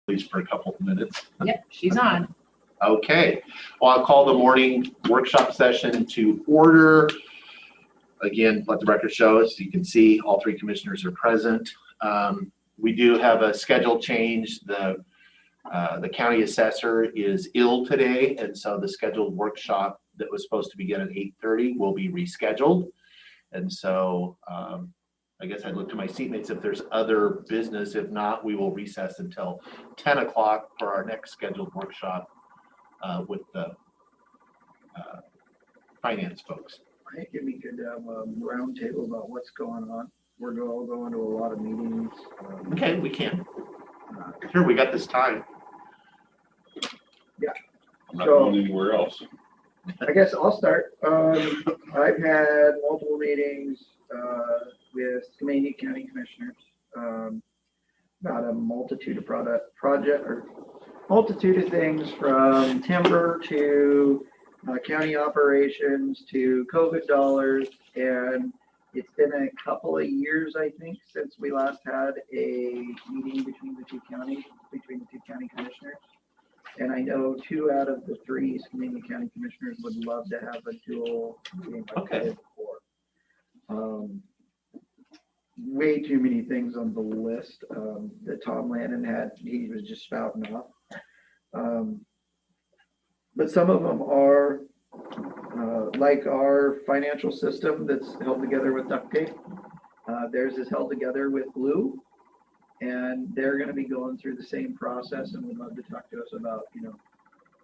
Please for a couple of minutes. Yep, she's on. Okay, well, I'll call the morning workshop session to order. Again, let the record show us. You can see all three commissioners are present. We do have a schedule change. The county assessor is ill today, and so the scheduled workshop that was supposed to begin at 8:30 will be rescheduled. And so I guess I'd look to my seatmates if there's other business. If not, we will recess until 10 o'clock for our next scheduled workshop with the finance folks. I think we could have a round table about what's going on. We're all going to a lot of meetings. Okay, we can. Sure, we got this time. Yeah. I'm not going anywhere else. I guess I'll start. I've had multiple meetings with Klickitat County Commissioners about a multitude of multitude of things, from timber to county operations to COVID dollars, and it's been a couple of years, I think, since we last had a meeting between the two county commissioners. And I know 2 out of the 3 Klickitat County commissioners would love to have a dual meeting like I did before. Way too many things on the list that Tom Lannon had. He was just spouting off. But some of them are like our financial system that's held together with duct tape. Theirs is held together with glue, and they're going to be going through the same process, and would love to talk to us about,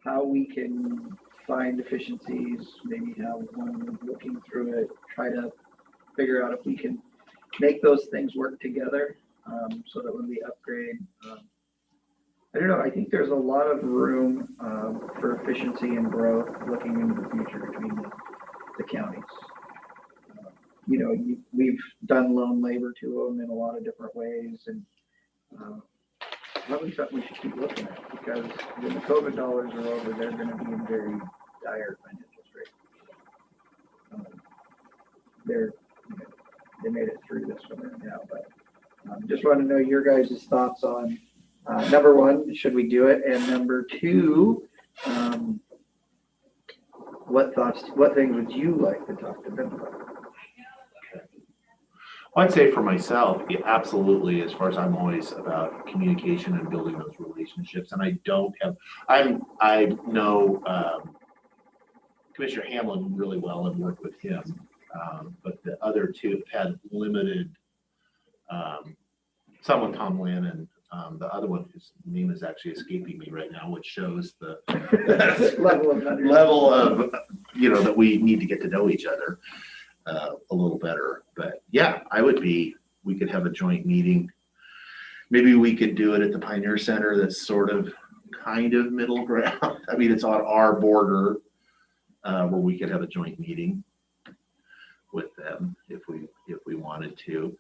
how we can find efficiencies, maybe have one looking through it, try to figure out if we can make those things work together, so that when we upgrade, I don't know, I think there's a lot of room for efficiency and growth looking into the future between the counties. We've done loan labor to them in a lot of different ways, and probably something we should keep looking at, because when the COVID dollars are over, they're going to be in very dire financial straits. They made it through this one now, but just want to know your guys' thoughts on number 1, should we do it? And number 2, what things would you like to talk to them about? I'd say for myself, yeah, absolutely. As far as I'm always about communication and building those relationships, and I know Commissioner Hamlin really well and worked with him, but the other 2 have had limited. Some with Tom Lannon, the other one whose name is actually escaping me right now, which shows the level of that we need to get to know each other a little better. But yeah, we could have a joint meeting. Maybe we could do it at the Pioneer Center. That's kind of middle ground. I mean, it's on our border, where we could have a joint meeting with them if we wanted to.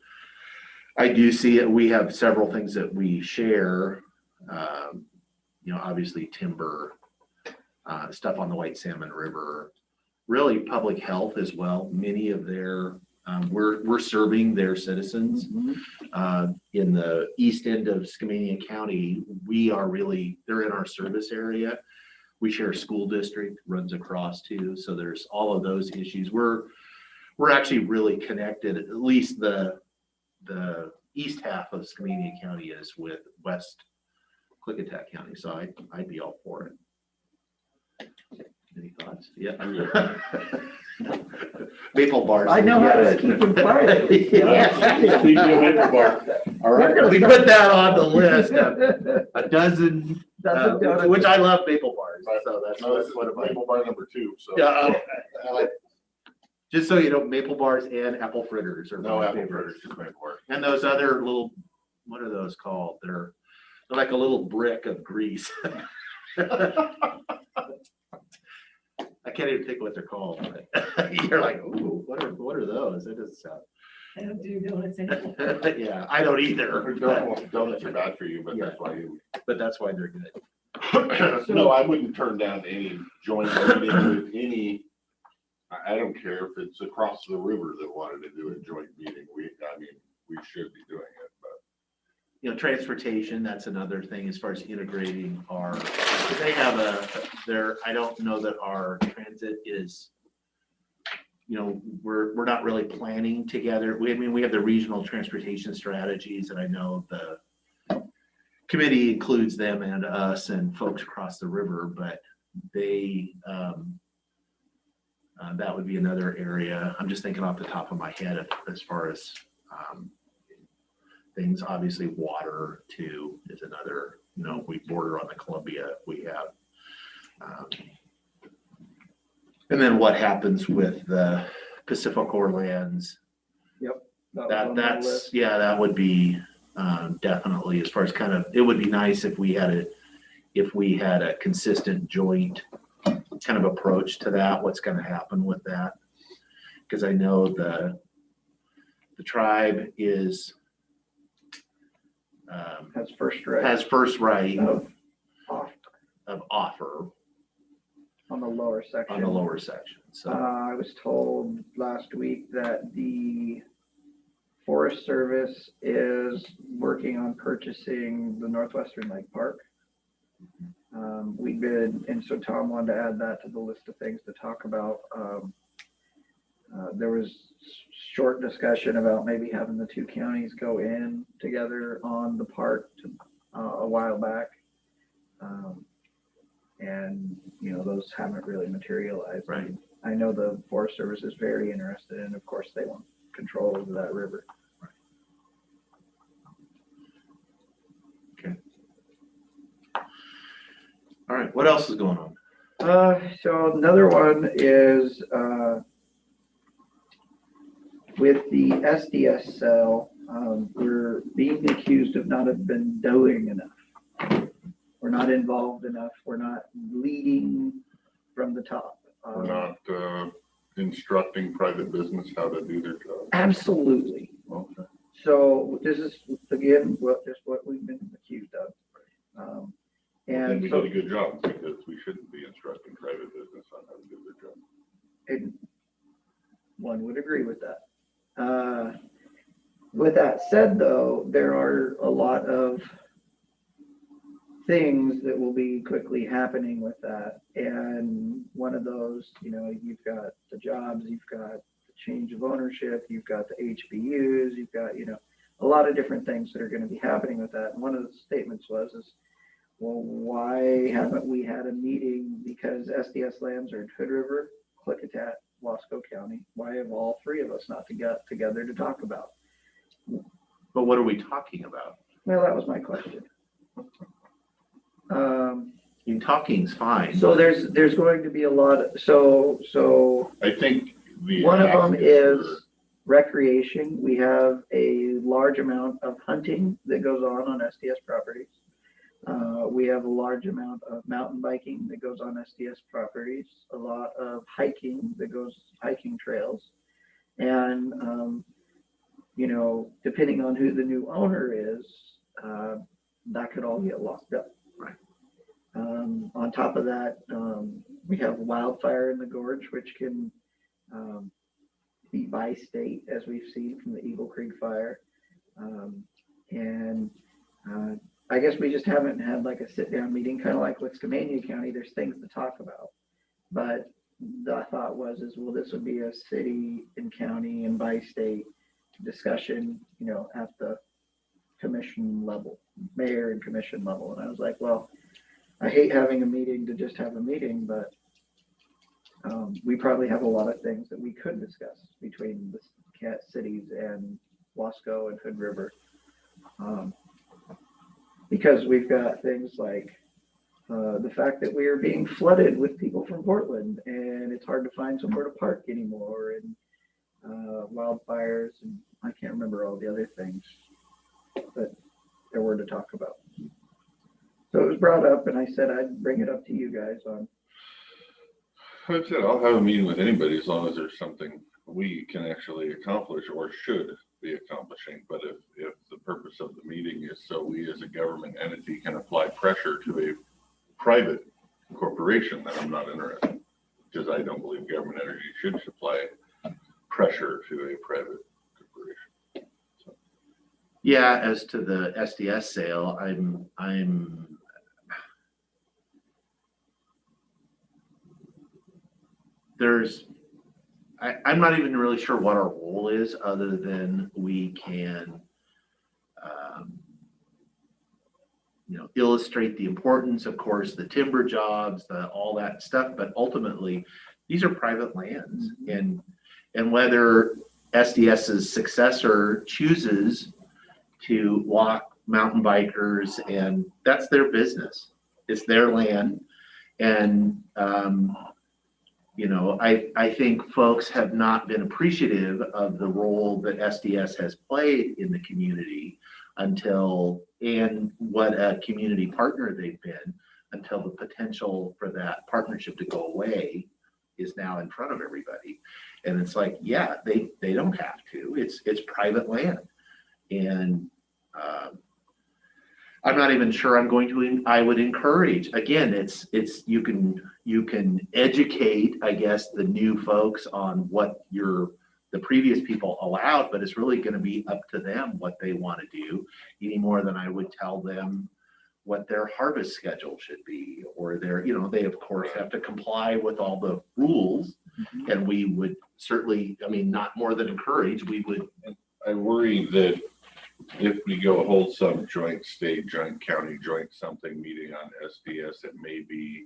I do see it. We have several things that we share. Obviously timber, stuff on the White Salmon River, really public health as well. Many of their we're serving their citizens. In the east end of Skamania County. They're in our service area. We share a school district, runs across too. So there's all of those issues. We're actually really connected. At least the east half of Skamania County is with West Klickitat County. So I'd be all for it. Any thoughts? Yeah. Maple bars. I know how to keep them quiet. Yeah. Maple bar. All right. We put that on the list. A dozen, which I love maple bars. So that's one of my maple bar number 2. So yeah. I like. Just so you know, maple bars and apple fritters are no apple favorites. fritters, just maple bar. And those other little, what are those called? They're like a little brick of grease. I can't even think what they're called. But you're like, ooh, what are those? It is. I don't do donuts anymore. Yeah, I don't either. Donuts are bad for you, but that's why they're good. No, I wouldn't turn down any joint meeting with any. I don't care if it's across the river that wanted to do a joint meeting. We should be doing it, you know, transportation, that's another thing as far as integrating our, they have I don't know that our transit is, you know, we're not really planning together. I mean, we have the regional transportation strategies, and I know the committee includes them and us and folks across the river, but they, that would be another area. I'm just thinking off the top of my head as far as things. Obviously, water too is another, you know, we border on the Columbia, we have. And then what happens with the Pacific Core lands? Yep. was on my That's, list. yeah, that would be definitely, as far as kind of, it would be nice if we had a consistent joint kind of approach to that, what's going to happen with that. Because I know the tribe is Has first right. has first right Of off of offer on the lower section. on the lower section. So I was told last week that the Forest Service is working on purchasing the Northwestern Lake Park. We've been, and so Tom wanted to add that to the list of things to talk about. There was short discussion about maybe having the two counties go in together on the park a while back. And, you know, those haven't really materialized. Right. I know the Forest Service is very interested, and of course they want control over that river. okay. All right. What else is going on? So another one is with the SDS cell, we're being accused of not have been doing enough. We're not involved enough. We're not leading from the top. We're not instructing private business how to do their job. Absolutely. Okay. So this is, again, just what we've been accused of. Then And we so, did a good job, because we shouldn't be instructing private business on how to do their job. and one would agree with that. With that said, though, there are a lot of things that will be quickly happening with that. And one of those, you know, you've got the jobs, you've got the change of ownership, you've got the HBUs, you've got, you know, a lot of different things that are going to be happening with that. And one of the statements was, well, why haven't we had a meeting? Because SDS lands are in Hood River, Klickitat, Wasco County. Why have all three of us not got together to talk about? But what are we talking about? Well, that was my question. Talking's fine. So there's going to be a lot of, so I think one of them is for- recreation. We have a large amount of hunting that goes on SDS properties. We have a large amount of mountain biking that goes on SDS properties, a lot of hiking that goes hiking trails. And, you know, depending on who the new owner is, that could all get locked up. Right. On top of that, we have wildfire in the gorge, which can be by state, as we've seen from the Eagle Creek fire. I guess we just haven't had like a sit-down meeting, kind of like with Skamania County. There's things to talk about, but the thought was, well, this would be a city and county and by state discussion, you know, at the commission level, mayor and commission level. And I was like, well, I hate having a meeting to just have a meeting, but we probably have a lot of things that we could discuss between the cat cities and Wasco and Hood River. Because we've got things like the fact that we are being flooded with people from Portland, and it's hard to find somewhere to park anymore, and wildfires, and I can't remember all the other things, but there were to talk about. So it was brought up, and I said I'd bring it up to you guys on. Like I said, I'll have a meeting with anybody as long as there's something we can actually accomplish or should be accomplishing. But if the purpose of the meeting is so we as a government entity can apply pressure to a private corporation, then I'm not interested, because I don't believe government energy should apply pressure to a private corporation. So. Yeah, as to the SDS sale, I'm not even really sure what our role is, other than we can, illustrate the importance, of course, the timber jobs, all that stuff, but ultimately, these are private lands. And whether SDS's successor chooses to lock mountain bikers, and that's their business, it's their land. And, I think folks have not been appreciative of the role that SDS has played in the community and what a community partner they've been, until the potential for that partnership to go away is now in front of everybody. And it's like, yeah, they don't have to. It's private land. And I'm not even sure I would encourage, again, you can educate, I guess, the new folks on what the previous people allowed, but it's really going to be up to them what they want to do, any more than I would tell them what their harvest schedule should be, or they of course have to comply with all the rules. And we would certainly, not more than encourage, we would. I worry that if we go hold some joint state, joint county, joint something meeting on SDS, it may be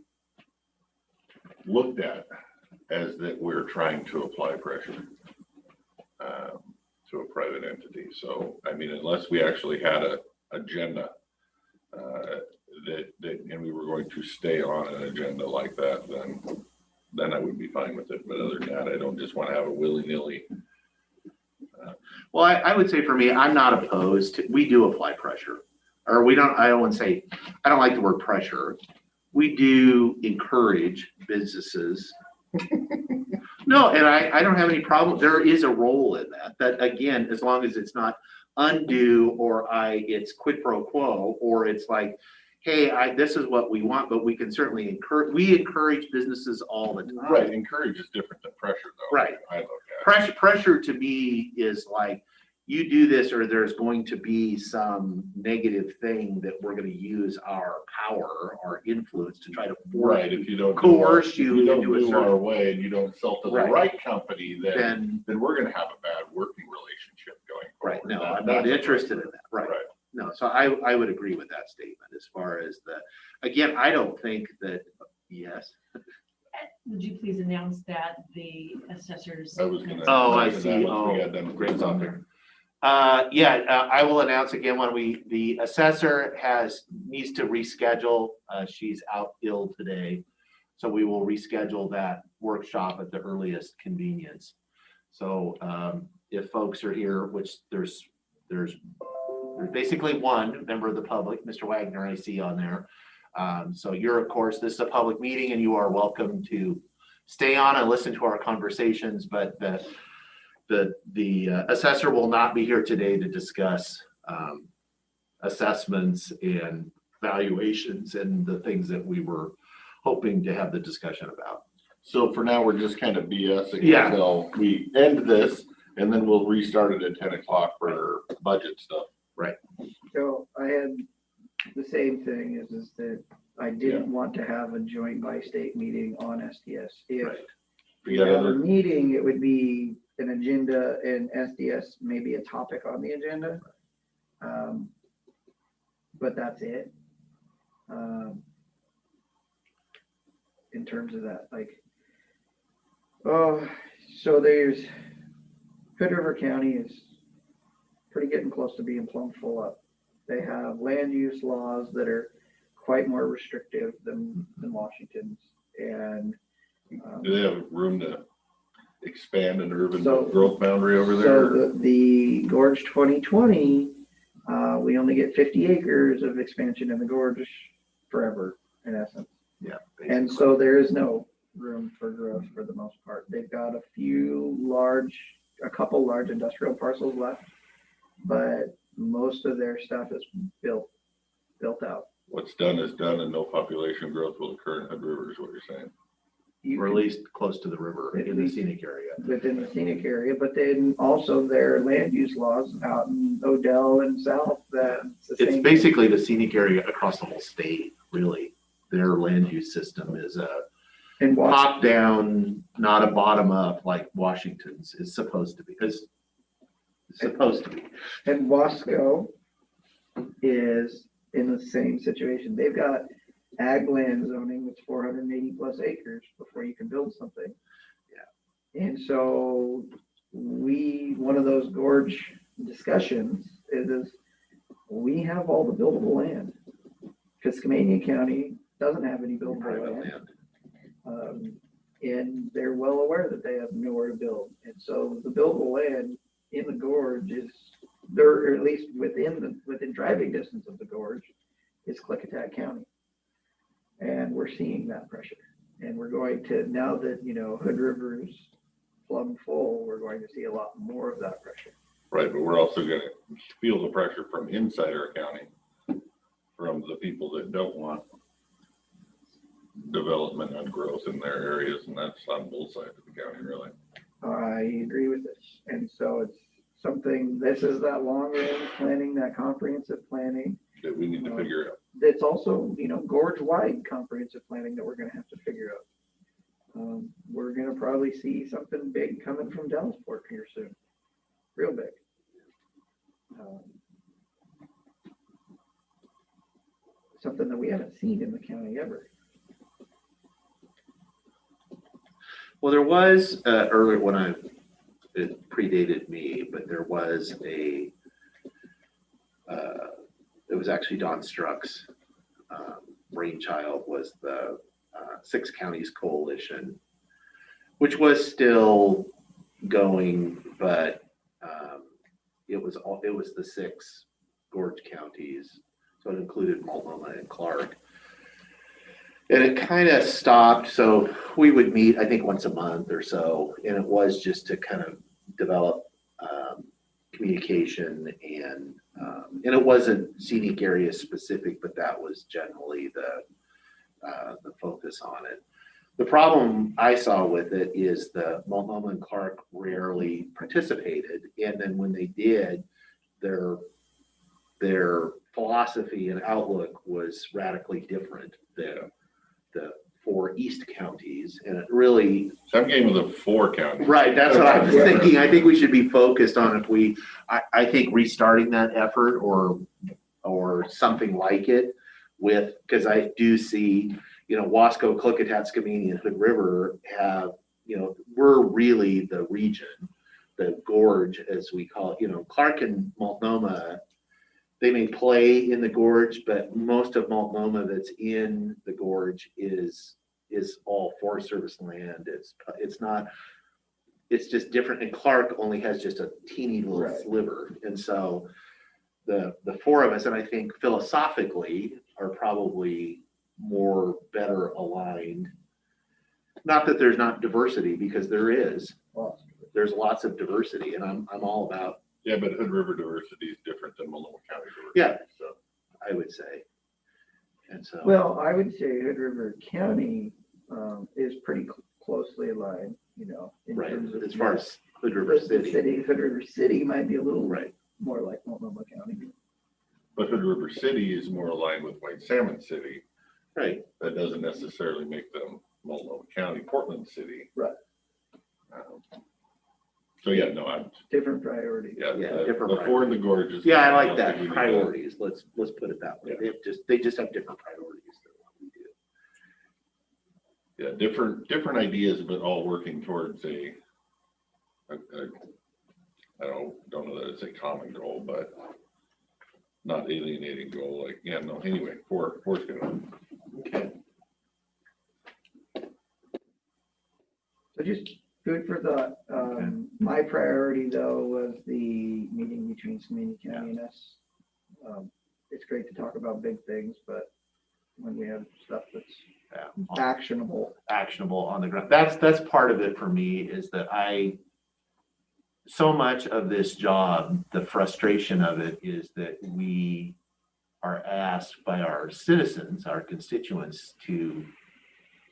looked at as that we're trying to apply pressure to a private entity. So, unless we actually had an agenda and we were going to stay on an agenda like that, then I would be fine with it. But other than that, I don't just want to have a willy-nilly. Well, I would say for me, I'm not opposed to, we do apply pressure, or we don't, I don't want to say, I don't like the word pressure. We do encourage businesses. No, and I don't have any problem. There is a role in that again, as long as it's not undue, or it's quid pro quo, or it's like, hey, this is what we want, but we can certainly encourage businesses all the time. Right, encourage is different than pressure, though. Right. I look at Pressure to me is like, you do this, or there's going to be some negative thing that we're going to use our power, our influence to try to right. If you don't coerce you don't into a do certain our way, and you don't sell to the Right. right company, then then we're going to have a bad working relationship going forward. right. No, That- I'm not that's a interested in pressure. that. Right. Right. No, so I would agree with that statement as far as again, I don't think that, yes. Would you please announce that the assessors? I was going to. Oh, I see. We got done with Great this topic. I will announce again when the assessor needs to reschedule. She's out ill today. So we will reschedule that workshop at the earliest convenience. So if folks are here, which there's basically one member of the public, Mr. Wagner, I see on there. So of course, this is a public meeting, and you are welcome to stay on and listen to our conversations, but the assessor will not be here today to discuss assessments and valuations and the things that we were hoping to have the discussion about. So for now, we're just kind of BSing Yeah. until we end this, and then we'll restart it at 10 o'clock for budget stuff. So I had the same thing is that I didn't want to have a joint bi-state meeting on SDS. If Right. we have a meeting, it would be an agenda, and SDS maybe a topic on the agenda. But that's it. In terms of that, so there's Hood River County is pretty getting close to being plumb full up. They have land use laws that are quite more restrictive than Washington's, and Do they have room to expand an urban So- growth boundary over so there? the Gorge 2020, we only get 50 acres of expansion in the gorge forever, in essence. Yeah. And so there is no room for growth for the most part. They've got a couple large industrial parcels left, but most of their stuff is built out. What's done is done, and no population growth will occur in Hood River, is what you're saying. Or at least close to the river in the scenic area. Within the scenic area, but then also their land use laws out in from Odell and south, that It's basically the scenic area across the whole state, really. Their land use system is a and top down, not a bottom up like Washington's is supposed to be. It's supposed to be. And Wasco is in the same situation. They've got ag land zoning that's 480 plus acres before you can build something. Yeah. And so one of those gorge discussions is we have all the buildable land. Skamania County doesn't have any buildable land. And they're well aware that they have nowhere to build. And so the buildable land in the gorge is there, or at least within driving distance of the gorge, is Klickitat County. And we're seeing that pressure. And we're going to, now that, Hood River's plumb full, we're going to see a lot more of that pressure. Right, but we're also going to feel the pressure from inside our county, from the people that don't want development and growth in their areas, and that's on both sides of the county, really. I agree with this. And so it's something, this is that long range planning, that comprehensive planning. That we need to figure out. It's also, gorge wide comprehensive planning that we're going to have to figure out. We're going to probably see something big coming from Dallasport here soon. Real big. Something that we haven't seen in the county ever. Well, there was earlier when it predated me, but there was it was actually Don Struck's brainchild, was the Six Counties Coalition, which was still going, but it was the 6 gorge counties, so it included Multnomah and Clark. And it kind of stopped, so we would meet, I think, once a month or so, and it was just to kind of develop communication, and it wasn't scenic area specific, but that was generally the focus on it. The problem I saw with it is the Multnomah and Clark rarely participated, and then when they did, their philosophy and outlook was radically different than the 4 East counties, and it really. So I'm getting with the 4 counties. Right, that's what I was thinking. I think we should be focused on I think restarting that effort or something like it because I do see, Wasco, Klickitat, Skamania, and Hood River have, we're really the region, the gorge as we call it. Clark and Multnomah, they may play in the gorge, but most of Multnomah that's in the gorge is all Forest Service land. It's not, it's just different. And Clark only has just a teeny little sliver. And so the 4 of us, and I think philosophically, are probably better aligned. Not that there's not diversity, because there is. Well, there's lots of diversity, and I'm all about. Yeah, but Hood River diversity is different than Multnomah County diversity. Yeah, so I would say. And so. Well, I would say Hood River County is pretty closely aligned, in right, terms of, as far as Hood River City. Hood River City might be a little right more like Multnomah County. But Hood River City is more aligned with White Salmon City. Right. That doesn't necessarily make them Multnomah County, Portland City. Right. So yeah, no, I'm different priorities. yeah, different the 4 in the gorges. Yeah, I like that. Priorities. Let's put it that way. Yeah. They just have different priorities than what we do. Yeah, different ideas, but all working towards I don't know that it's a common goal, but not alienating goal. Like, yeah, no, anyway, 4's gonna. Okay. So just food for thought. My priority though was the meeting between Skamania County and us. It's great to talk about big things, but when we have stuff that's actionable On the ground. That's part of it for me, is that so much of this job, the frustration of it is that we are asked by our citizens, our constituents, to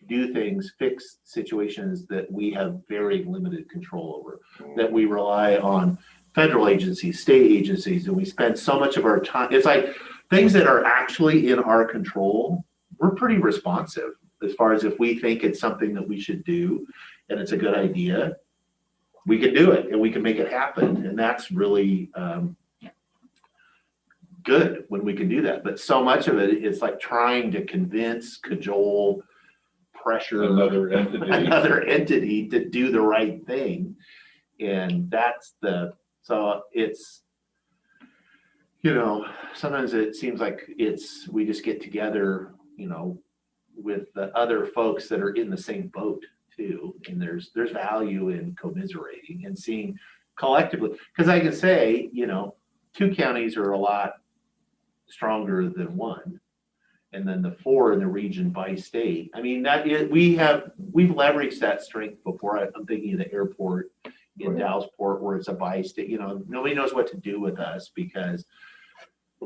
do things, fix situations that we have very limited control over, that we rely on federal agencies, state agencies, and we spend so much of our time. It's like things that are actually in our control. We're pretty responsive as far as if we think it's something that we should do and it's a good idea, we can do it and we can make it happen. And that's really good when we can do that. But so much of it is like trying to convince, cajole, pressure Another entity to do the right thing. And that's so it's, sometimes it seems like we just get together, with the other folks that are in the same boat too. And there's value in commiserating and seeing collectively, because I can say, 2 counties are a lot stronger than 1. And then the 4 in the region by state. I mean, we've leveraged that strength before. I'm thinking of the airport in Dallasport where it's a by state, nobody knows what to do with us because,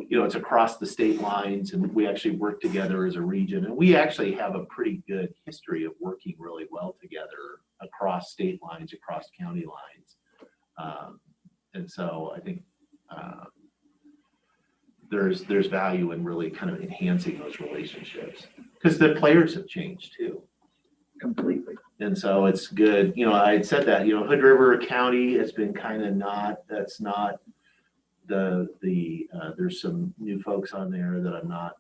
it's across the state lines and we actually work together as a region. And we actually have a pretty good history of working really well together across state lines, across county lines. And so I think there's value in really kind of enhancing those relationships because the players have changed too. Completely. And so it's good. I had said that, Hood River County has been kind of that's not there's some new folks on there that I'm not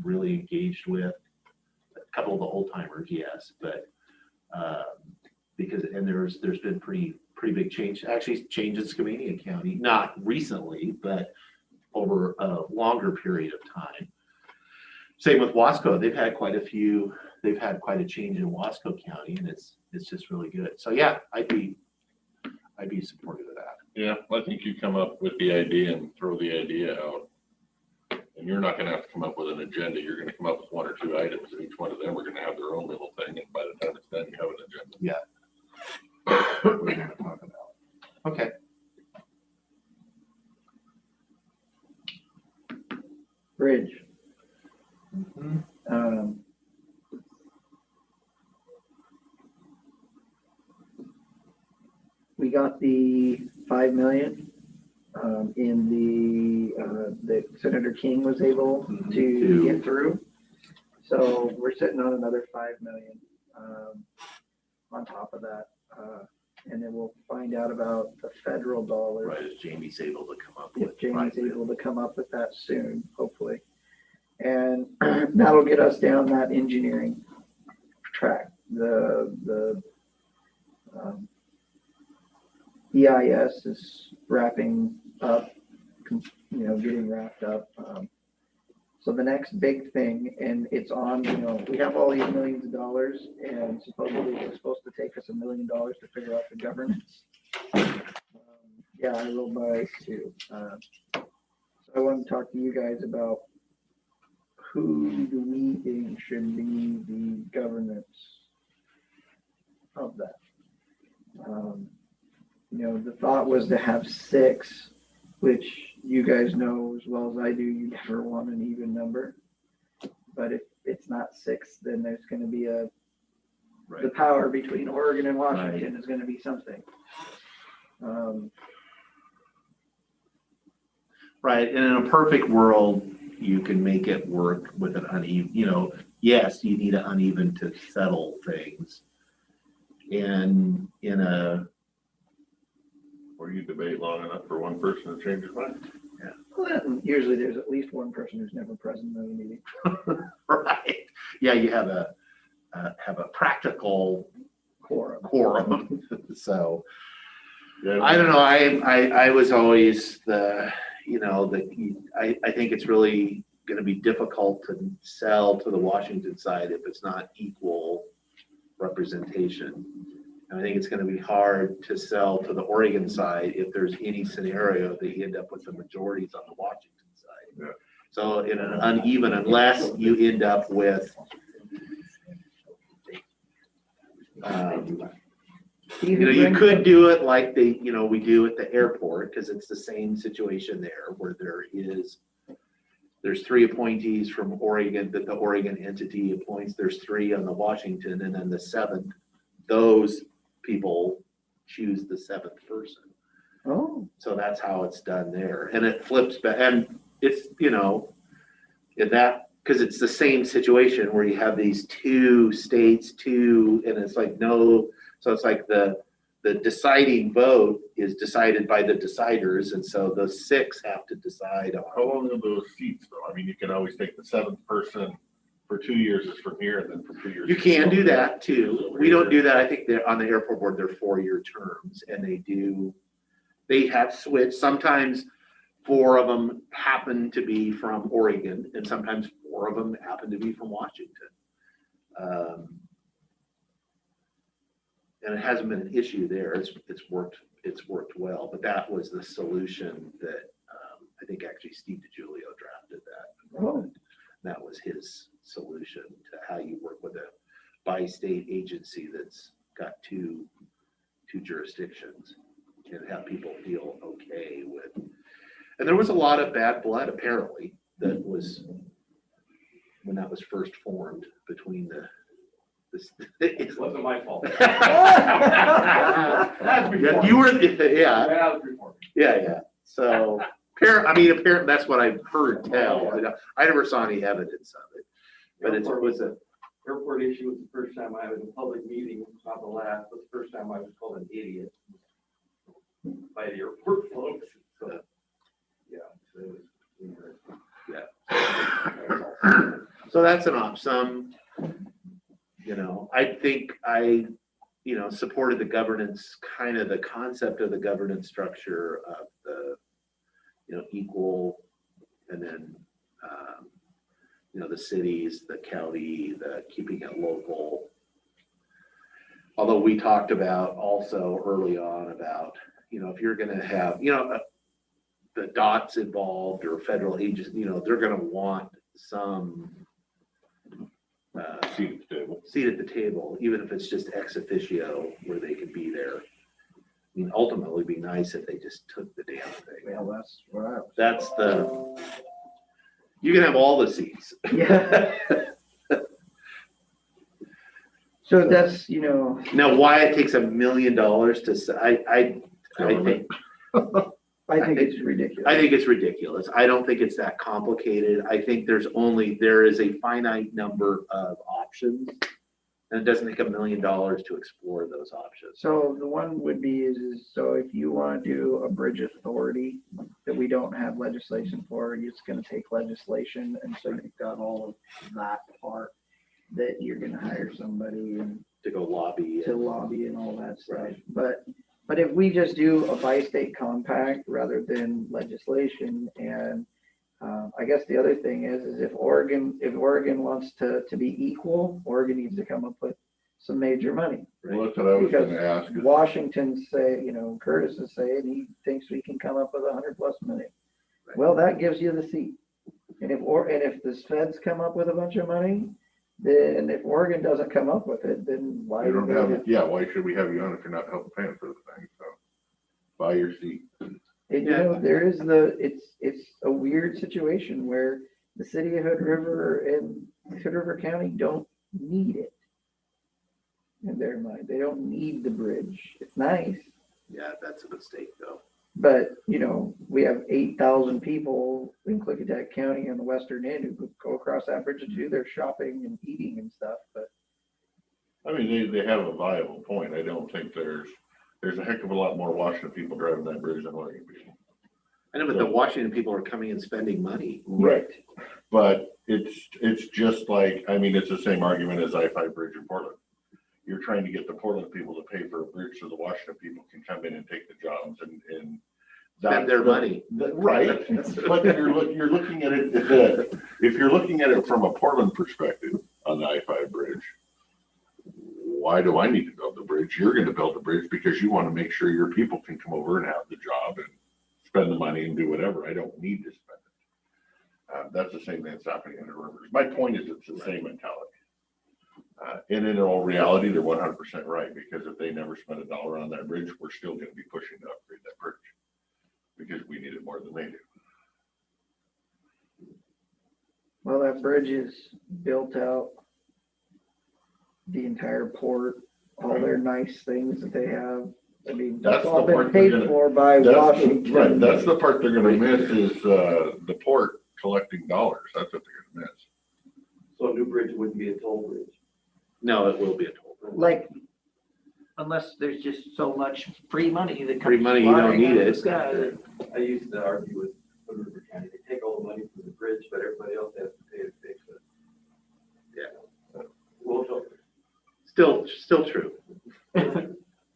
really engaged with. A couple of the old timers, yes, but because there's been pretty big change, actually change in Skamania County, not recently, but over a longer period of time. Same with Wasco. They've had quite a change in Wasco County, and it's just really good. So yeah, I'd be supportive of that. Yeah, I think you come up with the idea and throw the idea out. And you're not going to have to come up with an agenda. You're going to come up with 1 or 2 items, and each one of them are going to have their own little thing. And by the time it's done, you have an agenda. Yeah. What we're going to talk about. Okay. Bridge. Mm-hmm. We got the 5 million in that Senator King was able to get through. So we're sitting on another 5 million on top of that. And then we'll find out about the federal dollars. Right, if Jamie's able to come up If with Jamie's able to come up with that soon, hopefully. And that'll get us down that engineering track. The EIS is wrapping up, getting wrapped up. So the next big thing, and it's on, we have all these millions of dollars, and supposedly it's supposed to take us $1 million to figure out the governance. Yeah, I rolled my eyes too. So I want to talk to you guys about who do we think should be the governance of that. The thought was to have 6, which you guys know as well as I do, you never want an even number. But if it's not 6, then there's going to be the power between Oregon and Washington is going to be something. Right. And in a perfect world, you can make it work with an uneven, yes, you need an uneven to settle things. And Or you debate long enough for one person to change his mind. Yeah. Well, usually there's at least one person who's never present in the meeting. Right. Yeah, you have a practical quorum. So Yeah. I don't know. I was always I think it's really going to be difficult to sell to the Washington side if it's not equal representation. And I think it's going to be hard to sell to the Oregon side if there's any scenario that you end up with the majorities on the Washington side. Yeah. So in an uneven, unless you end up with you could do it like we do at the airport, because it's the same situation there where there's 3 appointees from Oregon that the Oregon entity appoints. There's 3 on the Washington, and then the 7th, those people choose the 7th person. Oh, So that's how it's done there. And it flips back, and it's, in that, because it's the same situation where you have these two states, and it's like no, so it's like the deciding vote is decided by the deciders, and so the 6 have to decide How on. long are those seats though? I mean, you can always take the 7th person for 2 years is from here, and then for 2 years. You can do that too. We don't do that. I think they're on the airport board, they're 4-year terms, and they have switched. Sometimes 4 of them happen to be from Oregon, and sometimes 4 of them happen to be from Washington. And it hasn't been an issue there. It's worked well, but that was the solution that I think actually Steve DiGiulio drafted that. oh, That was his solution to how you work with a bi-state agency that's got two jurisdictions and have people feel okay with. And there was a lot of bad blood apparently that was when that was first formed between It wasn't my fault. Yeah, you were, yeah. That was before. Yeah. So, apparently, that's what I've heard tell. I never saw any evidence of it, but it was a. Airport issue was the first time I was in a public meeting, not the last, but the first time I was called an idiot by the airport folks. So, yeah. So it was So that's an option. I think I, supported the governance, kind of the concept of the governance structure of the, equal, and then, the cities, the county, the keeping it local. Although we talked about also early on about, if you're going to have, the dots involved or federal agents, they're going to want some seat at the table, even if it's just ex officio where they could be there. I mean, ultimately it'd be nice if they just took the damn thing. well, that's what I was. That's you can have all the seats. Yeah. So that's, Now, why it takes $1 million to, I think, I think it's ridiculous. I think it's ridiculous. I don't think it's that complicated. I think there is a finite number of options, and it doesn't take $1 million to explore those options. So the one would be is so if you want to do a bridge authority that we don't have legislation for, it's going to take legislation. And so you've got all of that part that you're going to hire somebody and To go lobby. to lobby and all that stuff. Right. But if we just do a bi-state compact rather than legislation, and I guess the other thing is if Oregon wants to be equal, Oregon needs to come up with some major money. Well, that's what I was Because gonna ask. is- Washington Curtis is saying he thinks we can come up with $100+ million. Right. Well, that gives you the seat. And if the feds come up with a bunch of money, then if Oregon doesn't come up with it, then why? You don't do have we it, yeah, why should we have you on if you're not helping paying for the thing, so. Buy your seat. And there is it's a weird situation where the city of Hood River and Hood River County don't need it. In their mind, they don't need the bridge. It's nice, Yeah, that's a mistake though. but we have 8,000 people in Klickitat County on the western end who go across that bridge to do their shopping and eating and stuff. But I mean, they have a viable point. I don't think there's a heck of a lot more Washington people driving that bridge than Oregon people. I know, but the Washington people are coming and spending money. Right. But it's just like, I mean, it's the same argument as I-5 bridge in Portland. You're trying to get the Portland people to pay for a bridge so the Washington people can come in and take the jobs and Spend their money. Right, but you're looking at it, if you're looking at it from a Portland perspective on the I-5 bridge, why do I need to build the bridge? You're gonna build the bridge because you want to make sure your people can come over and have the job and spend the money and do whatever. I don't need to spend it. That's the same thing that's happening in the rivers. My point is it's the same mentality. And in all reality, they're 100% right, because if they never spend $1 on that bridge, we're still gonna be pushing to upgrade that bridge because we need it more than they do. well, that bridge is built out the entire port, all their nice things that they have I mean, That's that's all the part been they're paid gonna- for by Washington. Right, that's the part they're gonna miss is, the port collecting dollars. That's what they're gonna miss. So a new bridge wouldn't be a toll bridge. No, it will be a toll. Like, unless there's just so much free money that comes. Free money, you don't flying need out of it. the sky. I used to argue with Hood River County, they take all the money from the bridge, but everybody else has to pay to fix it. Yeah. Well, so Still true.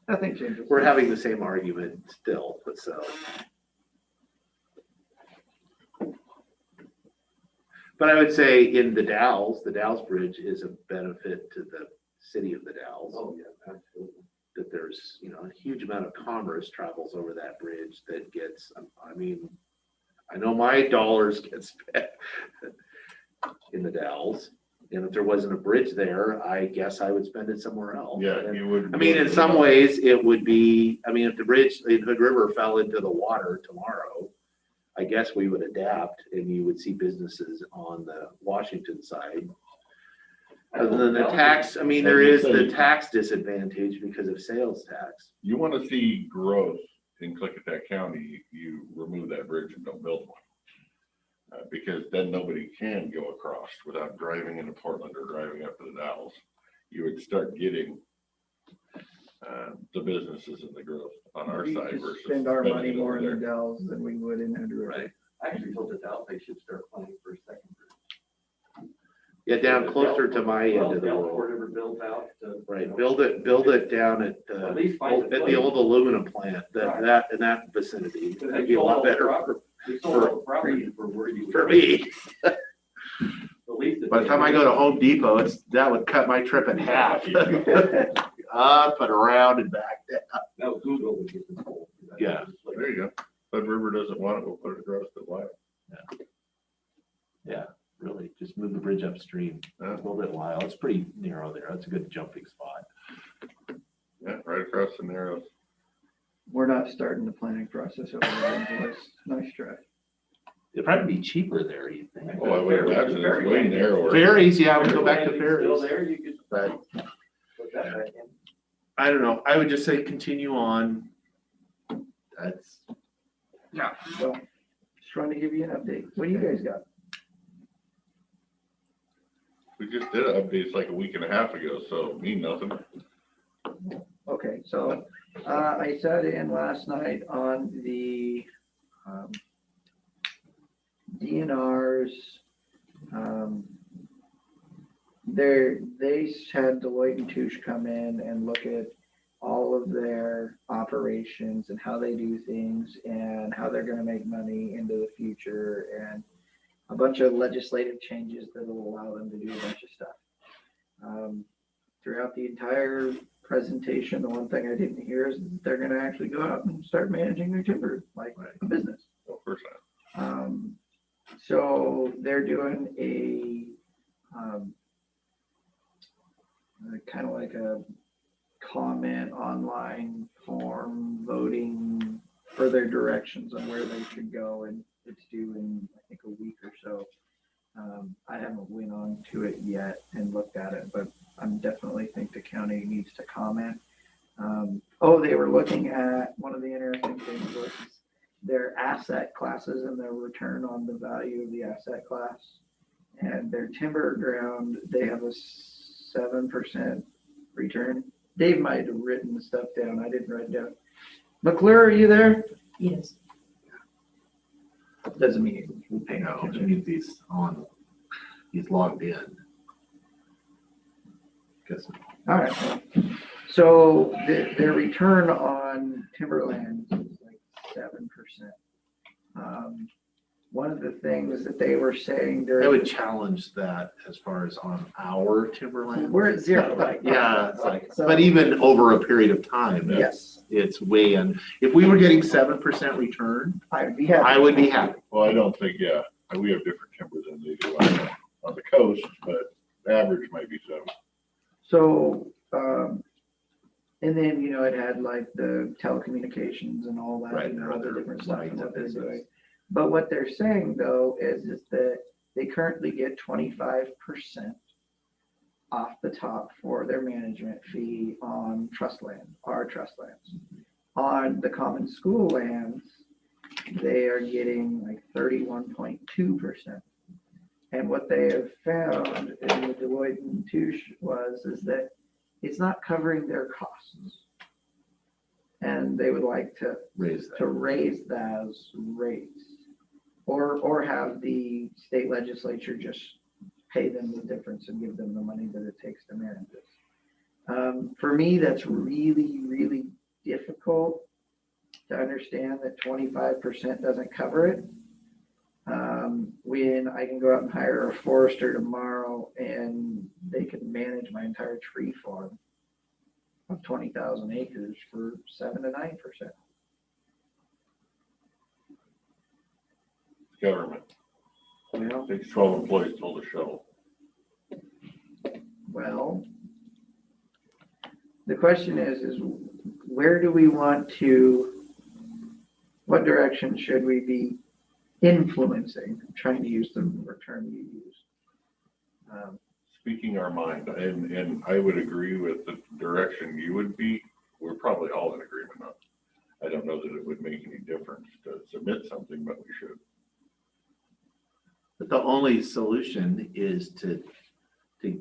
Nothing changes. We're having the same argument still, but so. But I would say in the Dalles Bridge is a benefit to the city of the Dalles. Oh, yeah, absolutely. That there's, a huge amount of commerce travels over that bridge that gets, I mean, I know my dollars get spent in the Dalles. And if there wasn't a bridge there, I guess I would spend it somewhere else. Yeah, you would. I mean, in some ways, it would be, if the bridge in Hood River fell into the water tomorrow, I guess we would adapt and you would see businesses on the Washington side. Other than the tax, there is the tax disadvantage because of sales tax. You want to see growth in Klickitat County, you remove that bridge and don't build one. Because then nobody can go across without driving into Portland or driving up to the Dalles. You would start getting the businesses and the growth on our We side just versus. spend our spending money it more over in the there. Dells than we would in Hood River. Right. I actually told the Dallas they should start planning for a second bridge. Yeah, down closer to my end of the Delport world. ever built out to. Right, build it down at At least find a the place. old aluminum plant, Right. in that vicinity. Because That'd they be a sold lot all the better property- They sold all the property for where you. for me. At least. By the time I go to Home Depot, that would cut my trip in half. Up and around and back down. Now Google would get the whole. Yeah. There you go. Hood River doesn't want it, we'll put it across the line. Yeah, really, just move the bridge upstream, a little bit wild. It's pretty narrow there. That's a good jumping spot. Yeah, right across the narrows. We're not starting the planning process over there, boys. Nice try. It'd probably be cheaper there, you think? Oh, I would imagine it's way narrower. Ferries, yeah, we go back to Still ferries. there, you could But put that back in. I don't know. I would just say continue on. That's, So, just trying to give you an update. What do you guys got? We just did updates like a week and a half ago, so mean nothing. Okay, so I sat in last night on the DNR's. They had Deloitte and Touche come in and look at all of their operations and how they do things and how they're going to make money into the future and a bunch of legislative changes that will allow them to do a bunch of stuff. Throughout the entire presentation, the one thing I didn't hear is that they're going to actually go out and start managing their timber like a business. Of course not. So they're doing a kind of like a comment online form voting for their directions on where they should go, and it's due in I think a week or so. I haven't went on to it yet and looked at it, but I definitely think the county needs to comment. They were looking at, one of the interesting things was their asset classes and their return on the value of the asset class. And their timber ground, they have a 7% return. Dave might have written the stuff down. I didn't write it down. McClure, are you there? Yes. Doesn't mean you're paying no, I attention. mean, he's logged in. Guess. All right. So their return on timberland is like 7%. One of the things that they were saying I would during, challenge that as far as on our timberland. we're at zero right now. Yeah, it's like, So- but even over a period of time, Yes, it's way in. If we were getting 7% return, I'd be happy. I would be happy. Well, I don't think, we have different timber than they do on the coast, but average might be 7. So, and then, it had like the telecommunications and all that, Right, and or all the other different stuff lines and of what they're business. doing. But what they're saying though is that they currently get 25% off the top for their management fee on trust land, our trust lands. On the common school lands, they are getting like 31.2%. And what they have found in the Deloitte and Touche is that it's not covering their costs. And they would like to Raise that. raise those rates. Or have the state legislature just pay them the difference and give them the money that it takes to manage it. For me, that's really, really difficult to understand that 25% doesn't cover it. When I can go out and hire a forester tomorrow and they can manage my entire tree farm of 20,000 acres for 7 to 9%. Government. Well, Takes 12 employees to hold a shovel. well, the question is where do we want to, what direction should we be influencing? I'm trying to use the term you used. Speaking our mind, and I would agree with the direction you would be, we're probably all in agreement on. I don't know that it would make any difference to submit something, but we should. But the only solution is to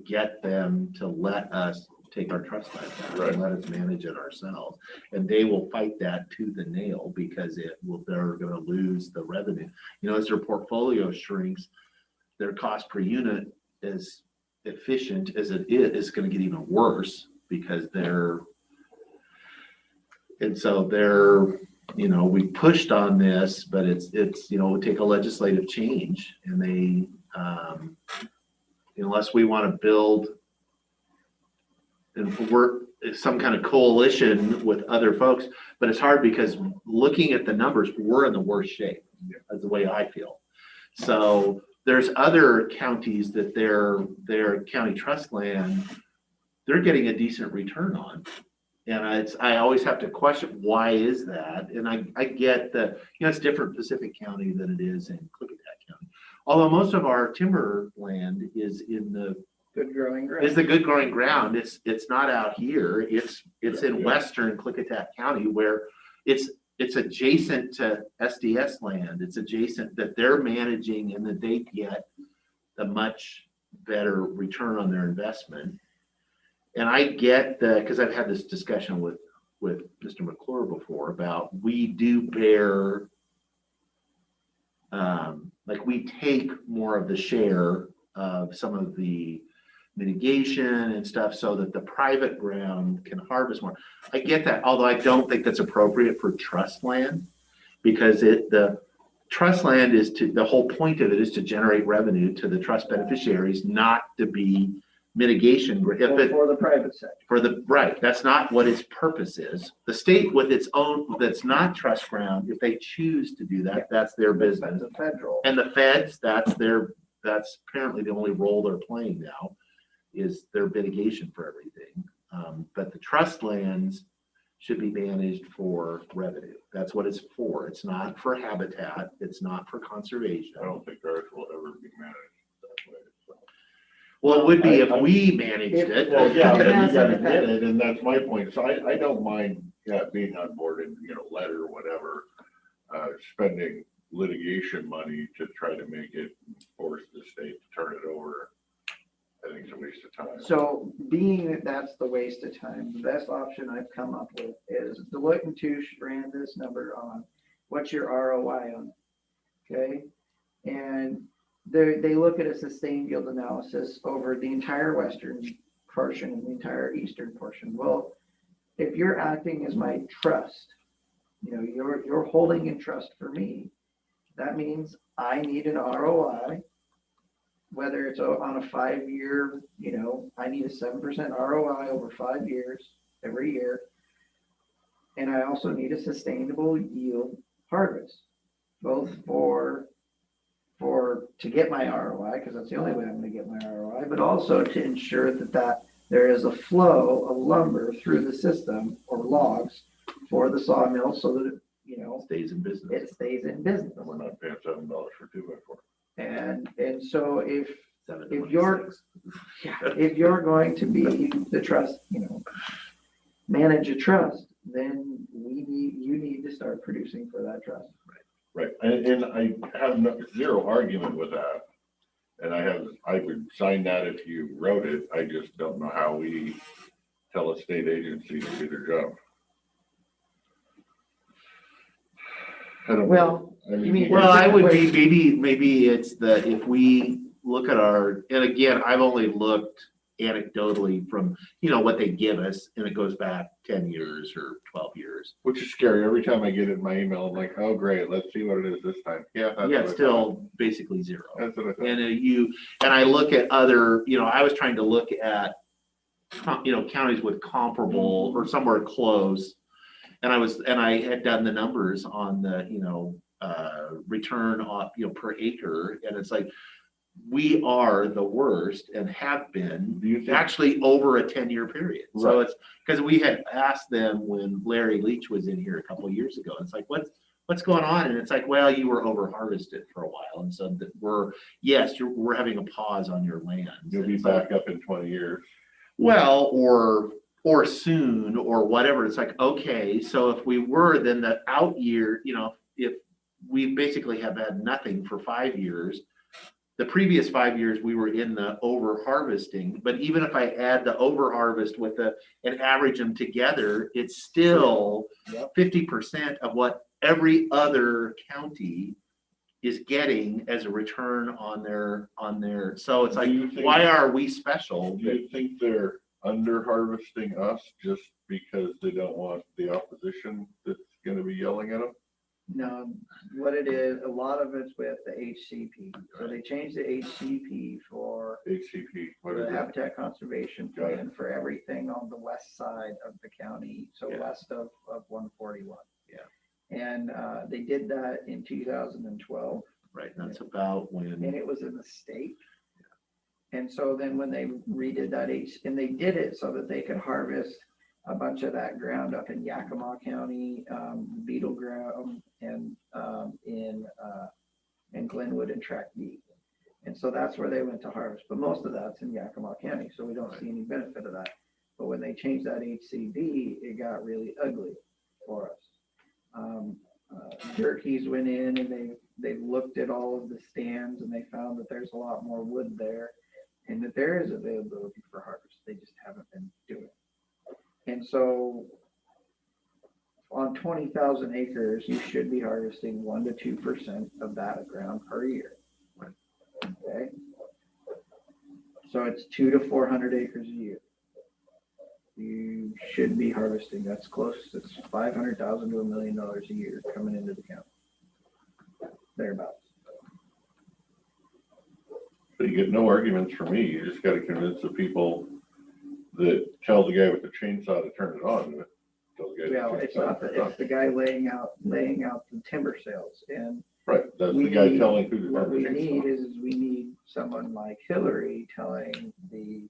get them to let us take our trust fund back Right. and let us manage it ourselves. And they will fight that to the nail because they're gonna lose the revenue. You know, as their portfolio shrinks, their cost per unit, as efficient as it is gonna get even worse because you know, we pushed on this, but it's, you know, it would take a legislative change and they, unless we want to build and work some kind of coalition with other folks, but it's hard because looking at the numbers, we're in the worst shape. That's the way I feel. So there's other counties that their county trust land, they're getting a decent return on. And I always have to question, why is that? And I get that, you know, it's different Pacific County than it is in Klickitat County. Although most of our timber land is in the Good growing ground. the good growing ground. It's not out here. It's in western Klickitat County where it's adjacent to SDS land. It's adjacent that they're managing and that they get a much better return on their investment. And I get that because I've had this discussion with Mr. McClure before about we do bear, like we take more of the share of some of the mitigation and stuff so that the private ground can harvest more. I get that, although I don't think that's appropriate for trust land because the trust land the whole point of it is to generate revenue to the trust beneficiaries, not to be mitigation. For the private sector. Right, that's not what its purpose is. The state with its own, that's not trust ground, if they choose to do that, that's their business. The federal. And the feds, that's apparently the only role they're playing now is their mitigation for everything. But the trust lands should be managed for revenue. That's what it's for. It's not for habitat. It's not for conservation. I don't think ours will ever be managed that way. So. Well, it would be if we managed it. Well, yeah, but Depends you on gotta the get it, and that's my point. So I don't mind, being on board and, letter or whatever, spending litigation money to try to make it force the state to turn it over. I think it's a waste of time. So being that that's the waste of time, the best option I've come up with is Deloitte and Touche ran this number on what's your ROI on it, okay? And they look at a sustained yield analysis over the entire western portion and the entire eastern portion. Well, if you're acting as my trust, you're holding in trust for me, that means I need an ROI, whether it's on a 5-year, I need a 7% ROI over 5 years, every year. And I also need a sustainable yield harvest, both to get my ROI, because that's the only way I'm going to get my ROI, but also to ensure that there is a flow of lumber through the system or logs for the sawmill so that it Stays in business. it stays in business. And we're not paying $7 for 2x4. And so if 726. you're going to be the trust, manage a trust, then you need to start producing for that trust. Right, and I have zero argument with that. And I would sign that if you wrote it. I just don't know how we tell a state agency to do their job. I don't know. Well, I you mean- Well, I would be, maybe it's the, if we look at and again, I've only looked anecdotally from, what they give us, and it goes back 10 years or 12 years. Which is scary. Every time I get it in my email, I'm like, oh, great, let's see what it is this time. Yeah. that's Yeah, what it's I still basically zero. thought. That's what I thought. And I look at other, I was trying to look at, counties with comparable or somewhere close. And I had done the numbers on the, return on, per acre, and it's like, we are the worst and have been Do you think, actually over a 10-year period. So Right. it's because we had asked them when Larry Leach was in here a couple of years ago. It's like, what's going on? And it's like, well, you were over harvested for a while. And so that we're having a pause on your land. you'll be And so- back up in 20 years? well, or soon, or whatever. It's like, okay, so if we were, then the out year, if we basically have had nothing for 5 years, the previous 5 years, we were in the over harvesting, but even if I add the over harvest with and average them together, it's still Yep. 50% of what every other county is getting as a return on their, so it's like, Do you think- why are we special? Do you think they're under harvesting us just because they don't want the opposition that's gonna be yelling at them? No, what it is, a lot of it's with the HCP. So they changed the HCP for HCP, what the is that? Habitat Conservation Got it. Plan for everything on the west side of the county, so Yeah. west of 141. Yeah. And they did that in 2012, Right, that's about and when, it was in the state. And so then when they redid that and they did it so that they could harvest a bunch of that ground up in Yakima County, Beetle Ground, and in Glenwood and Track B. And so that's where they went to harvest, but most of that's in Yakima County, so we don't see any benefit of that. But when they changed that HCB, it got really ugly for us. Jerkies went in and they looked at all of the stands, and they found that there's a lot more wood there, and that there is availability for harvest. They just haven't been doing it. And so on 20,000 acres, you should be harvesting 1 to 2% of that ground per year. Okay. So it's 200 to 400 acres a year. You should be harvesting. That's close. It's $500,000 to $1 million a year coming into the county. Thereabouts. But you get no arguments from me. You just gotta convince the people that tell the guy with the chainsaw to turn it on. Tell the guy with the Well, it's chainsaw not to the, turn it on. it's the guy laying out the timber sales. And Right, that's we the guy need- telling who to what turn the we need chainsaw. is we need someone like Hillary telling the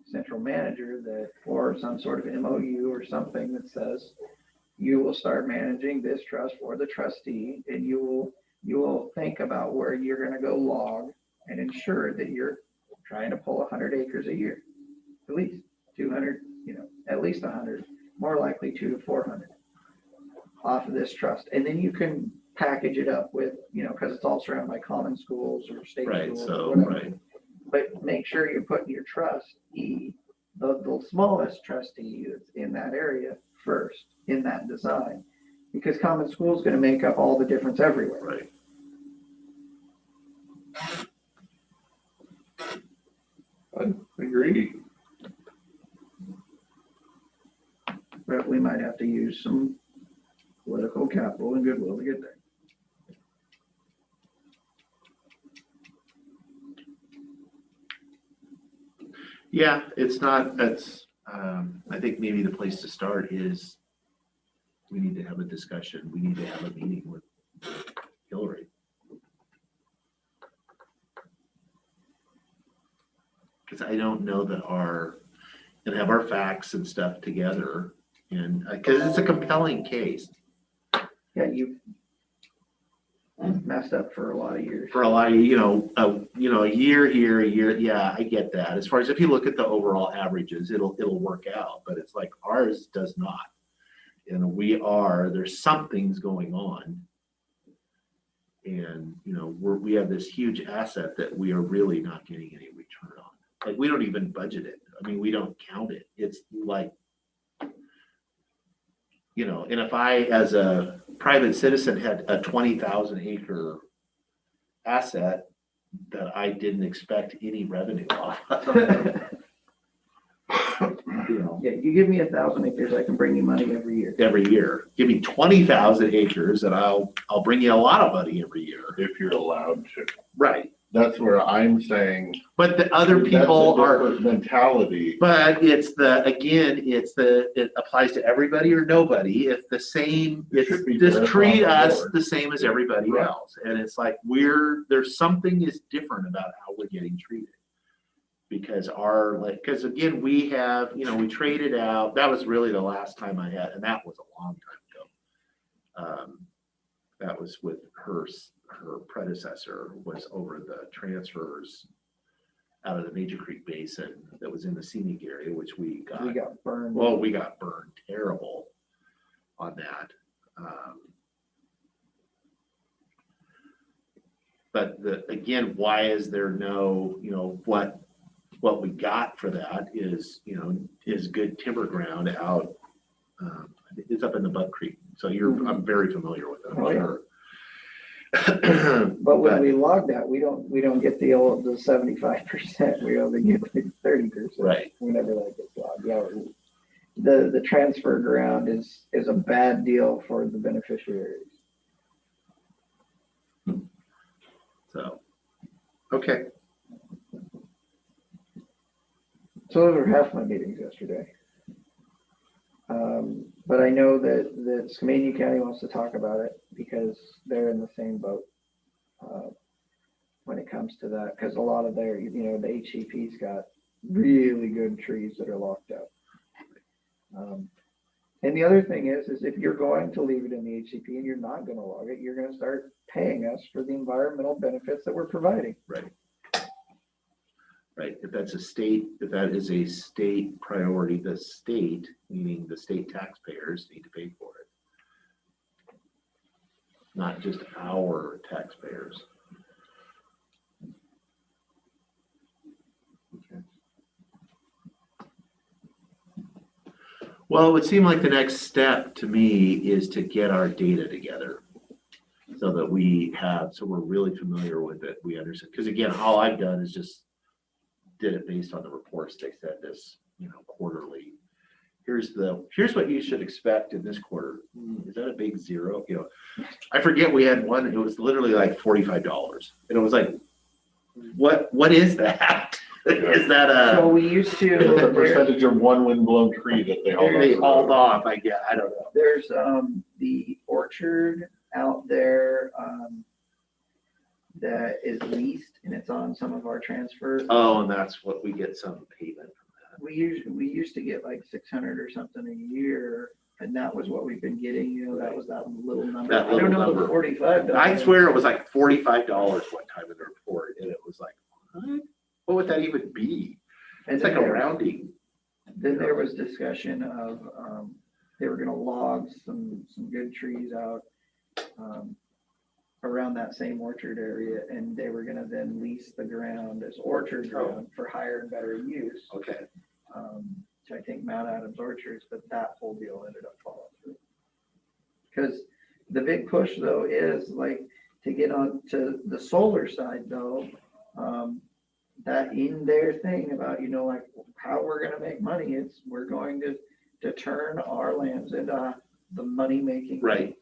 central manager that, or some sort of MOU or something that says, you will start managing this trust for the trustee, and you will think about where you're gonna go log and ensure that you're trying to pull 100 acres a year, at least 200, at least 100, more likely 200 to 400 off of this trust. And then you can package it up with, because it's all surrounded by common schools or state right, schools or so, whatever. right. But make sure you're putting your trustee, the smallest trustee that's in that area first in that design, because common school is going to make up all the difference everywhere. Right. I agree. But we might have to use some political capital and goodwill to get there. Yeah, I think maybe the place to start is we need to have a discussion. We need to have a meeting with Hillary. Because I don't know that and have our facts and stuff together, and, because it's a compelling case Yeah, you've messed up for a lot of years. for a lot of, a year here, a year, yeah, I get that. As far as if you look at the overall averages, it'll work out, but it's like ours does not. And there's something's going on. And, you know, we have this huge asset that we are really not getting any return on. Like, we don't even budget it. I mean, we don't count it. It's like, you know, and if I, as a private citizen, had a 20,000 acre asset that I didn't expect any revenue off of, you know, Yeah, you give me 1,000 acres, I can bring you money every year. every year. Give me 20,000 acres and I'll bring you a lot of money every year. If you're allowed to. Right. That's where I'm saying. But the other that's people a are, different mentality. but it applies to everybody or nobody. If the same, It should be just fair treat across the us board. the same as everybody Right. else. And it's like, there's something is different about how we're getting treated. Because because again, we have, you know, we traded out, that was really the last time I had, and that was a long time ago. That was with her predecessor was over the transfers out of the Major Creek Basin that was in the scenic area, which we got burned. well, we got burned terrible on that. But again, why is there no, you know, what we got for that is, you know, is good timber ground out. It's up in the Buck Creek. So I'm very familiar with it, I'm Oh, yeah. sure. But when we log that, we don't get the 75%. We only get like 30%. Right. Whenever that gets logged. Yeah. The transfer ground is a bad deal for the beneficiaries. So, okay. So those were half my meetings yesterday. But I know that Skamania County wants to talk about it because they're in the same boat when it comes to that. Because a lot of their, you know, the HCP's got really good trees that are locked up. And the other thing is if you're going to leave it in the HCP and you're not going to log it, you're going to start paying us for the environmental benefits that we're providing. Right. Right. If that is a state priority, the state, meaning the state taxpayers, need to pay for it. Not just our taxpayers. Okay. Well, it would seem like the next step to me is to get our data together so that we're really familiar with it. We understand. Because again, all I've done is just did it based on the reports they said this, you know, quarterly. Here's what you should expect in this quarter. Is that a big zero? You know, I forget we had one, it was literally like $45. And it was like, what is that? Is that So we used to. It's a percentage of one windblown tree that they hauled off. I don't know. There's the orchard out there that is leased and it's on some of our transfers. Oh, and that's what we get some payment from We used to get like 600 or something a year, and that was what we've been getting. You know, that was that little number. That I don't little know number. the 45. that. I swear it was like $45 one time in the report, and it was like, what would that even be? And It's like then a rounding. Then there was discussion of they were going to log some good trees out around that same orchard area, and they were going to then lease the ground as orchard ground for higher and better use. Okay. To I think Mount Adams Orchards, but that whole deal ended up falling through. Because the big push though is like to get on to the solar side though, that in their thing about, you know, like how we're going to make money, we're going to turn our lands into the money making. Right.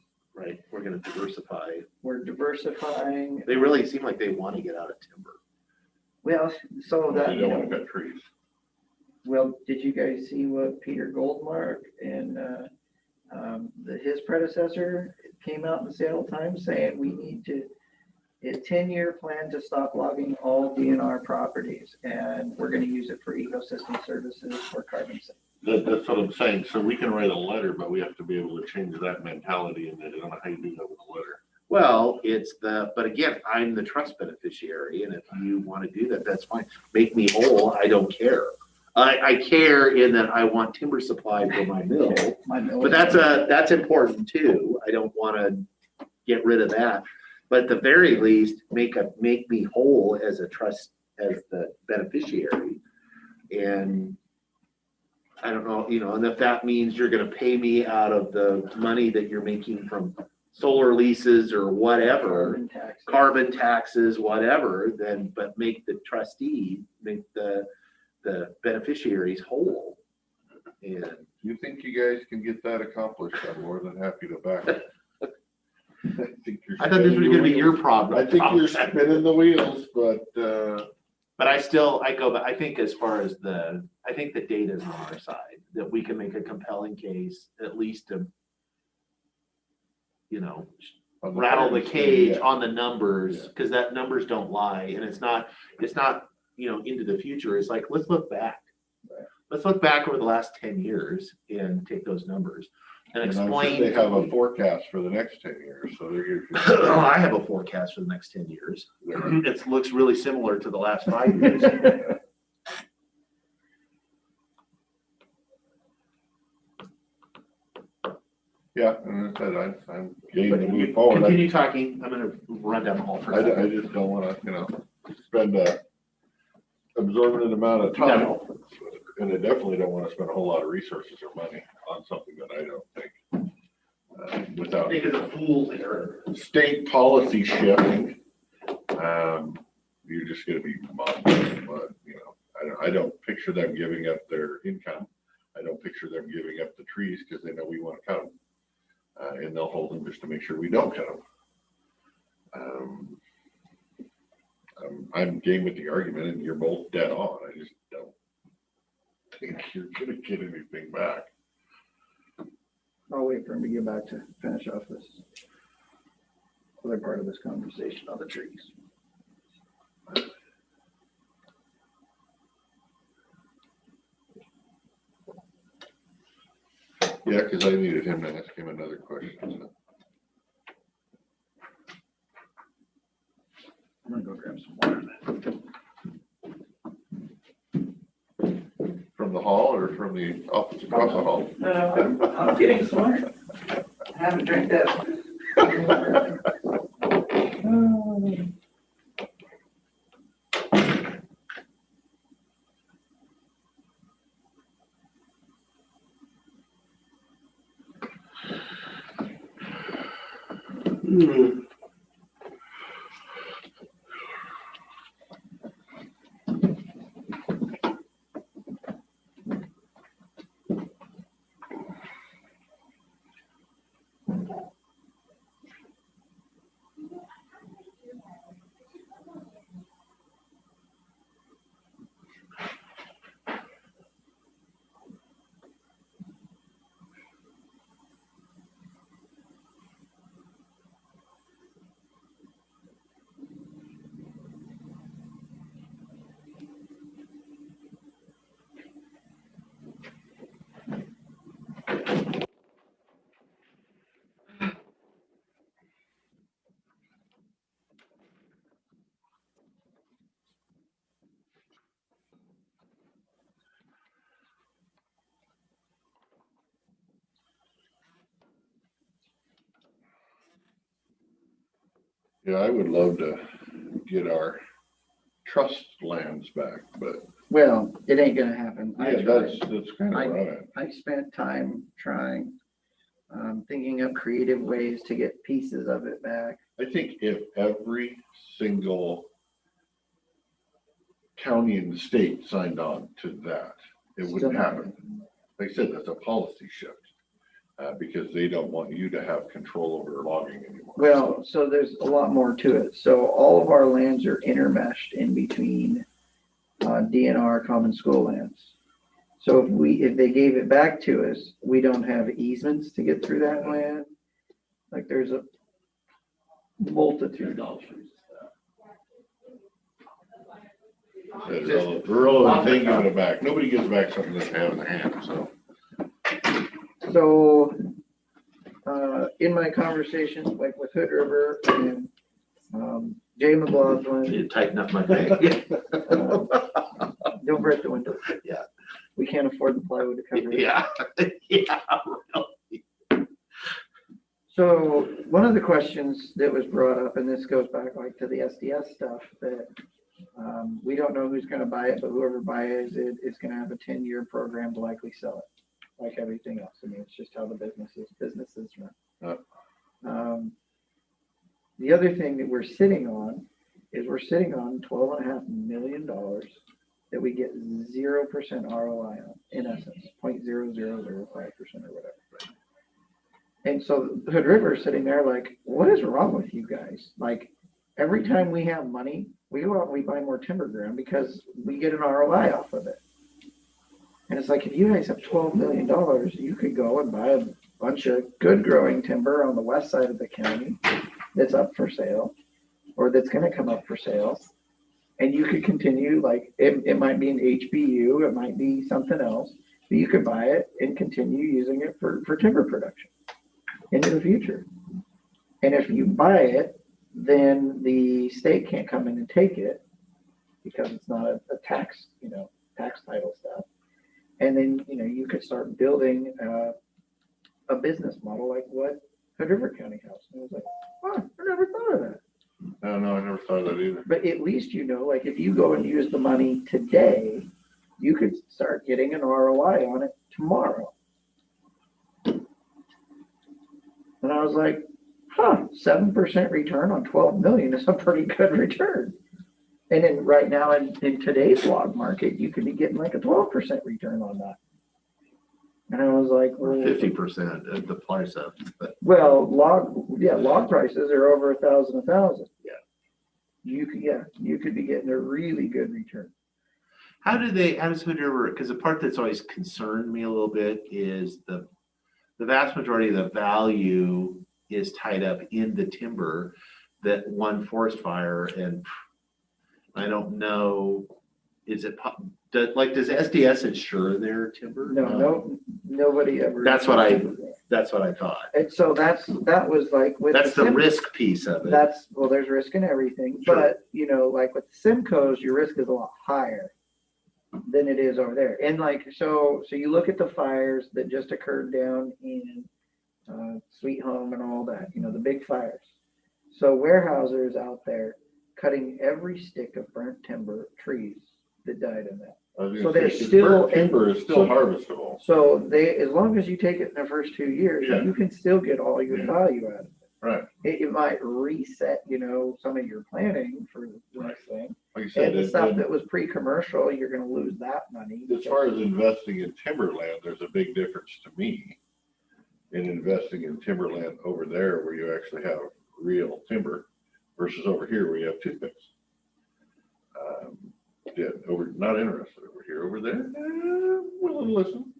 We're going to diversify. We're diversifying. They really seem like they want to get out of timber. Well, so that, They you don't know, want to cut trees. well, did you guys see what Peter Goldmark and his predecessor came out in the Seattle Times saying we need a 10-year plan to stop logging all DNR properties, and we're going to use it for ecosystem services for carbon sink. That's what I'm saying. So we can write a letter, but we have to be able to change that mentality, and I don't know how you do that with a letter. Well, but again, I'm the trust beneficiary, and if you want to do that, that's fine. Make me whole, I don't care. I care in that I want timber supply for my mill, but that's important too. I don't want to get rid of that. But at the very least, make me whole as a trust, as the beneficiary. And I don't know, and if that means you're gonna pay me out of the money that you're making from solar leases or whatever, carbon taxes, whatever, then, but make the trustee, make the beneficiaries whole. And You think you guys can get that accomplished? I'm more than happy to back it. I thought this was gonna be your problem. I think you're spinning the wheels, but, But I think as far as I think the data's on our side, that we can make a compelling case, at least to, on the rattle the fairness, cage yeah. on the numbers, Yeah. because that numbers don't lie, and it's not, into the future. It's like, let's look back. Right. Let's look back over the last 10 years and take those numbers and And I'm explain. sure they have a forecast for the next 10 years, so they're here. I have a forecast for the next 10 years. It looks really similar to the last 5 years. Yeah, and I said, I'm game to move forward. Continue talking. I'm gonna run down the hall for a second. I just don't wanna, spend a absorbent amount of time. And I definitely don't wanna spend a whole lot of resources or money on something that I don't think, I without think it's a fool's error. state policy shifting, you're just gonna be monitoring, but, I don't picture them giving up their income. I don't picture them giving up the trees because they know we wanna cut them. And they'll hold them just to make sure we don't cut them. I'm game with the argument and you're both dead on. I just don't think you're gonna get anything back. I'll wait for him to get back to finish off this other part of this conversation on the trees. Yeah, because I needed him to ask him another question. So. I'm gonna go grab some water. From the hall or from the office across the hall? I'm getting smart. I haven't drank that. Yeah, I would love to get our trust lands back, but Well, it ain't gonna happen. I yeah, tried. that's kind of where I'm at. I spent time trying, thinking of creative ways to get pieces of it back. I think if every single county in the state signed on to that, it wouldn't happen. Like I said, that's a policy shift, because they don't want you to have control over logging anymore. Well, so there's a lot more to it. So all of our lands are intermeshed in between DNR common school lands. So if they gave it back to us, we don't have easements to get through that land. Like there's a multitude of options. That's irrelevant thing giving it back. Nobody gives back something that they have in their hand, so. So, in my conversations, like with Hood River and Jay I McLaughlin, need to tighten up my bag. don't break the window. Yeah. We can't afford the plywood to cover it. Yeah, yeah, really. So one of the questions that was brought up, and this goes back like to the SDS stuff, that we don't know who's going to buy it, but whoever buys it is going to have a 10-year program to likely sell it, like everything else. I mean, it's just how the businesses run. The other thing that we're sitting on is we're sitting on $12.5 million that we get 0% ROI on, in essence, 0.0005% or whatever. And so Hood River is sitting there like, what is wrong with you guys? Like, every time we have money, we go out and we buy more timber ground because we get an ROI off of it. And it's like, if you guys have $12 million, you could go and buy a bunch of good growing timber on the west side of the county that's up for sale, or that's going to come up for sale. And you could continue, like, it might be an HBU, it might be something else, but you could buy it and continue using it for timber production into the future. And if you buy it, then the state can't come in and take it because it's not a tax, tax title stuff. And then, you could start building a business model like what Hood River County House. And I was like, oh, I never thought of that. No, I never thought of that either. But at least, like if you go and use the money today, you could start getting an ROI on it tomorrow. And I was like, 7% return on 12 million is a pretty good return. And then right now in today's log market, you could be getting like a 12% return on that. And I was like, well, 50% at the price of, but well, log prices are over $1,000. Yeah. You could be getting a really good return. how does Hood River, because the part that's always concerned me a little bit is the vast majority of the value is tied up in the timber that one forest fire, and I don't know, does SDS insure their timber? No, nobody ever. That's what I thought. And so that was like with That's the Sim- risk piece of it. there's risk in everything, Sure. but like with Simcoes, your risk is a lot higher than it is over there. And like, so you look at the fires that just occurred down in Sweet Home and all that, the big fires. So Weyerhaeuser is out there cutting every stick of burnt timber trees that died in that. So they're still Timber is still harvestable. So as long as you take it in the first 2 years, Yeah. you can still get all your Yeah. value out of it. Right. It might reset, some of your planning for the next thing. Like you said, And the stuff that was pre-commercial, you're going to lose that money. as far as investing in timberland, there's a big difference to me in investing in timberland over there where you actually have real timber versus over here where you have toothpicks. Not interested over here. Over there, willing to listen.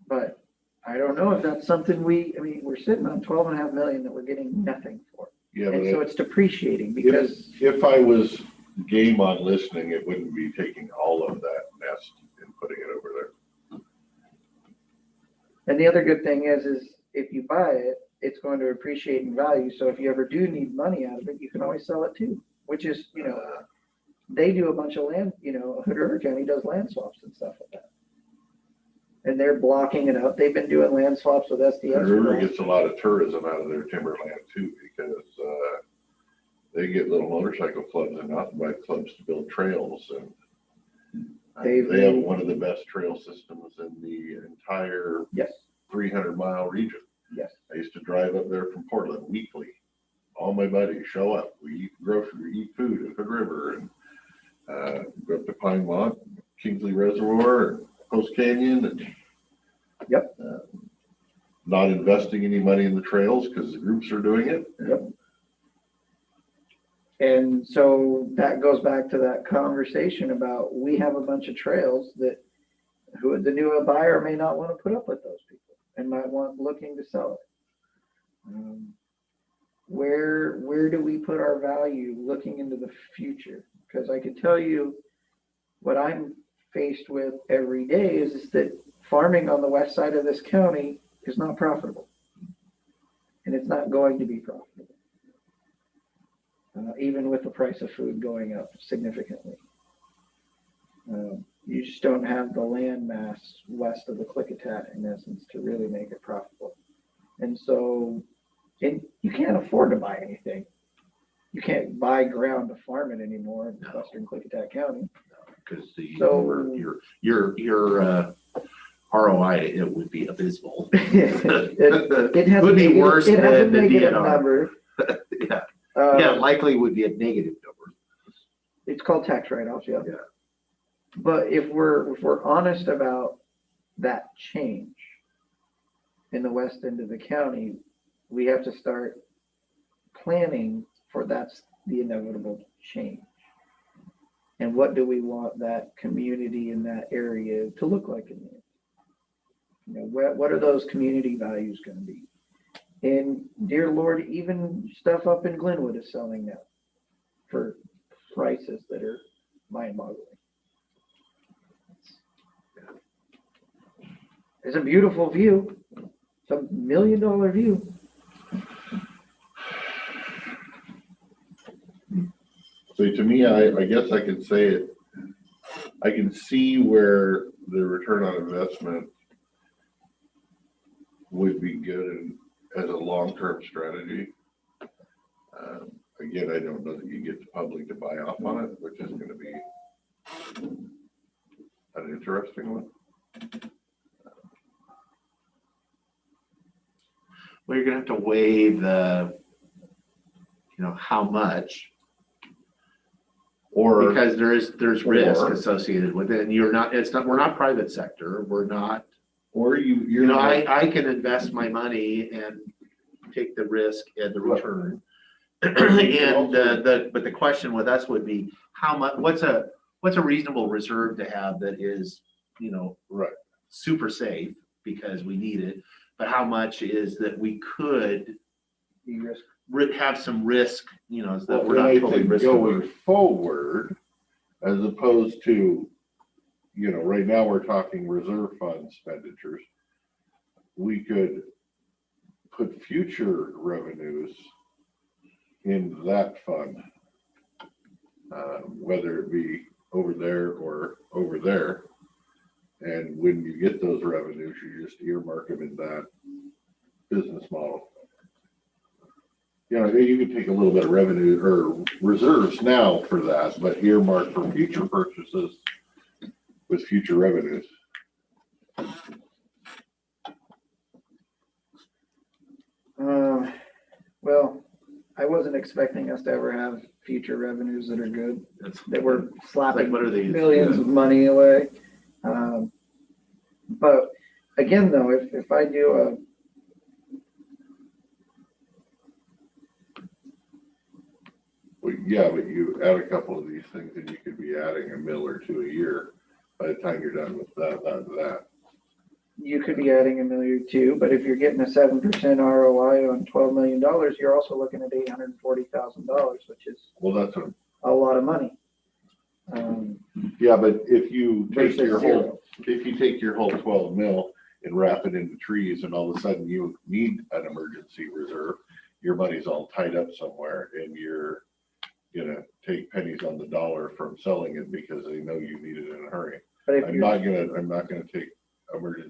But I don't know if that's something we're sitting on 12.5 million that we're getting nothing for. Yeah, And so but it's depreciating because if I was game on listening, it wouldn't be taking all of that nest and putting it over there. and the other good thing is if you buy it, it's going to appreciate in value. So if you ever do need money out of it, you can always sell it too, which is, they do a bunch of land, Hood River County does land swaps and stuff like that. And they're blocking it out. They've been doing land swaps with SDS. The river gets a lot of tourism out of their timberland too, because they get little motorcycle clubs and mountain bike clubs to build trails, and they have one of the best trail systems in the entire 300-mile region. Yes. I used to drive up there from Portland weekly. All my buddies show up. We eat grocery, eat food at Hood River, and go up to Pine Mont, Kingsley Reservoir, and Post Canyon, and not investing any money in the trails because the groups are doing it. Yep. And so that goes back to that conversation about we have a bunch of trails that the new buyer may not want to put up with those people and might want looking to sell it. Where do we put our value looking into the future? Because I can tell you what I'm faced with every day is that farming on the west side of this county is not profitable. And it's not going to be profitable. Even with the price of food going up significantly. You just don't have the land mass west of the Klickitat in essence to really make it profitable. And so, and you can't afford to buy anything. You can't buy ground to farm it anymore in No. western Klickitat County. Because So- your ROI, it would be abysmal. It has a Would be negative- worse it has a than the negative DNR. number. Yeah, Uh, yeah, likely would be a negative number. It's called tax write-offs, yeah. Yeah. But if we're honest about that change in the west end of the county, we have to start planning for that's the inevitable change. And what do we want that community in that area to look like in the end? You know, what are those community values going to be? And dear Lord, even stuff up in Glenwood is selling now for prices that are mind-boggling. It's a beautiful view. It's a $1 million view. So to me, I guess I could say it, I can see where the return on investment would be good as a long-term strategy. Again, I don't know that you get the public to buy off on it, which is gonna be an interesting one. Well, you're gonna have to weigh the, how much, Or, because there's risk or- associated with it, and we're not private sector, we're not, or you're not, I can invest my money and take the risk and the Right. return. can And also- but the question with us would be, how much, what's a reasonable reserve to have that is, right, super safe because we need it, but how much is that we could De-risk. have some risk, so that well, we're and not I totally think risk going averse. forward, as opposed to, right now we're talking reserve fund expenditures. We could put future revenues in that fund, whether it be over there or over there. And when you get those revenues, you just earmark them in that business model. You could take a little bit of revenue or reserves now for that, but earmark for future purchases with future revenues. Well, I wasn't expecting us to ever have future revenues that are good, That's that we're like, slapping what are these? millions of money away. But again, though, if I do Well, yeah, but you add a couple of these things and you could be adding $1 million or $2 million a year by the time you're done with that. you could be adding $1 million too, but if you're getting a 7% ROI on $12 million, you're also looking at $840,000, which is Well, that's a lot of money. yeah, but if you take Versus your zero. whole 12 mil and wrap it into trees and all of a sudden you need an emergency reserve, your money's all tied up somewhere and you're gonna take pennies on the dollar from selling it because they know you need it in a hurry. But if I'm you're, not gonna take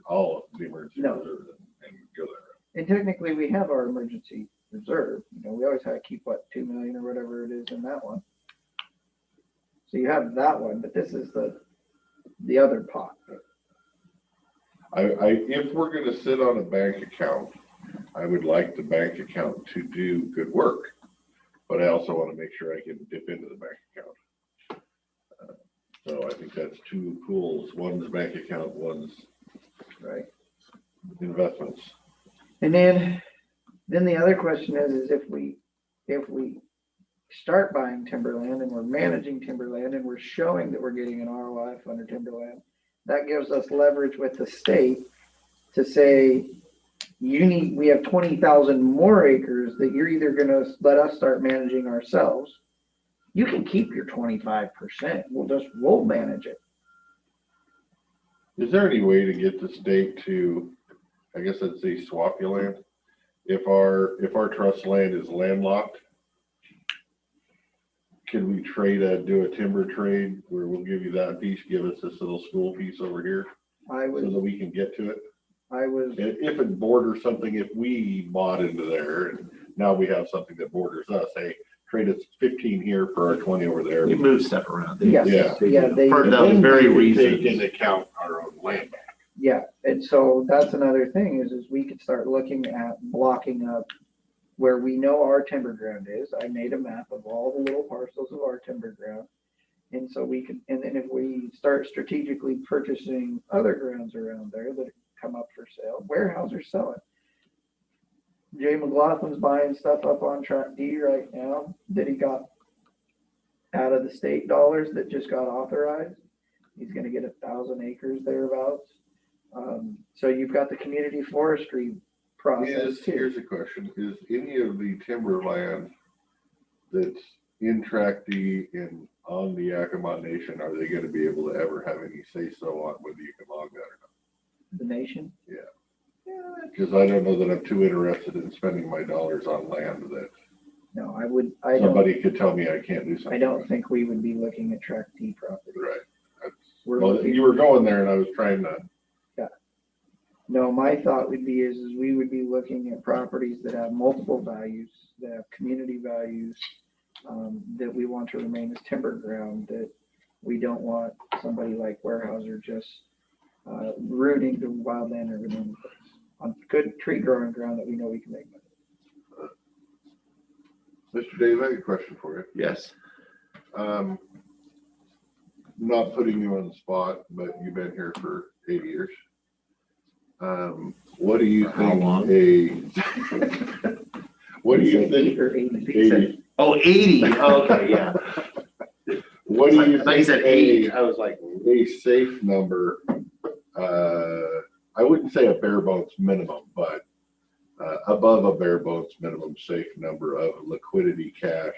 all of the emergency No. reserves and go there. and technically we have our emergency reserve, we always have to keep what, 2 million or whatever it is in that one. So you have that one, but this is the other pot. If we're gonna sit on a bank account, I would like the bank account to do good work, but I also want to make sure I can dip into the bank account. So I think that's two pools. One's bank account, one's Right. investments. And then the other question is if we start buying timberland and we're managing timberland and we're showing that we're getting an ROI under timberland, that gives us leverage with the state to say, we have 20,000 more acres that you're either going to let us start managing ourselves. You can keep your 25%. We'll manage it. Is there any way to get the state to, I guess I'd say swap your land? If our trust land is landlocked, Can we do a timber trade where we'll give you that piece, give us this little school piece over here I so was, that we can get to it? I was, And if it borders something, if we bought into there and now we have something that borders us, hey, trade us 15 here for our 20 over there. We move stuff around. yes, Yeah. yeah, they, For And those then very we can reasons. take into account our own land back. yeah, and so that's another thing is we could start looking at blocking up where we know our timber ground is. I made a map of all the little parcels of our timber ground. And so we can, and then if we start strategically purchasing other grounds around there that come up for sale, Weyerhaeuser's selling. Jay McLaughlin's buying stuff up on track D right now that he got out of the state dollars that just got authorized. He's gonna get 1,000 acres thereabouts. So you've got the community forestry process too. Here's a question. Is any of the timberland that's in tract D and on the Yakima Nation, are they gonna be able to ever have any say-so on whether you can log that or not? The nation. Because I don't know that I'm too interested in spending my dollars on land that No, I don't, somebody could tell me I can't do something. I don't think we would be looking at tract D property. Right. We're Well, looking- you were going there and I was trying to, No, my thought would be is we would be looking at properties that have multiple values, that have community values, that we want to remain as timber ground, that we don't want somebody like Weyerhaeuser just ruining the wildland or everything on good tree growing ground that we know we can make money. Mr. Dave, I have a question for you. Yes. Not putting you on the spot, but you've been here for 8 years. What do you For how think long? what do you Say think? 8 or 80. 80. Oh, 80. Okay, yeah. What do you I thought you said think 8. I was like, a safe number, I wouldn't say a bare bones minimum, but above a bare bones minimum safe number of liquidity cash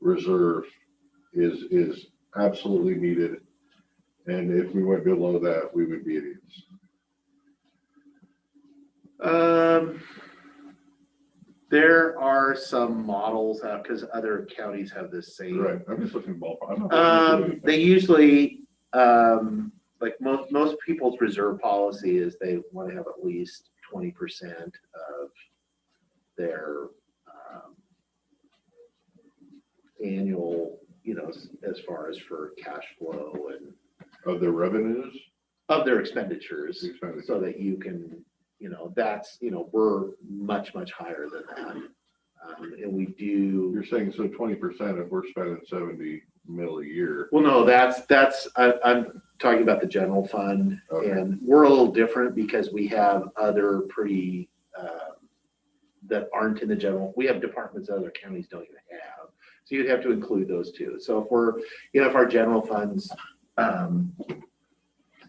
reserve is absolutely needed. And if we went below that, we would be idiots. there are some models out because other counties have this same. Right, I'm just looking ballpark. I'm not looking to do They anything. usually, like most people's reserve policy is they want to have at least 20% of their annual, as far as for cash flow and Of the revenues, of their expenditures, Expenditures. so that you can, that's, we're much higher than that. And we do. you're saying so 20% if we're spending 70 mil a year. Well, no, I'm talking about the general fund, Okay. and we're a little different because we have other that aren't in the general. We have departments that other counties don't even have. So you'd have to include those too. So if our general funds,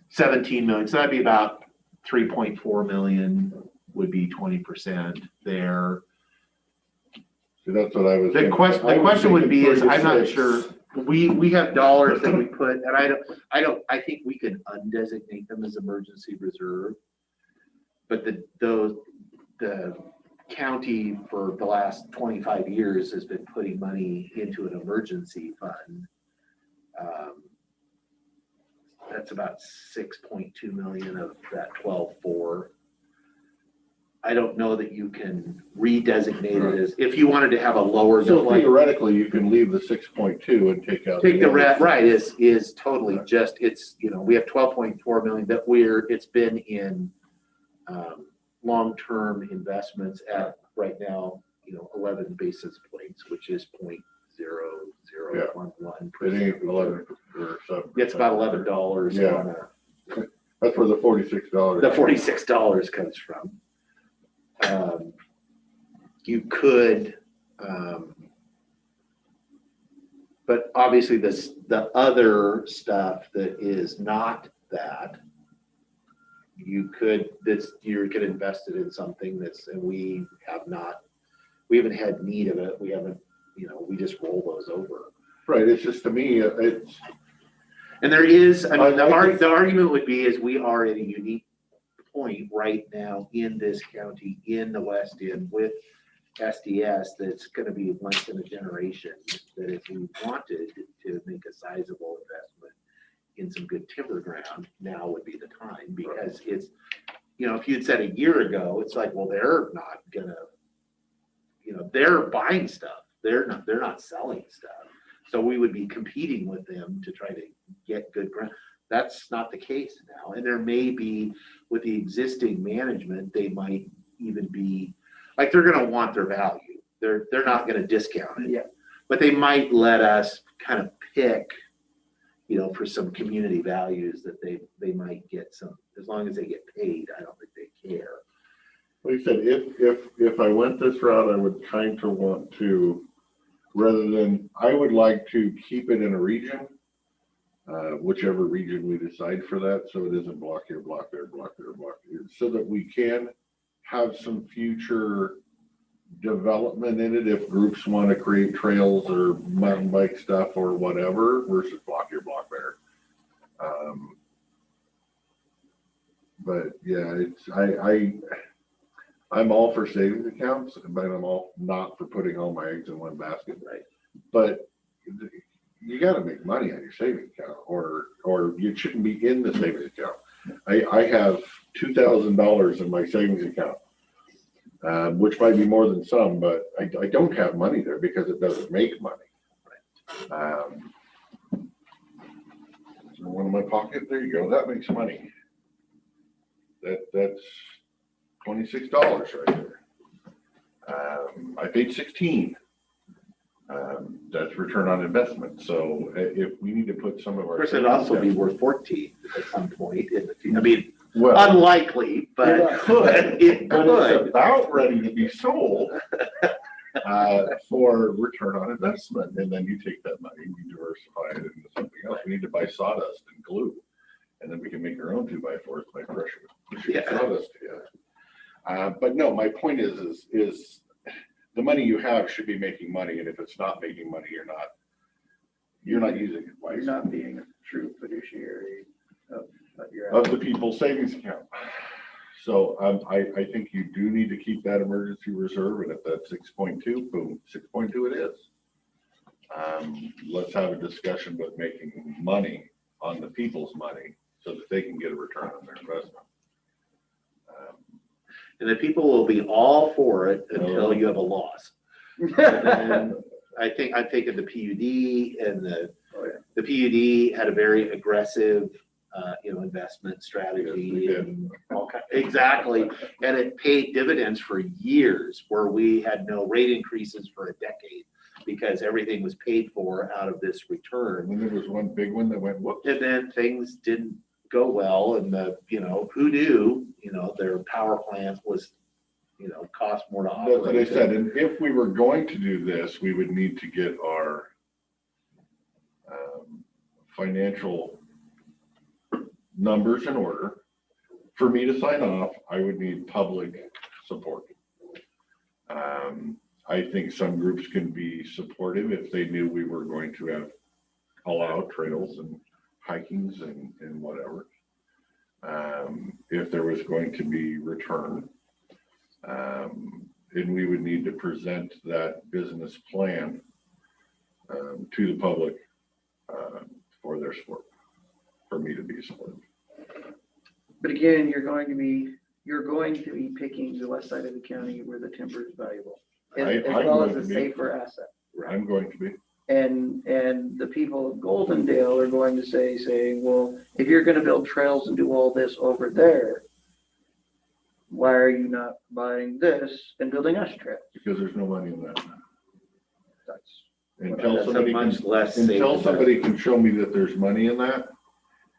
17 million, so that'd be about 3.4 million would be 20% there. See, that's what I was. The thinking. question, I was question would be thinking is, I'm not 36. sure, we have dollars that we put, and I think we could undesignate them as emergency reserve. But the county for the last 25 years has been putting money into an emergency fund. That's about 6.2 million of that 12.4. I don't know that you can redesignate it as, if you wanted to have a lower. So like, theoretically, you can leave the 6.2 and take out. take the other red, right, is totally Right. just, it's, we have 12.4 million that it's been in long-term investments at right now, 11 basis points, which is 0.0011. It ain't 11 or 7. It's about $11 Yeah. on That's where the $46. the $46 comes from. You could, but obviously the other stuff that is not that, you could invest it in something and we haven't had need of it. We haven't, we just roll those over. Right, it's just to me, it's, And there is, I mean, I think- the argument would be is we are at a unique point right now in this county, in the West End with SDS, that's going to be once in a generation that if we wanted to make a sizable investment in some good timber ground, now would be the time, because it's, if you'd said a year ago, it's like, well, they're not gonna, they're buying stuff. They're not selling stuff. So we would be competing with them to try to get good ground. That's not the case now. And there may be, with the existing management, they might even be, like, they're gonna want their value. They're not gonna discount it. Yeah. But they might let us kind of pick, for some community values that they might get some, as long as they get paid, I don't think they care. Like I said, if I went this route, I would kind of want to, rather than, I would like to keep it in a region, whichever region we decide for that, so it isn't block here, block there, block there, block here, so that we can have some future development in it if groups want to create trails or mountain bike stuff or whatever, versus block here, block there. But yeah, I'm all for savings accounts, but I'm all not for putting all my eggs in one basket. Right. But you got to make money on your savings account, or you shouldn't be in the savings account. I have $2,000 in my savings account, which might be more than some, but I don't have money there because it doesn't make money. So one in my pocket, there you go. That makes money. That's $26 right there. I paid 16. That's return on investment. So if we need to put some of our, Of course, it'd also be worth 14 at some point in the future. I mean, well, unlikely, but it could. it But could. it's about ready to be sold for return on investment. And then you take that money and you diversify it into something else. We need to buy sawdust and glue, and then we can make our own 2x4s by pushing sawdust together. But no, my point is the money you have should be making money, and if it's not making money, you're not using it You're wisely. not being a true fiduciary of your. Of the people's savings account. So I think you do need to keep that emergency reserve, and if that's 6.2, boom, 6.2 it is. Let's have a discussion about making money on the people's money so that they can get a return on their investment. And the people will be all for it until you have a loss. And I think I'm thinking the PUD and the PUD had a very aggressive, investment strategy. Yes, they did. And exactly. And it paid dividends for years, where we had no rate increases for a decade because everything was paid for out of this return. And then there was one big one that went whoops. And then things didn't go well, and who knew, their power plant was, cost more to operate. That's what I said. And if we were going to do this, we would need to get our financial numbers in order. For me to sign off, I would need public support. I think some groups can be supportive if they knew we were going to allow trails and hikings and whatever. If there was going to be return, and we would need to present that business plan to the public for their support, for me to be supportive. But again, you're going to be picking the west side of the county where the timber is valuable, as I'm well going as a to be. safer asset. I'm going to be. And the people of Goldendale are going to say, well, if you're going to build trails and do all this over there, why are you not buying this and building us trails? Because there's no money in that. That's Until That's a somebody much can, less until safe somebody can show me that there's money in that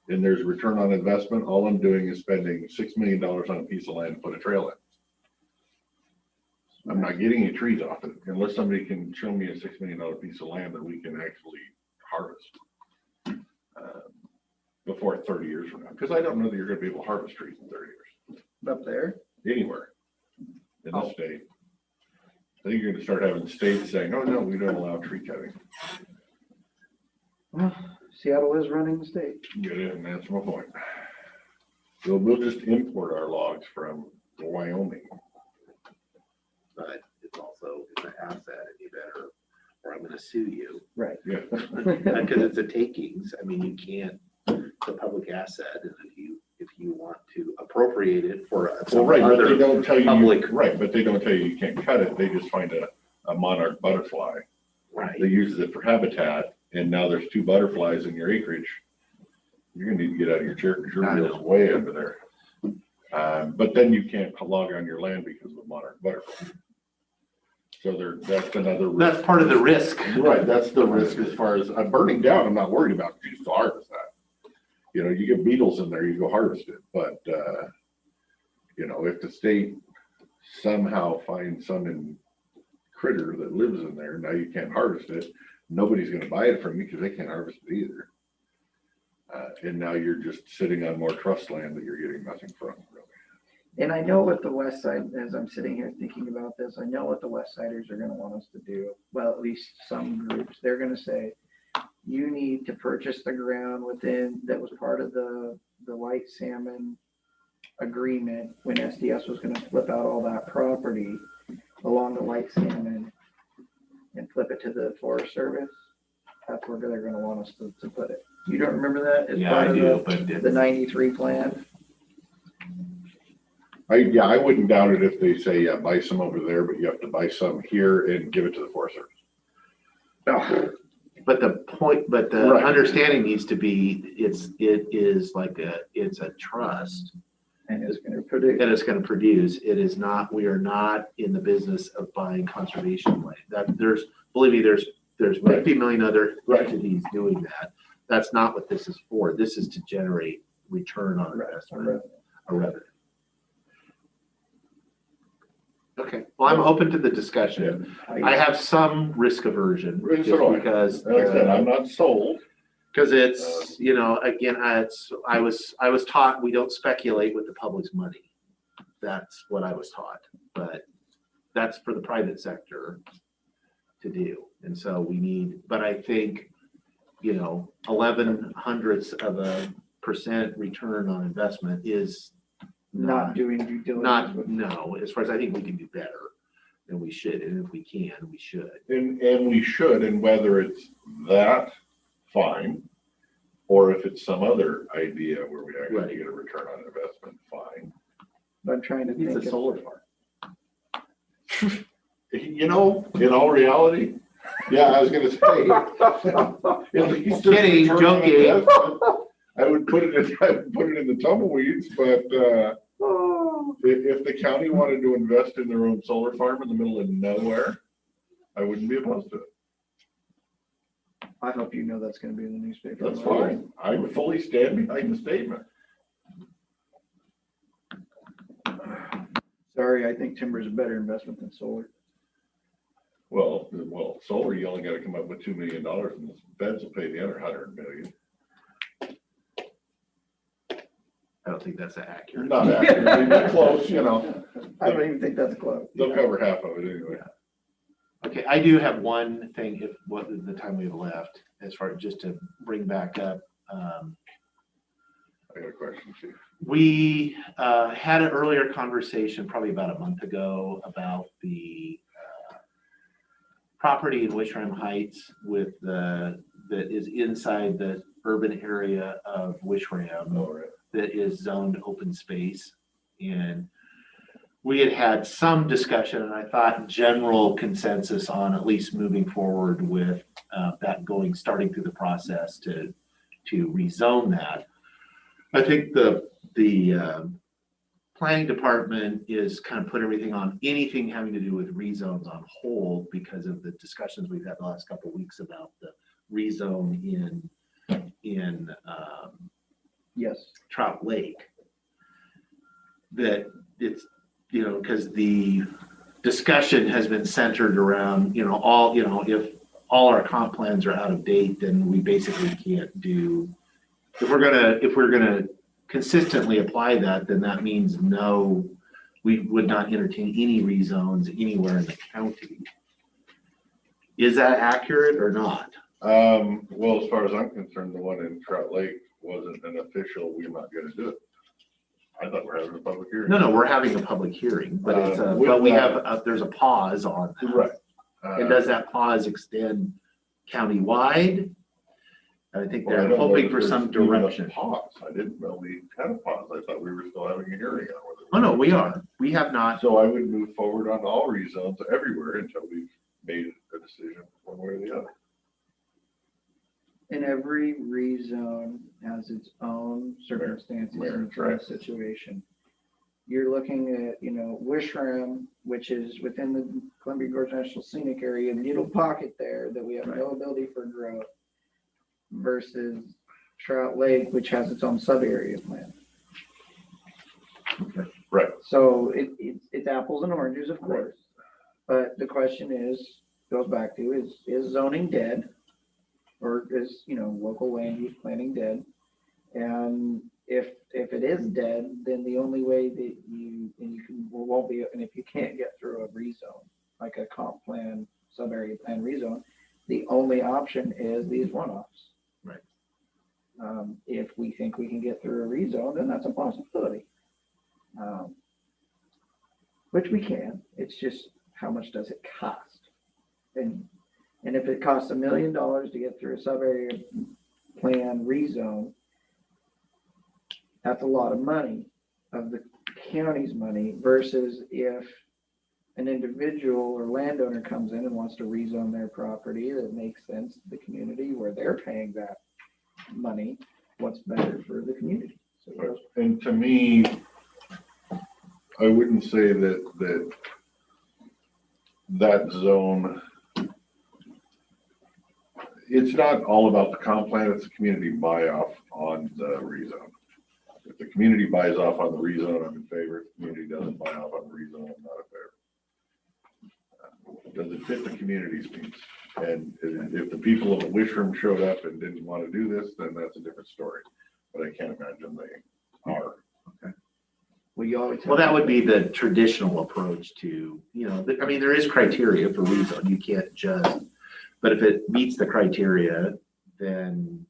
and there's return on investment, all I'm doing is spending $6 million on a piece of land to put a trail in. I'm not getting any trees off it unless somebody can show me a $6 million piece of land that we can actually harvest before 30 years from now. Because I don't know that you're going to be able to harvest trees in 30 years. up there. Anywhere in the state. I think you're going to start having states saying, oh, no, we don't allow tree cutting. Well, Seattle is running the state. Get it, and that's my point. We'll just import our logs from Wyoming. but it's also an asset, and you better or I'm gonna sue you. Right. Yeah. Because it's a takings. I mean, you can't, it's a public asset, and if you want to appropriate it for Well, some right, but they other don't tell you, public. right, but they don't tell you can't cut it. They just find a monarch butterfly. Right. They use it for habitat, and now there's 2 butterflies in your acreage. You're gonna need to get out of your chair because your I wheel's know. way under there. But then you can't log on your land because of the monarch butterfly. So that's another risk. That's part of the risk. Right, that's the risk as far as burning down. I'm not worried about. You used to harvest that. You know, you get beetles in there, you go harvest it. But you know, if the state somehow finds some critter that lives in there, now you can't harvest it. Nobody's going to buy it from you because they can't harvest it either. And now you're just sitting on more trust land that you're getting nothing from, really. And I know what the West Side, as I'm sitting here thinking about this, I know what the West Siders are gonna want us to do. Well, at least some groups, they're gonna say, you need to purchase the ground within, that was part of the white salmon agreement when SDS was gonna flip out all that property along the white salmon and flip it to the Forest Service. That's where they're gonna want us to put it. You don't remember that? As Yeah, part I of do, the but 93 plan? I wouldn't doubt it if they say, yeah, buy some over there, but you have to buy some here and give it to the Forest Service. No. But the point, but the Right. understanding needs to be, it is like it's a trust And it's gonna produce. that it's gonna produce. It is not, we are not in the business of buying conservation land. That believe me, there's Right. 50 million other Right. entities doing that. That's not what this is for. This is to generate return on investment, a revenue. Okay, well, I'm open to the discussion. I have some risk aversion Right, just so do I. because. Like I said, I'm not sold. Because it's, you know, again, I was taught we don't speculate with the public's money. That's what I was taught, but that's for the private sector to do. And so we need, but I think, you know, 0.11% return on investment is Not doing due diligence. not, no, as far as I think we can do better than we should. And if we can, we should. And we should, and whether it's that, fine. Or if it's some other idea where we actually Right. get a return on investment, fine. I'm trying to It's think a of, solar farm. You know, in all reality, yeah, I was gonna say. at least there's Kidding, return on joking. investment. I would put it in the tumbleweeds, but if the county wanted to invest in their own solar farm in the middle of nowhere, I wouldn't be opposed to it. I hope you know that's gonna be in the newspaper. That's fine. I would fully stand behind the statement. Sorry, I think timber is a better investment than solar. Well, solar, you only gotta come up with $2 million and the feds will pay the other 100 million. I don't think that's accurate. Not accurate, but close, you know. I don't even think that's close. They'll cover half of it anyway. Okay, I do have one thing, if what the time we have left, as far as just to bring back up. I got a question, Chief. We had an earlier conversation, probably about a month ago, about the property in Wishram Heights with that is inside the urban area of Wishram. All right. That is zoned open space. And we had some discussion, and I thought general consensus on at least moving forward with that starting through the process to rezone that. I think the planning department is kind of put anything having to do with rezones on hold because of the discussions we've had the last couple of weeks about the rezone in Yes. Trout Lake. That it's, you know, because the discussion has been centered around, if all our comp plans are out of date, then we basically can't do, if we're gonna consistently apply that, then that means we would not entertain any rezones anywhere in the county. Is that accurate or not? Well, as far as I'm concerned, the one in Trout Lake wasn't an official, we're not gonna do it. I thought we're having a public hearing. No, we're having a public hearing, but With but we that- have, there's a pause on that. Right. And does that pause extend countywide? I think Well, I they're don't know hoping if for there's some even a direction. Pause. I didn't know we had a pause. I thought we were still having a hearing on whether. Oh, no, we are. We have not. So I would move forward on all rezones everywhere until we've made a decision one way or the other. And every rezone has its own circumstances and Right. situation. You're looking at, Wishram, which is within the Columbia Gorge National Scenic Area, needle pocket there that we have no ability for growth, versus Trout Lake, which has its own sub-area plan. Right. So it's apples and oranges, of course. But the question goes back to, is zoning dead? Or is, local land use planning dead? And if it is dead, then the only way that won't be, and if you can't get through a rezone, like a comp plan, sub-area plan rezone, the only option is these one-offs. Right. If we think we can get through a rezone, then that's a possibility. Which we can. It's just, how much does it cost? And if it costs $1 million to get through a sub-area plan rezone, that's a lot of money of the county's money, versus if an individual or landowner comes in and wants to rezone their property that makes sense to the community where they're paying that money, what's better for the community? So And to me, I wouldn't say that zone, it's not all about the comp plan, it's a community buy-off on the rezone. If the community buys off on the rezone, I'm in favor. If the community doesn't buy off on the rezone, I'm not in favor. Does it fit the community's needs? And if the people of Wishram showed up and didn't want to do this, then that's a different story. But I can't imagine they are. well, you always Well, that would be the traditional approach to, there is criteria for rezone. You can't just, but if it meets the criteria, then,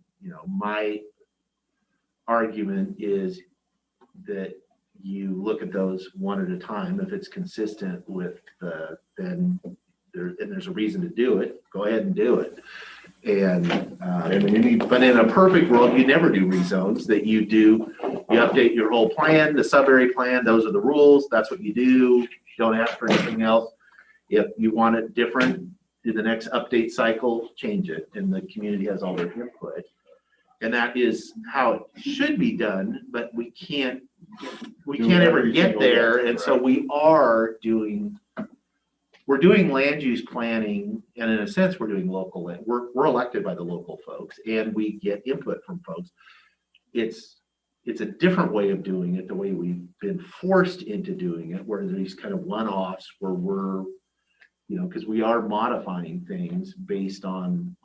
my argument is that you look at those one at a time. If it's consistent with then there's a reason to do it, go ahead and do it. But in a perfect world, you never do rezones. That you update your whole plan, the sub-area plan, those are the rules, that's what you do. You don't ask for anything else. If you want it different, in the next update cycle, change it, and the community has all their input. And that is how it should be done, but we can't ever get there. And so we're doing land use planning, and in a sense, we're doing local land. We're elected by the local folks, and we get input from folks. It's a different way of doing it, the way we've been forced into doing it, where these kind of one-offs where we're, because we are modifying things based on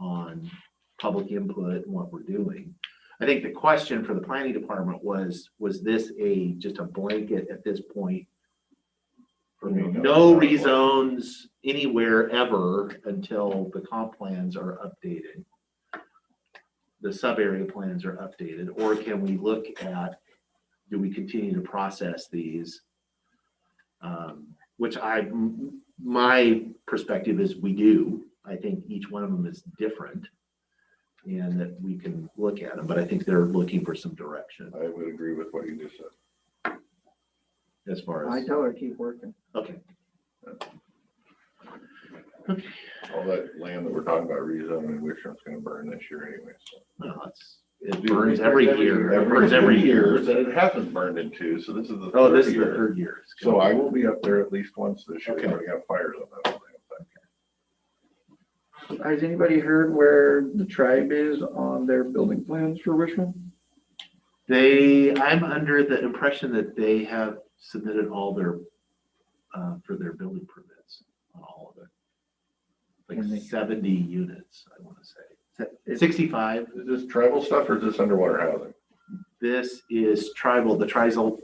public input and what we're doing. I think the question for the planning department was this just a blanket at this point? No rezones anywhere ever until the comp plans are updated, the sub-area plans are updated, or can we look at, do we continue to process these? Which my perspective is we do. I think each one of them is different, and that we can look at them, but I think they're looking for some direction I would agree with what you just said. as far I as, tell her keep working. okay. All that land that we're talking about rezoning in Wishram's gonna burn this year anyway, so. Well, it burns every year. It burns every year. That it hasn't burned into, so this is the Oh, this third is the year. third year. So I will be up there at least once this year. Okay. We got fires on that building. Has anybody heard where the tribe is on their building plans for Wishram? I'm under the impression that they have submitted all their, for their building permits on all of it. And they- Like 70 units, I want to say. It's 65. Is this tribal stuff or is this underwater housing? This is the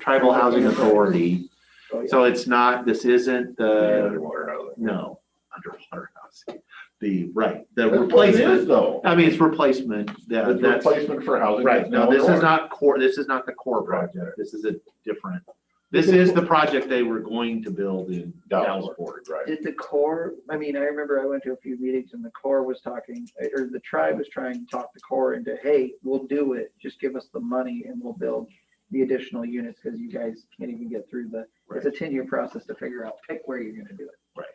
Tribal Housing Authority. Oh, yeah. So it's not, this isn't the, Underwater housing. no, underwater housing. The That's what it is, replacement. though. I mean, it's replacement. It's That's replacement for housing. right. that's No, now this is underwater. not core. This is not the core Right. project. This is a different This is the project they were going to build in Dallasport. Right. Did the Corps, I mean, I remember I went to a few meetings and the Corps was talking, or the tribe was trying to talk the Corps into, hey, we'll do it. Just give us the money and we'll build the additional units because you guys can't even get through it's a 10-year process to figure out, pick where you're gonna do it. Right.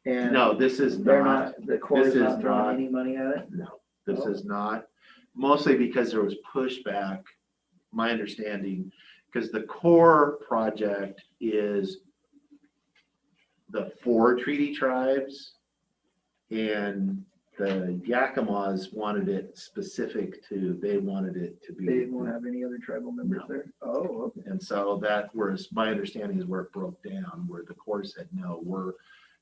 And No, this is they're not, not, the Corps this is is not throwing not- any money at it? no, this Oh. is not, mostly because there was pushback, my understanding, because the core project is the 4 treaty tribes, and the Yakimas wanted it specific to, they wanted it to be. They won't have any other tribal members No. there? Oh, okay. And so that was, my understanding is where it broke down, where the Corps said, no,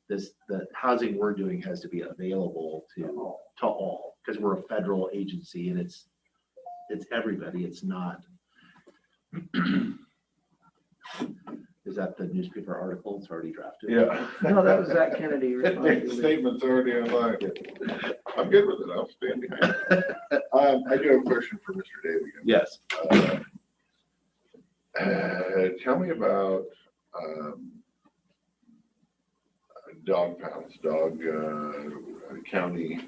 the housing we're doing has to be available to all, because we're a federal agency and it's everybody, it's not. Is that the newspaper article? It's already drafted. Yeah. No, that was Zach Kennedy. The responding to me. statement's already online. I'm good with it. I'll stand behind it. I do have a question for Mr. Davigan. Yes. Tell me about dog pounds, county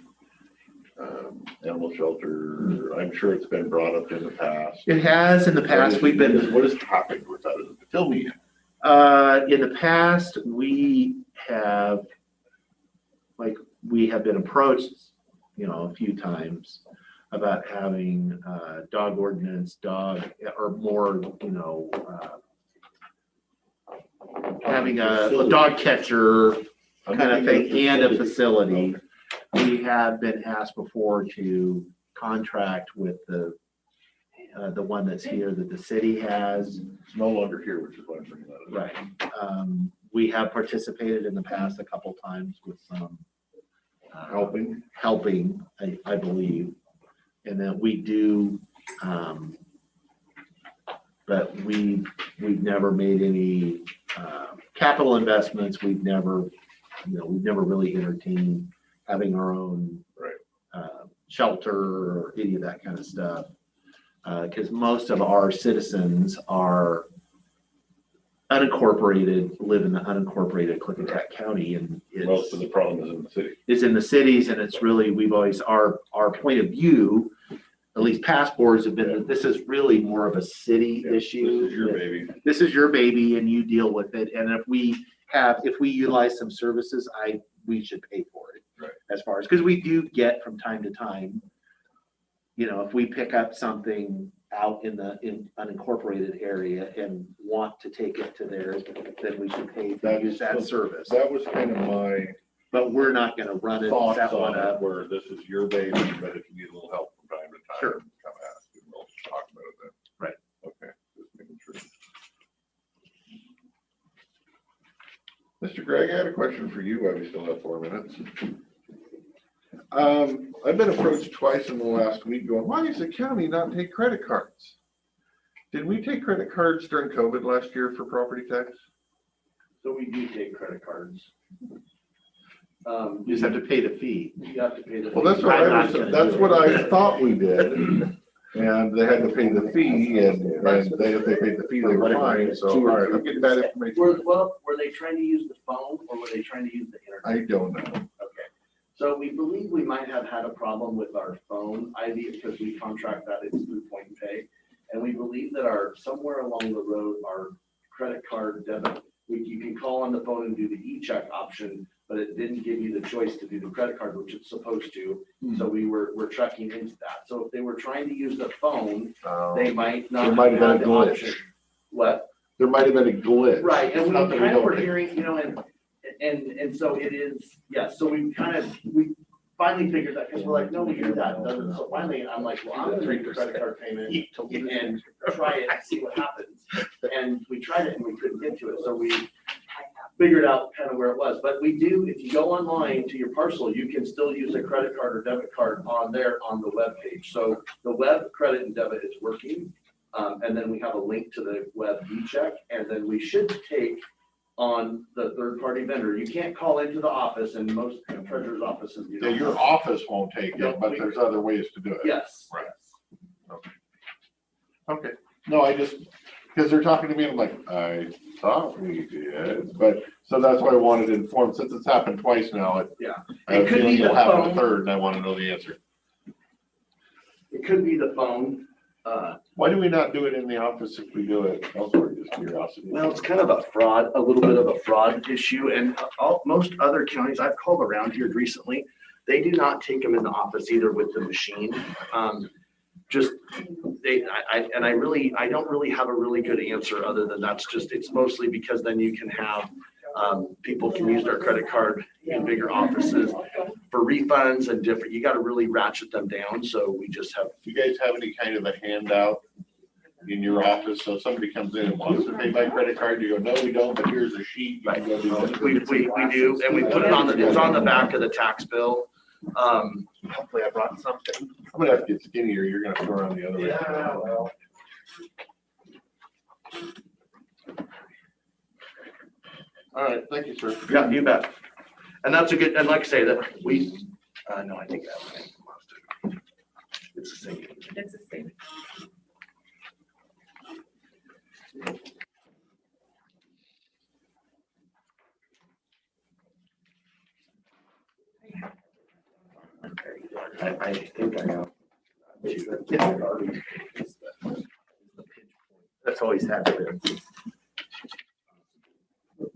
animal shelter. I'm sure it's been brought up in the past. It has in the past, we've been. What has happened with that? Tell me. In the past, we have been approached, a few times about having dog ordinance, or more, having a dog catcher kind of thing and a facility. We have been asked before to contract with the one that's here that the city has. It's no longer here, which is why I'm bringing that up. Right. We have participated in the past a couple times with some helping, I believe. And then we do, but we've never made any capital investments. We've never really entertained having our own shelter or any of that kind of stuff. Because most of our citizens are unincorporated, live in the unincorporated Klickitat County, and Most of the problem is in the city. is in the cities, and it's really, we've always, our point of view, at least past boards have been, that this is really more of a city issue. This is your baby. This is your baby and you deal with it, and if we utilize some services, we should pay for it. Right. As far as, because we do get from time to time, if we pick up something out in unincorporated area and want to take it to theirs, then we should pay to use that service. That was kind of my But we're not gonna run it, thoughts set one on it, up. where this is your baby, but if you need a little help from time to time, Sure. come ask, and we'll talk about it then. Right. Okay, just making sure. Mr. Gregg, I had a question for you while we still have 4 minutes. I've been approached twice in the last week going, why does the county not take credit cards? Did we take credit cards during COVID last year for property tax? So we do take credit cards. You just have to pay the fee. You have to pay the. Well, that's what I'm not gonna that's do what it. I thought we did. And they had to pay the fee, and if they paid the fee, they were fine, so, all right, I'll get that information. Were they trying to use the phone or were they trying to use the internet? I don't know. Okay, so we believe we might have had a problem with our phone ID because we contract that, it's through Point and Pay. And we believe that somewhere along the road, our credit card debit, you can call on the phone and do the e-check option, but it didn't give you the choice to do the credit card, which it's supposed to. So we're checking into that. So if they were trying to use the phone, they might not. There might have been a the glitch. option. What? There might have been a glitch. Right, and we Not that kind of don't were think- hearing, and so it is, yeah, so we finally figured that, because we're like, no, we do that, it doesn't, so finally, I'm like, well, I'm gonna make a credit card payment and try it and see what happens. And we tried it and we couldn't get to it, so we figured out kind of where it was, but we do, if you go online to your parcel, you can still use a credit card or debit card on the web page. So the web credit and debit is working, and then we have a link to the web e-check, and then we should take on the third-party vendor. You can't call into the office, and most treasurer's offices do Yeah, not. your office won't take it, but there's other ways to do it. Yes. Right. yes. Okay. No, I just, because they're talking to me, and I'm like, I thought we did, but, so that's why I wanted to inform, since it's happened twice now, Yeah. I have a It could be feeling the it'll happen a phone. third, and I want to know the answer. It could be the phone. Why do we not do it in the office if we do it elsewhere, just curiosity? Well, it's kind of a little bit of a fraud issue, and most other counties I've called around here recently, they do not take them in the office either with the machine. I don't really have a really good answer other than it's mostly because then you can have, people can use their credit card in bigger offices for refunds and different, you got to really ratchet them down. So we just have. Do you guys have any kind of a handout in your office? So if somebody comes in and wants to pay by credit card, you go, no, we don't, but here's a sheet. You can go do this. We do, and we put it it's on the back of the tax bill. Hopefully I brought something. I'm gonna have to get skinnier. You're gonna throw around the other way. Yeah, well. All right, thank you, sir. Yeah, you bet. And that's a good, and like I say, that no, I think it's the same. It's the same. I think I know. That's always happened.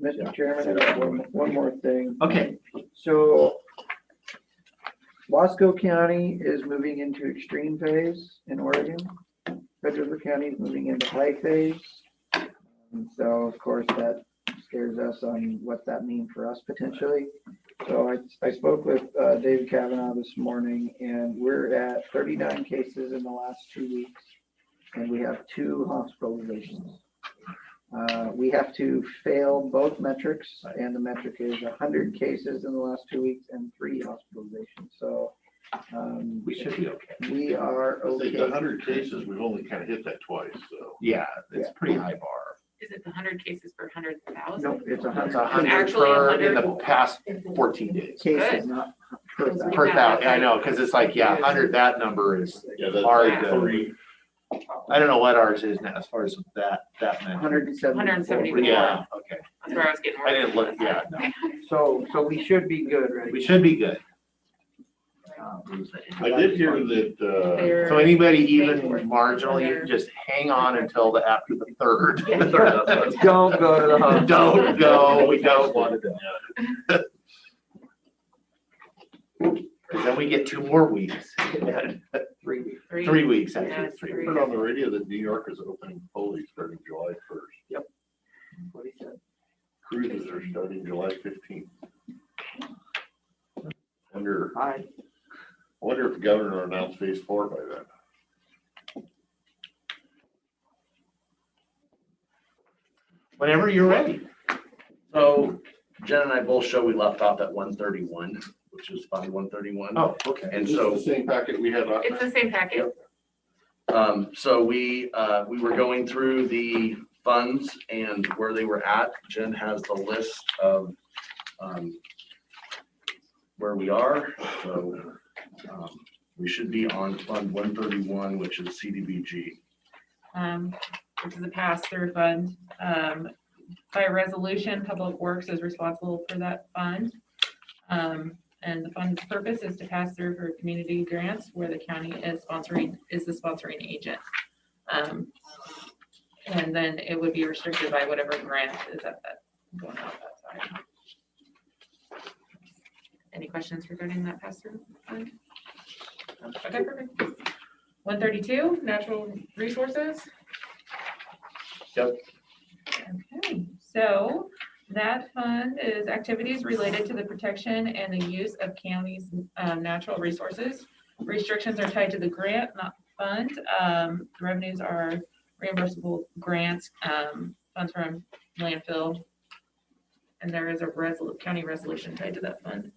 Mr. Chairman, I have one more thing. Okay. So Wasco County is moving into extreme phase in Oregon. Red River County is moving into high phase. And so of course that scares us on what that means for us potentially. So I spoke with David Kavanaugh this morning, and we're at 39 cases in the last 2 weeks, and we have 2 hospitalizations. We have to fail both metrics, and the metric is 100 cases in the last 2 weeks and 3 hospitalizations. So We should be okay. we are I think okay. 100 cases, we've only kind of hit that twice, so. Yeah, it's Yeah. pretty high bar. Is it the 100 cases per 100,000? Nope, it's It's 100 100 Actually per in 100. the past 14 days. cases, not per thousand. Per thousand, I know, because it's like, yeah, 100, that number is Yeah, that's hard Yeah. to, I don't know what ours is now as far as that many. 174. Yeah, okay. That's where I was getting. I didn't look, yeah, no. So we should be good, right? We should be good. I did hear that, So anybody even marginally, just hang on until after the 3rd. Don't go to the hospital. Don't go, we don't want to go. Because then we get 2 more weeks. 3 weeks. 3 weeks, Yeah, actually, it's 3 three. I heard on the radio that New York is opening fully starting July 1st. What he said. Cruises are starting July 15th. Hi. I wonder if the governor announced phase 4 by then. Whenever you're ready. So Jen and I both show we left off at 131, which is Fund 131. Oh, okay. And Is this so, the same packet we had last It's time? the same packet. so we were going through the funds and where they were at. Jen has the list of where we are. So we should be on Fund 131, which is CDBG. Which is a pass-through fund. By resolution, Public Works is responsible for that fund. And the fund's purpose is to pass through for community grants where the county is the sponsoring agent. And then it would be restricted by whatever grant is at that, going out that side. Any questions regarding that pass-through fund? Okay, perfect. 132, natural resources. Yep. Okay, so that fund is activities related to the protection and the use of county's natural resources. Restrictions are tied to the grant, not fund. Revenues are reimbursable grants, funds from landfill. And there is a county resolution tied to that fund.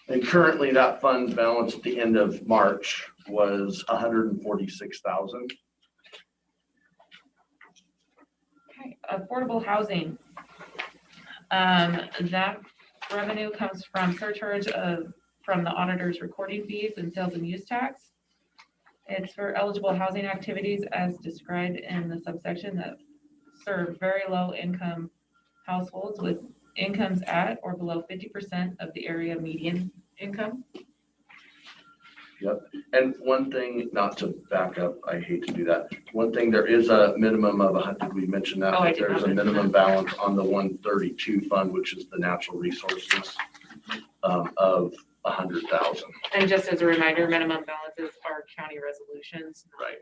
And currently that fund balance at the end of March was 146,000. Okay, affordable housing. That revenue comes from surcharge from the auditor's recording fees and sales and use tax. It's for eligible housing activities as described in the subsection that serve very low income households with incomes at or below 50% of the area median income. And one thing, not to back up, I hate to do that. One thing, there is a minimum of did we mention that? Oh, I did not There's a mention minimum that. balance on the 132 fund, which is the natural resources, of 100,000. And just as a reminder, minimum balances are county resolutions. Right.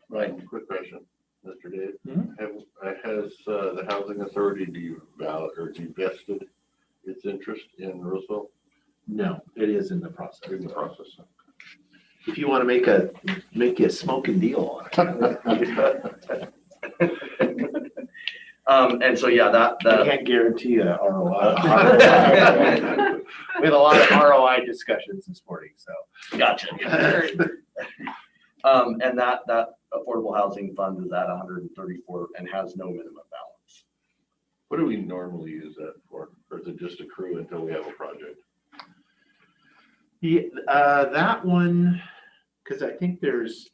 Right. Quick question, Mr. Dave. Mhm. Has the housing authority divested its interest in Roseville? No, it is in the process. In the process. If you want to make a smoking deal on it. And so, yeah, I that, can't guarantee a ROI. We had a lot of ROI discussions this morning, so. gotcha. And that affordable housing fund is at 134 and has no minimum balance. What do we normally use that for? Or is it just accrue until we have a project? Yeah, that one, because I think there's,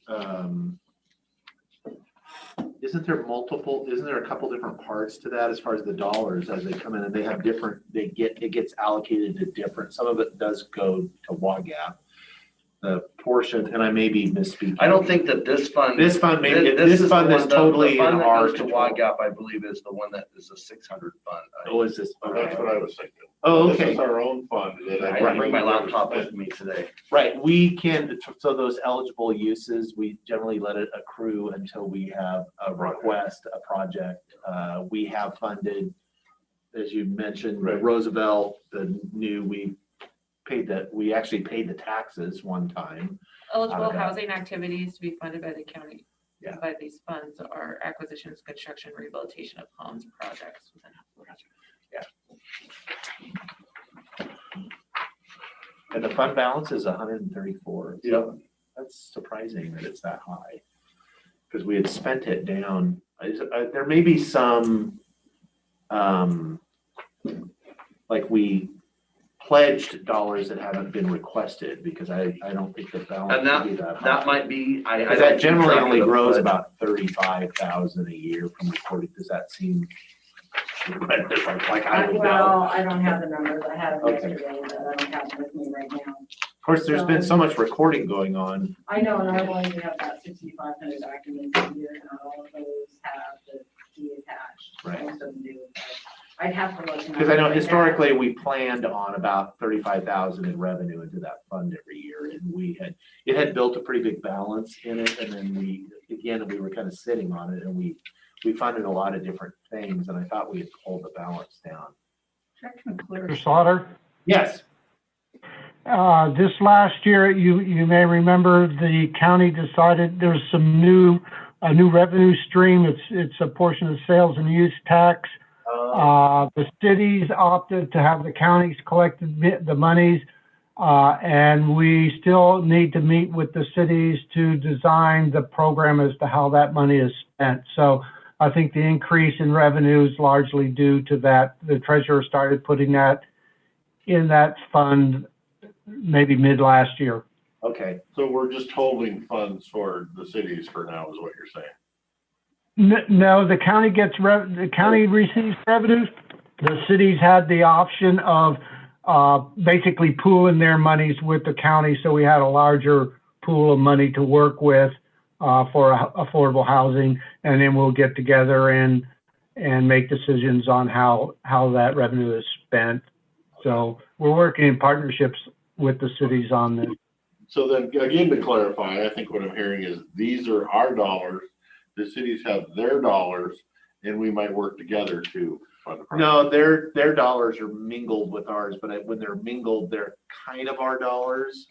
isn't there a couple different parts to that as far as the dollars as they come in and they have different, it gets allocated to different, some of it does go to WAGAP. The portion, and I may be misspeaking. I don't think that this fund. This fund may, This this is fund the is one- the totally in fund that our goes to control. WAGAP, I believe, is the one that is a 600 fund. Oh, is this? That's what I was thinking. Oh, This okay. is our own fund. I didn't bring my laptop with me today. Right, we can, so those eligible uses, we generally let it accrue until we have a request, a project. We have funded, as you mentioned, the Right. Roosevelt, we actually paid the taxes one time. Eligible that. housing activities to be funded by the county. Yeah. By these funds are acquisitions, construction, rehabilitation of homes, projects within. And the fund balance is 134. Yep. That's surprising that it's that high. Because we had spent it down. There may be some, like we pledged dollars that haven't been requested because I don't think the balance And would be that high. That might be, Because that generally only grows about 35,000 a year from recording. Does that seem like I would know? Well, I don't have the numbers. I had them Okay. yesterday, but I don't have them with me right now. Of course, there's been so much recording going on. I know, and I've only have about 6,500 documents a year, and not all of those have the key attached. Right. Most of them do. but I'd have to look. Because I know historically, we planned on about 35,000 in revenue into that fund every year, and it had built a pretty big balance in it, and then we were kind of sitting on it, and we funded a lot of different things, and I thought we had pulled the balance down. Mr. Slaughter, Yes, this last year, you may remember the county decided there's a new revenue stream. It's a portion of sales and use tax. The cities opted to have the counties collect the monies, and we still need to meet with the cities to design the program as to how that money is spent. So I think the increase in revenue is largely due to that. The treasurer started putting that in that fund maybe mid last year. okay. So we're just holding funds for the cities for now, is what you're saying? No, the county the county receives revenues. The cities had the option of basically pooling their monies with the county, so we had a larger pool of money to work with for affordable housing, and then we'll get together and make decisions on how that revenue is spent. So we're working in partnerships with the cities on this. So then, again, to clarify, I think what I'm hearing is these are our dollars, the cities have their dollars, and we might work together to fund the project. No, their dollars are mingled with ours, but when they're mingled, they're kind of our dollars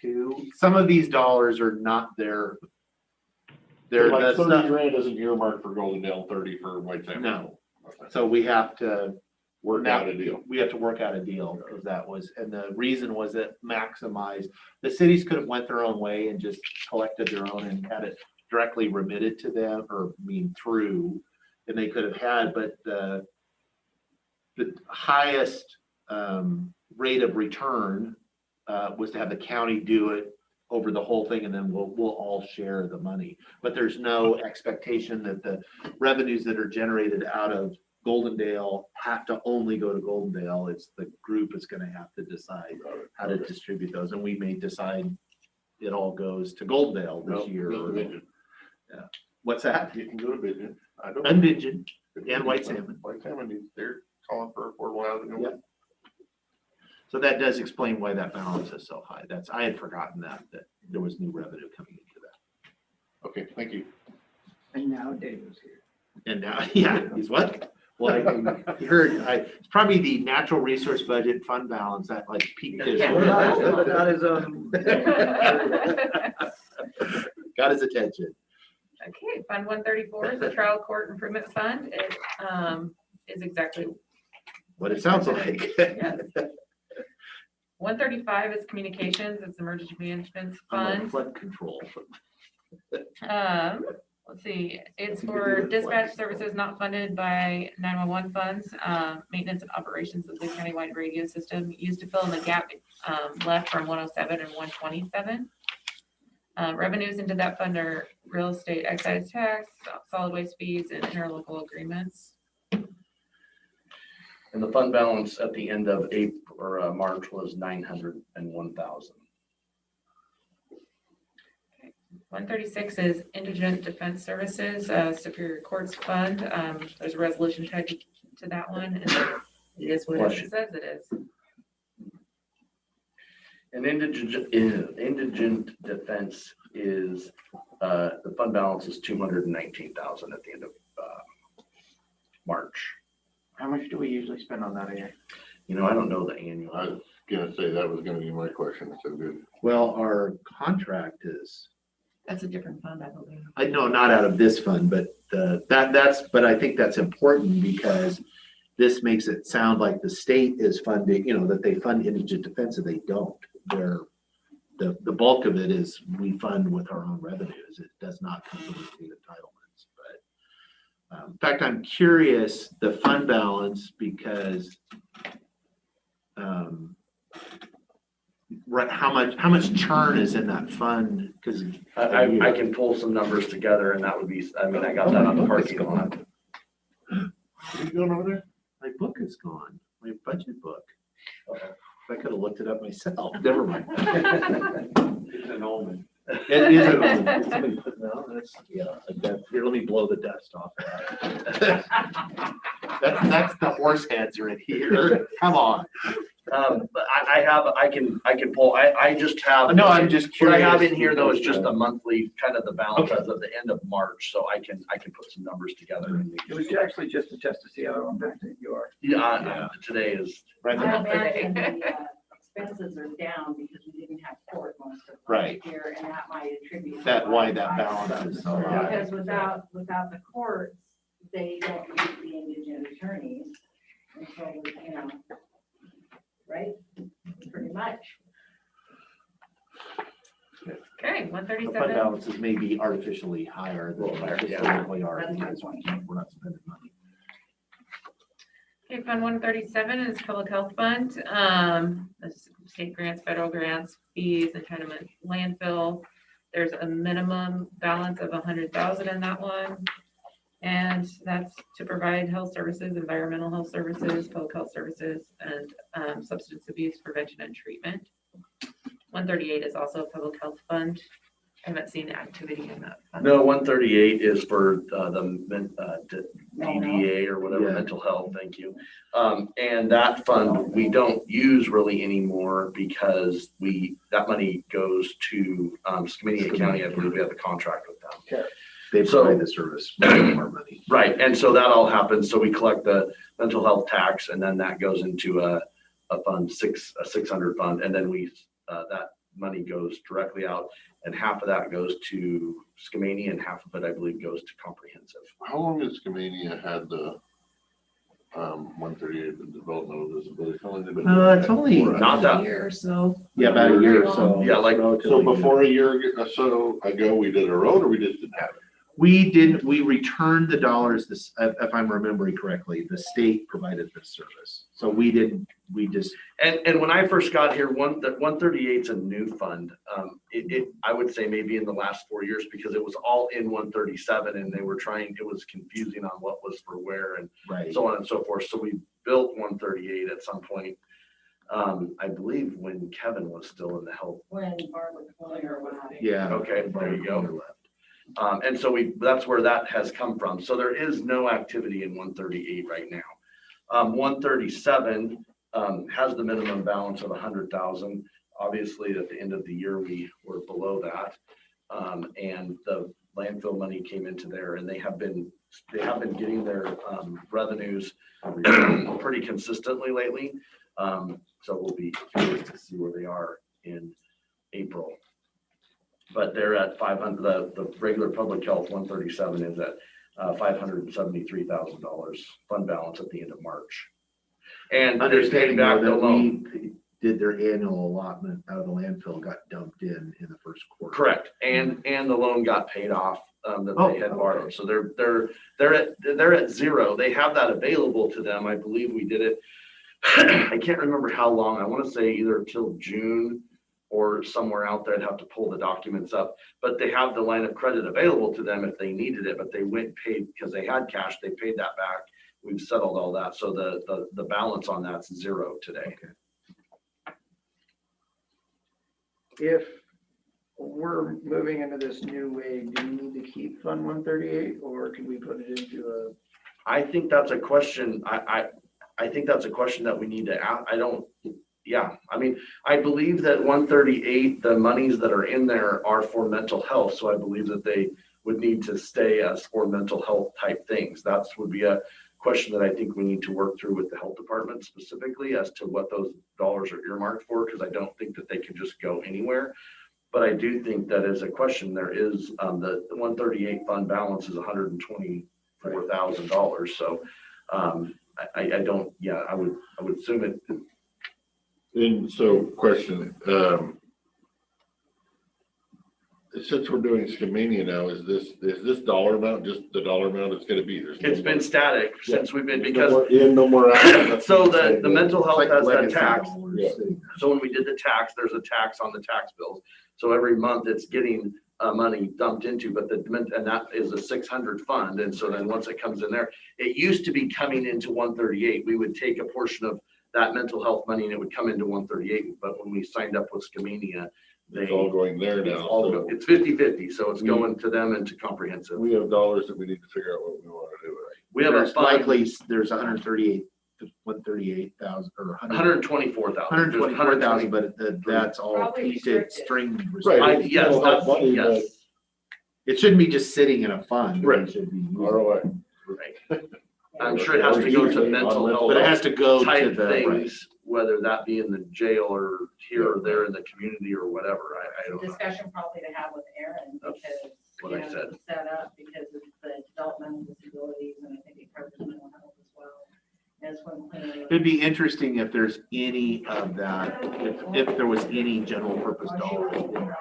too. Some of these dollars are not their. So like that's 30 not, grand isn't earmarked for Golden Dale, 30 for White Sands. No. Okay. so we have to Work out a deal. We have to work out a deal because that was, and the reason was that maximize, the cities could have went their own way and just collected their own and had it directly remitted to them through, and they could have had, but the highest rate of return was to have the county do it over the whole thing, and then we'll all share the money. But there's no expectation that the revenues that are generated out of Goldendale have to only go to Goldendale. It's the group is gonna have to decide how to distribute those, and we may decide it all goes to Goldendale this year. Yeah. What's that? You can go to Vision. I don't. Unvision and white salmon. White salmon, they're calling for affordable housing. Yep. So that does explain why that balance is so high. I had forgotten that there was new revenue coming into that. Okay, thank you. And now Dave is here. And now, yeah, he's what? Well, you heard, it's probably the natural resource budget fund balance that like peaked his. Not his own. Got his attention. Okay, Fund 134 is the trial court improvement fund. It is exactly What it sounds like. yes. 135 is communications. It's emergency management I'm on fund. flood control. Let's see, it's for dispatch services not funded by 911 funds, maintenance and operations of the countywide radio system used to fill in the gap left from 107 and 127. Revenues into that fund are real estate excise tax, solid waste fees, and interlocal agreements. And the fund balance at the end of April or March was 901,000. 136 is indigent defense services, Superior Courts Fund. There's a resolution tied to that one, and it is what it says it is. And indigent defense is, the fund balance is 219,000 at the end of March. How much do we usually spend on that a year? You know, I don't know the annual. I was gonna say, that was gonna be my question, so good. Well, our contract is, That's a different fund, I believe. I know not out of this fund, but but I think that's important because this makes it sound like the state is funding, that they fund indigent defense, and they don't. The bulk of it is we fund with our own revenues. It does not come from the state entitlements. But in fact, I'm curious the fund balance because right, how much churn is in that fund? Because I can pull some numbers together and that would be, I mean, I got that on the parking lot. Are you going over there? my book is gone, my budget book. I could have looked it up myself. Never mind. It's an omen. It is an omen. Somebody put, no, that's, yeah, like that. Here, let me blow the dust off that. That's the horse heads right here. Come on. But I can pull, I just have. No, I'm just What I curious. have in here though is just a monthly, kind of the balance as of the end of March, so I can put some numbers together. And It was actually just a test to see how impacted you are. yeah, today is, Right I now. imagine the expenses are down because we didn't have court most of Right. last year, and that might attribute. That to why that balance is so high. Because without the courts, they don't use the indigent attorneys, and so, right? Pretty much. Okay, The fund 137. balances may be artificially higher than Little higher, they yeah. historically are That's my because point. we're not spending money. Okay, Fund 137 is Public Health Fund. That's state grants, federal grants, fees, entitlement, landfill. There's a minimum balance of 100,000 in that one. And that's to provide health services, environmental health services, public health services, and substance abuse prevention and treatment. 138 is also a public health fund. I haven't seen activity in that fund. no, 138 is for the DDA or whatever, Yeah. mental health, thank you. And that fund, we don't use really anymore because that money goes to Skamania County. I believe we have a contract with them. They So- provide the service, we get more money. Right, and so that all happens, so we collect the mental health tax, and then that goes into a fund, a 600 fund, and then that money goes directly out, and half of that goes to Skamania, and half of it, I believe, goes to comprehensive. How long has Skamania had the 138, the developmental disability? How long has it been? It's only Not that- year or so. Yeah, about a year or so. Yeah, like- So before a year ago, we did a road, or we just didn't have it? we returned the dollars, this, if I'm remembering correctly, the state provided this service. So we just, And when I first got here, that 138 is a new fund. I would say maybe in the last 4 years, because it was all in 137 and they were trying, it was confusing on what was for where and right. so on and so forth. So we built 138 at some point. I believe when Kevin was still in the health. When Barbara Fuller went out. Yeah. Okay, there you go. And so that's where that has come from. So there is no activity in 138 right now. 137 has the minimum balance of 100,000. Obviously, at the end of the year, we were below that. And the landfill money came into there, and they have been getting their revenues pretty consistently lately. So we'll be curious to see where they are in April. But they're at 500, the regular public health 137 is at $573,000 fund balance at the end of March. And they're paying back the loan. We did their annual allotment out of the landfill got dumped in the first quarter. Correct. And the loan got paid off that they had borrowed. So they're at zero. They have that available to them. I believe we did it. I can't remember how long. I want to say either till June or somewhere out there. I'd have to pull the documents up, but they have the line of credit available to them if they needed it, but they went paid because they had cash. They paid that back. We've settled all that. So the balance on that's zero today. Okay. If we're moving into this new way, do we need to keep Fund 138 or can we put it into a? I think that's a question. I think that's a question that we need to ask. Yeah, I mean, I believe that 138, the monies that are in there are for mental health. So I believe that they would need to stay as for mental health type things. That would be a question that I think we need to work through with the health department specifically as to what those dollars are earmarked for, because I don't think that they can just go anywhere. But I do think that is a question. There is the 138 fund balance is $124,000. So I don't, yeah, I would assume it. And so question, since we're doing Skamania now, is this dollar amount just the dollar amount it's going to be? It's been static since we've been, no because more in, no more out. so the mental health Like has that legacy tax. dollars Yeah. sitting So when we did the tax, there's a tax on the tax bills. So every month it's getting money dumped into, but and that is a 600 fund. And so then once it comes in there, it used to be coming into 138. We would take a portion of that mental health money and it would come into 138. But when we signed up with Skamania, It's all going there now. So it's 50-50. So it's going to them and to comprehensive. we have dollars that we need to figure out what we want to do. We have a There's fund, likely, there's 138,000 or 124,000. 124,000, but that's all Probably painted restricted. string. Right. restricted. Yes, Mental health that's, money, yes. It shouldn't be just sitting in a fund. Right. It should be used. ROI. Right. I'm sure it has to go to mental health. But it has to go to type the, right. things, whether that be in the jail or here or there in the community or whatever. I don't know. Discussion probably to have with Aaron, That's because, what you I know, said. it's set up because of the developmental disabilities, and I think it covers mental health as well. As when cleaning. It'd be interesting if there's any of that, if there was any general purpose dollars in there.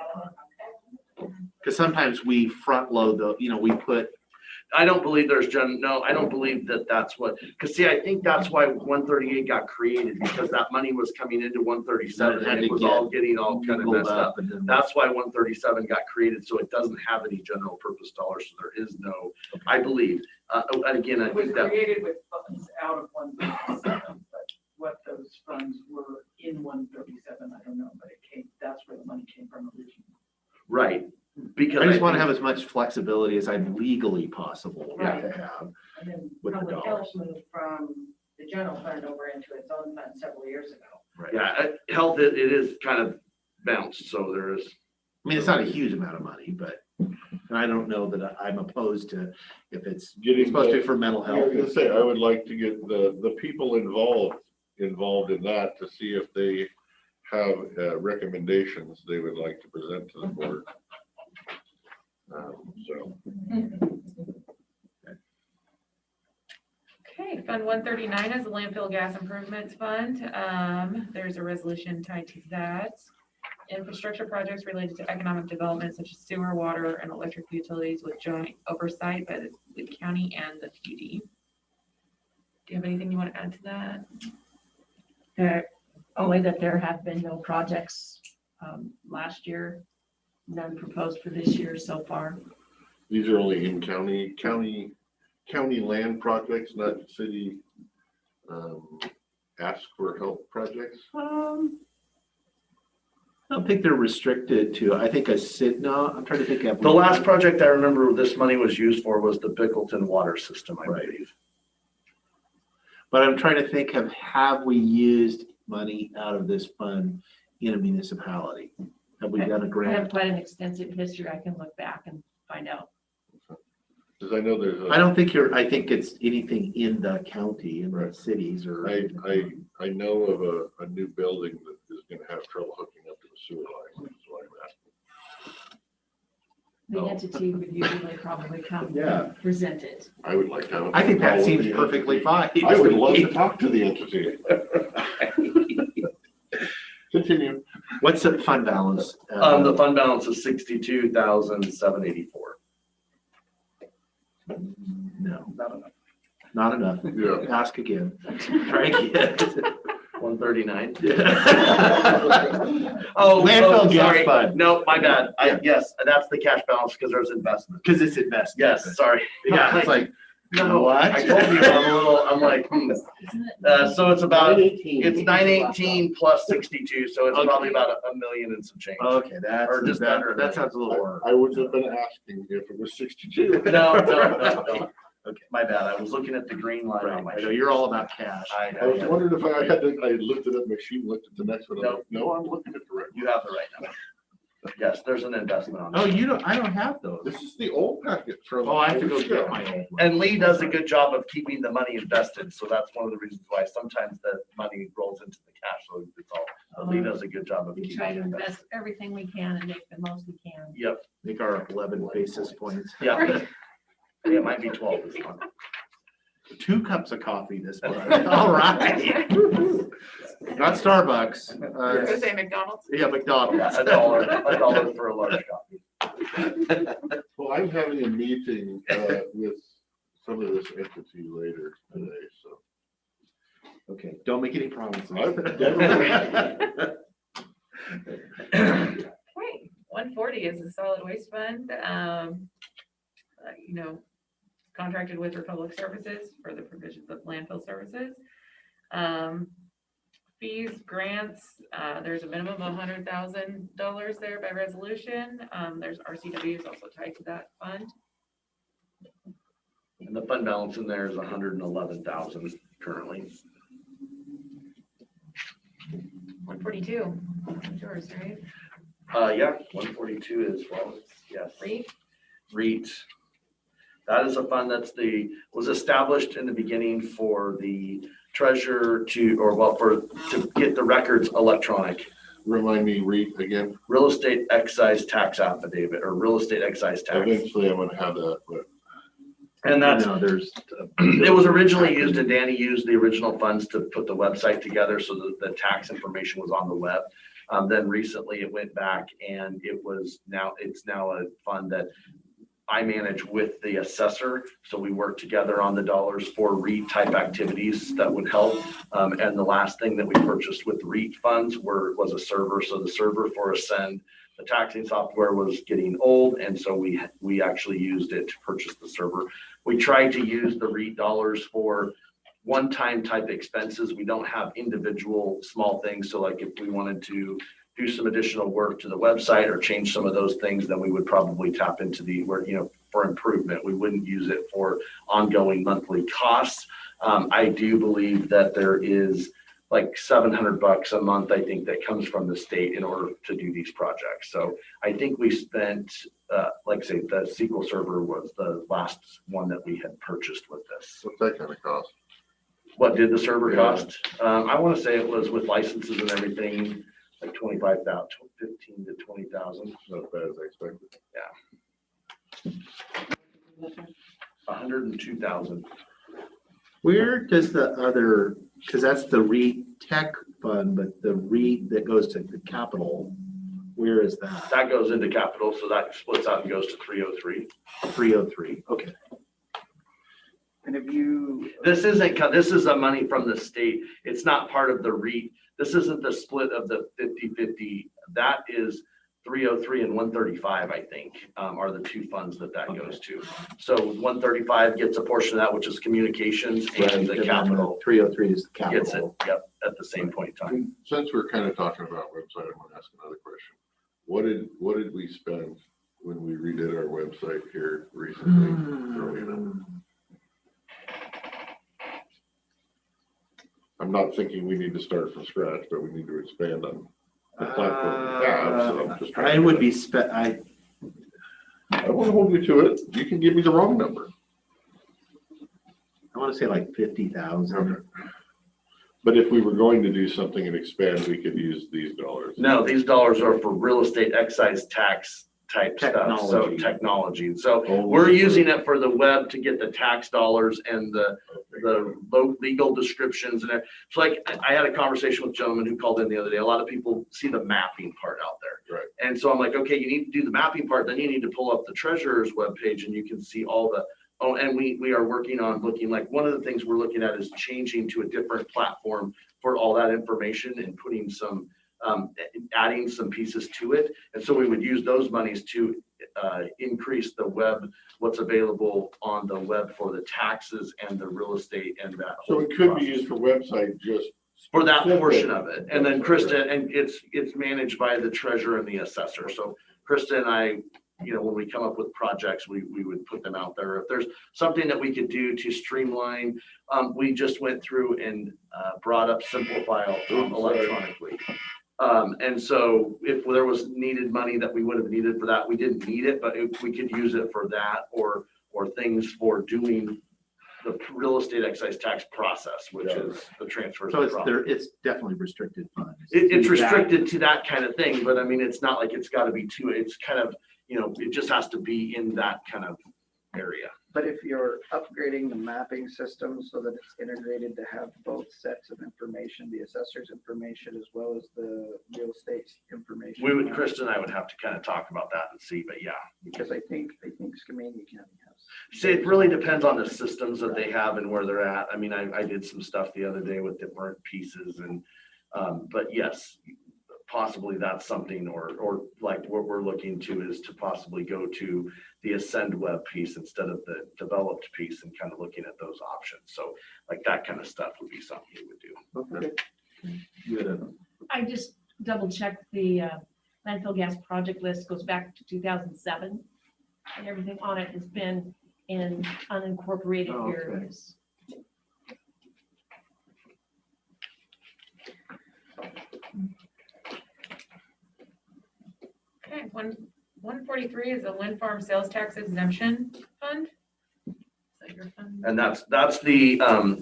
Because sometimes we front load we put, I don't believe there's no, I don't believe that that's what, because see, I think that's why 138 got created, because that money was coming into 137 and it was all getting all kind of messed up. and then That's why 137 got created, so it doesn't have any general purpose dollars, so there is no, I believe, and again, I It was think that, created with funds out of 137, but what those funds were in 137, I don't know, but that's where the money came from originally. right, because I just want to think- have as much flexibility as I'm legally possible to Right. have. And then with the public dollars. health moved from the general fund over into its own fund several years ago. Yeah, health, it is kind of bounced, so there is. I mean, it's not a huge amount of money, but, and I don't know that I'm opposed to if it's Getting supposed to the- be for mental I health. was gonna say, I would like to get the people involved in that to see if they have recommendations they would like to present to the board. So Okay, Fund 139 is the landfill gas improvements fund. There's a resolution tied to that. infrastructure projects related to economic development such as sewer, water, and electric utilities with joint oversight by the county and the PD. Do you have anything you want to add to that? Only that there have been no projects last year, none proposed for this year so far. These are only in county land projects, not city, ask for help projects. I don't think they're restricted to, I think no, I'm trying to think of. The last project I remember this money was used for was the Bickleton water system, I Right. believe. But I'm trying to think of, have we used money out of this fund in a municipality? Have we done a I have grant? quite an extensive history. I can look back and find out. Cause I know there's, I don't think I think it's anything in the county, in the Right. cities or. I know of a new building that is gonna have trouble hooking up to the sewer line, which is why I'm asking. The No. entity would usually probably come Yeah. and present it. I would like to have. I think that follow seems the perfectly entity. fine. I would love to talk to the entity. Continue. What's the fund balance? The fund balance is 62,784. No, Not enough. not enough. Yeah. Ask again. Try again. 139. Oh, landfill gas sorry. fund. No, my bad. Yes, that's the cash balance because there's investment. Because it's investment. Yes, sorry. Yeah, it's like, No, what? I told you, I'm like, Isn't it? so it's about, 918. it's 918 plus 62, so it's Okay. probably about a million and some change. Okay, that's, Or just under a that sounds a little more. I wouldn't have been asking if it was 62. No. Okay. My bad. I was looking at the green line Right, on my I know, sheet. you're all about cash. I I was know. wondering if I lifted up my sheet, and looked at the next one. I'm like, no, I'm looking at the right You have the right number. Yes, there's an investment on Oh, that. I don't have those. one. This is the old packet from. Oh, I have to go get my old one. And Lee does a good job of keeping the money invested, so that's one of the reasons why sometimes the money rolls into the cash, so it's all, Lee does a good job of We keeping try it to invested. invest everything we can and make the most we can. Yep, Make our 11 basis points. yeah. It might be 12 this month. 2 cups of coffee this month. All right. Not Starbucks. Go say McDonald's. Yeah, McDonald's. Yeah, $1 for a large coffee. Well, I'm having a meeting with some of this entity later today, so. Okay, don't make any promises. Okay, 140 is the solid waste fund. Contracted with Republic Services for the provisions of landfill services. Fees, grants, there's a minimum of $100,000 there by resolution. There's RCWs also tied to that fund. And the fund balance in there is 111,000 currently. 142, that's yours, right? Yeah, 142 is, well, yes. REIT. REIT. That is a fund was established in the beginning for the treasurer to get the records electronic. Remind me, read again. Real estate excise tax affidavit or real estate excise tax. Eventually I'm gonna have that, but And that's, No, there's. it was originally used, and Danny used the original funds to put the website together so that the tax information was on the web. Then recently it went back and it's now a fund that I manage with the assessor. So we work together on the dollars for REIT type activities that would help. And the last thing that we purchased with REIT funds was a server. So the server for Ascend, the taxing software was getting old. And so we actually used it to purchase the server. We tried to use the REIT dollars for one-time type expenses. We don't have individual small things. So like if we wanted to do some additional work to the website or change some of those things, then we would probably tap into for improvement. We wouldn't use it for ongoing monthly costs. I do believe that there is like $700 a month, I think, that comes from the state in order to do these projects. So I think we spent, like I say, the SQL server was the last one that we had purchased with this. what's that kind of cost? What did the server Yeah. cost? I want to say it was with licenses and everything, like 25,000, 15 to 20,000. Not as bad as I expected. 102,000. Where does the other, because that's the REIT tech fund, but the REIT that goes to the capital, Where is that? That goes into capital, so that splits out and goes to 303. 303, okay. And if you, This is the money from the state. It's not part of the REIT. This isn't the split of the 50-50. That is 303 and 135, I think, are the two funds that goes to. So 135 gets a portion of that, which is communications, and the capital 303 is the gets it, capital. yep, at the same point in time. And since we're kind of talking about website, I want to ask another question. What did we spend when we redid our website here recently? Throwing it in. I'm not thinking we need to start from scratch, but we need to expand on the platform we have, so I'm just trying. I would be, I don't want to hold you to it. You can give me the wrong number. I want to say like 50,000. But if we were going to do something and expand, we could use these dollars. No, these dollars are for real estate excise tax type stuff, so Technology. technology. So Oh, we're using it for the web to get the tax dollars and the legal descriptions and everything. So like, I had a conversation with a gentleman who called in the other day. A lot of people see the mapping part out there. Right. And so I'm like, okay, you need to do the mapping part, then you need to pull up the treasurer's webpage and you can see all the, and we are working on looking, like, one of the things we're looking at is changing to a different platform for all that information and putting some, adding some pieces to it. And so we would use those monies to increase the web, what's available on the web for the taxes and the real estate and that. So whole it could be process. used for website just. For that portion of it. And then Krista, and it's managed by the treasurer and the assessor. So Krista and I, when we come up with projects, we would put them out there. If there's something that we could do to streamline, we just went through and brought up Simplify electronically. And so if there was needed money that we would have needed for that, we didn't need it, but if we could use it for that or things for doing the real estate excise tax process, which is the transfer. So it's definitely restricted funds. It's restricted to that kind of thing, but I mean, it's not like it's got to be too, it's kind of, it just has to be in that kind of area. but if you're upgrading the mapping system so that it's integrated to have both sets of information, the assessor's information as well as the real estate information. Krista and I would have to kind of talk about that and see, but yeah. Because I think Skamania County has. See, it really depends on the systems that they have and where they're at. I mean, I did some stuff the other day with different pieces and, but yes, possibly that's something, or like what we're looking to is to possibly go to the Ascend web piece instead of the developed piece and kind of looking at those options. So like that kind of stuff would be something we would do. Okay. Good. I just double checked the landfill gas project list goes back to 2007. And everything on it has been in unincorporated Oh, okay. areas. Okay, 143 is the wind farm sales tax exemption fund. Is that your fund? And that's the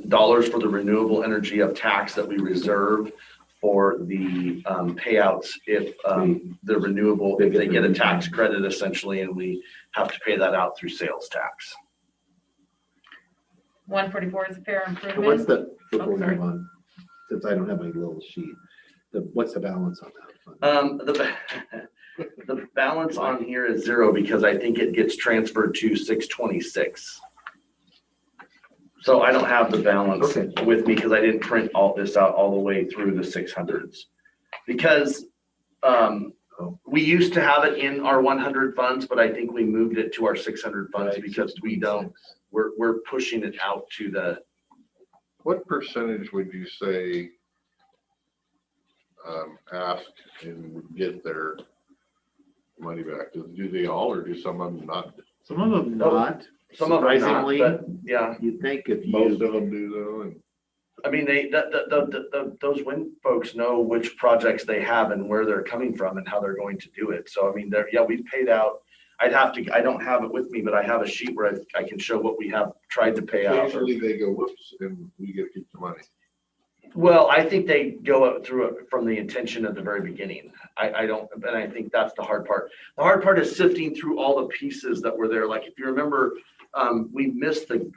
dollars for the renewable energy of tax that we reserve for the payouts if the renewable, if they get a tax credit essentially, and we have to pay that out through sales tax. 144 is fair So what's improvement. the, before we sorry. move on, since I don't have my little sheet, what's the balance on that fund? The balance on here is 0 because I think it gets transferred to 626. So I don't have the balance Okay. with me because I didn't print all this out all the way through the 600s. Because we used to have it in our 100 funds, but I think we moved it to our 600 funds because we're pushing it out to the. What percentage would you say ask and get their money back? Do they all, or do some of them not? Some of them not. Some of them not, Surprisingly, but yeah. you'd think if Most you, of them do though, and I mean, those wind folks know which projects they have and where they're coming from and how they're going to do it. So I mean, we've paid out. I don't have it with me, but I have a sheet where I can show what we have tried to pay out. occasionally they go whoops and we get to keep the money. Well, I think they go up through it from the intention at the very beginning. I don't, and I think that's the hard part. The hard part is sifting through all the pieces that were there. Like if you remember, we missed the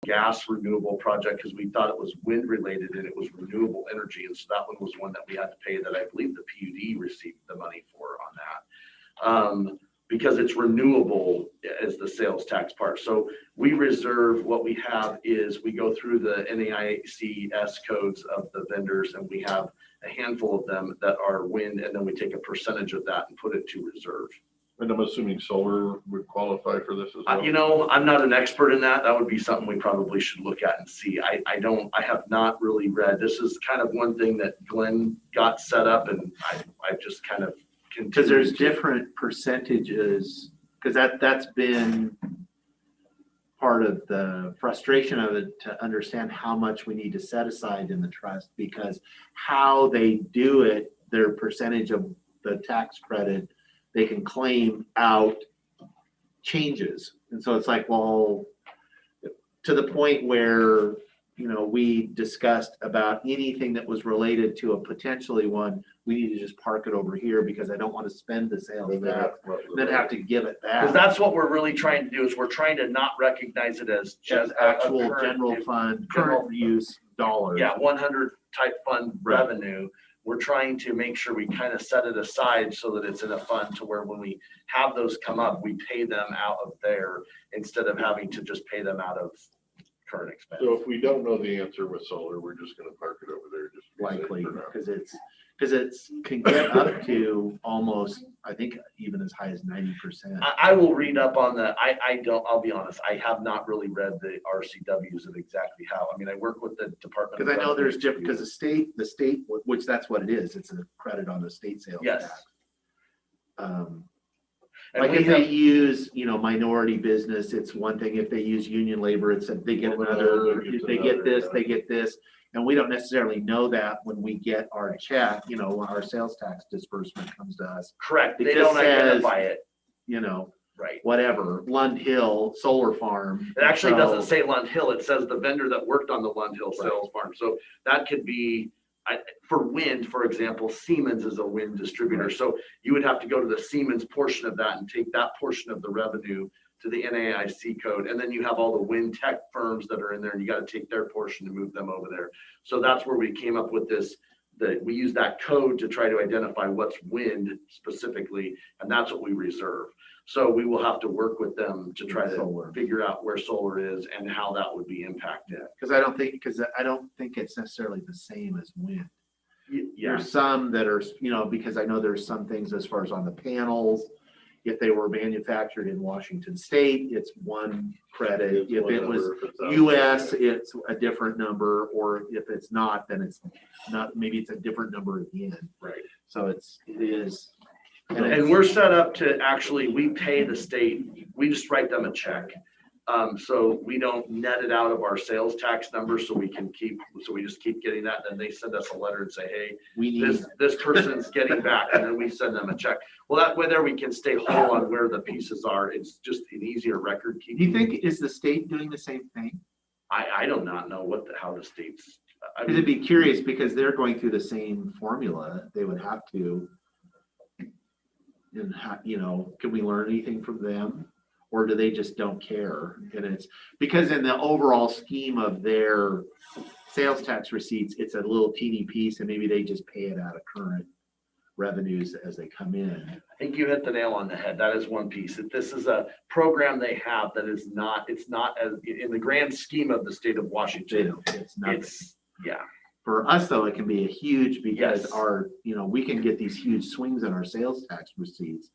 gas renewable project because we thought it was wind related and it was renewable energy. And so that one was one that we had to pay that I believe the PUD received the money for on that. Because it's renewable as the sales tax part. So we reserve, what we have is we go through the NAICS codes of the vendors and we have a handful of them that are wind, and then we take a percentage of that and put it to reserve. And I'm assuming solar would qualify for this as well? You know, I'm not an expert in that. That would be something we probably should look at and see. I have not really read. This is kind of one thing that Glenn got set up and I just kind of because there's different percentages, because that's been part of the frustration of it, to understand how much we need to set aside in the trust, because how they do it, their percentage of the tax credit they can claim out changes. And so it's like, well, to the point where, you know, we discussed about anything that was related to a potentially one, we need to just park it over here because I don't want to spend the sales tax, then have to give it back. Because that's what we're really trying to do, is we're trying to not recognize it as Just actual general fund, current use dollars. Yeah, 100 type fund revenue. We're trying to make sure we kind of set it aside so that it's in a fund to where when we have those come up, we pay them out of there instead of having to just pay them out of current expense. So if we don't know the answer with solar, we're just gonna park it over there. Just to be safe Likely, for now. because it's can get up to almost, I think, even as high as 90%. I will read up on the, I'll be honest, I have not really read the RCWs of exactly how. I mean, I work with the Department. Because I know there's different, because the state, which that's what it is, it's a credit on the state sales Yes. tax. And Like we if they have- use, you know, minority business, it's one thing. If they use union labor, it's they get another, if they get this, they get this. And we don't necessarily know that when we get our check, you know, when our sales tax disbursement comes to us, Correct, It they just don't says- identify it, you know, right. whatever, Lund Hill Solar Farm. It actually So- doesn't say Lund Hill, it says the vendor that worked on the Lund Hill sales farm. So that could be, for wind, for example, Siemens is a wind distributor. So you would have to go to the Siemens portion of that and take that portion of the revenue to the NAIC code. And then you have all the wind tech firms that are in there and you got to take their portion and move them over there. So that's where we came up with this, that we use that code to try to identify what's wind specifically. And that's what we reserve. So we will have to work with them to try to Solar. figure out where solar is and how that would be impacted. Because I don't think it's necessarily the same as wind. Yeah, There's some that are, you know, because I know there's some things as far as on the panels, if they were manufactured in Washington State, it's one credit. It's If one it was number, if it's out. US, it's a different number, or if it's not, then it's not, maybe it's a different number again. right. So it is. And we're set up to actually, we pay the state, we just write them a check. So we don't net it out of our sales tax number, so we just keep getting that. Then they send us a letter and say, hey, We need, this person's getting back, and then we send them a check. Well, that way there we can stay whole on where the pieces are. It's just an easier record do you keeping. think, is the state doing the same thing? I do not know how the states. I Because it'd be curious, because they're going through the same formula, they would have to. And you know, can we learn anything from them? Or do they just don't care? And it's because in the overall scheme of their sales tax receipts, it's a little teeny piece, and maybe they just pay it out of current revenues as they come in. I think you hit the nail on the head. That is one piece. That this is a program they have that is not, it's not as, in the grand scheme of the state of They Washington, don't, it's nothing. it's, yeah. For us, though, it can be a huge, because Yes. our, you know, we can get these huge swings in our sales tax receipts.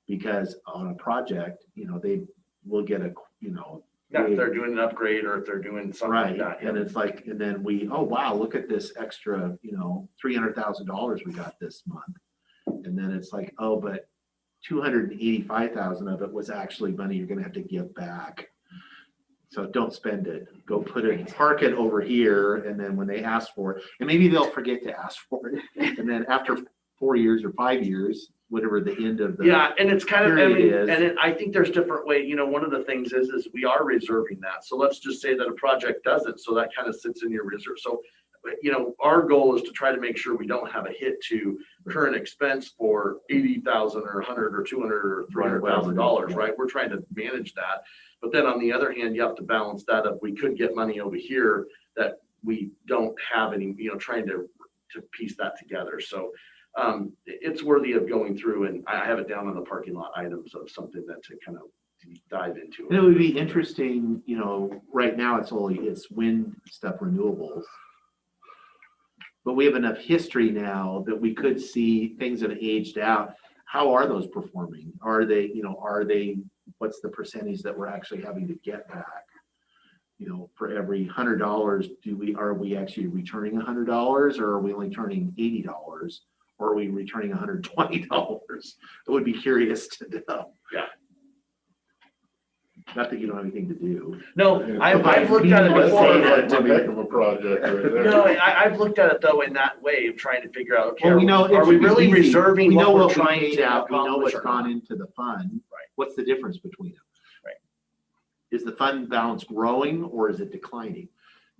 Because on a project, you know, they will get a, you know. Yeah, if big- they're doing an upgrade or if they're doing something like Right, that. and it's like, and then oh, wow, look at this extra, you know, $300,000 we got this month. And then it's like, oh, but 285,000 of it was actually money you're gonna have to give back. So don't spend it, go put it, park it over here, and then when they ask for it, and maybe they'll forget to ask for it. And then after 4 years or 5 years, whatever the end of the. Yeah, and it's kind of, I period mean, is. and I think there's different ways, you know, one of the things is we are reserving that. So let's just say that a project doesn't, so that kind of sits in your reserve. So, you know, our goal is to try to make sure we don't have a hit to current expense for 80,000 or 100 or 200 or $300,000, right? We're trying to manage that. But then on the other hand, you have to balance that up. We could get money over here that we don't have any, trying to piece that together. So it's worthy of going through, and I have it down on the parking lot items of something that to kind of dive into. And it would be interesting, right now it's wind stuff, renewables. But we have enough history now that we could see things that have aged out. How are those performing? Are they, what's the percentage that we're actually having to get back? For every $100, are we actually returning $100, or are we only turning $80, or are we returning $120? I would be curious to know. Yeah. Not that you don't have anything to do. No, I've looked at it before. That's a heck of a project right there. No, I've looked at it though in that way of trying to figure out, okay, Well, we know are we really reserving we know what we're what we trying paid to out, we know accomplish what's or not? gone into the fund. Right. What's the difference between them? Right. Is the fund balance growing or is it declining?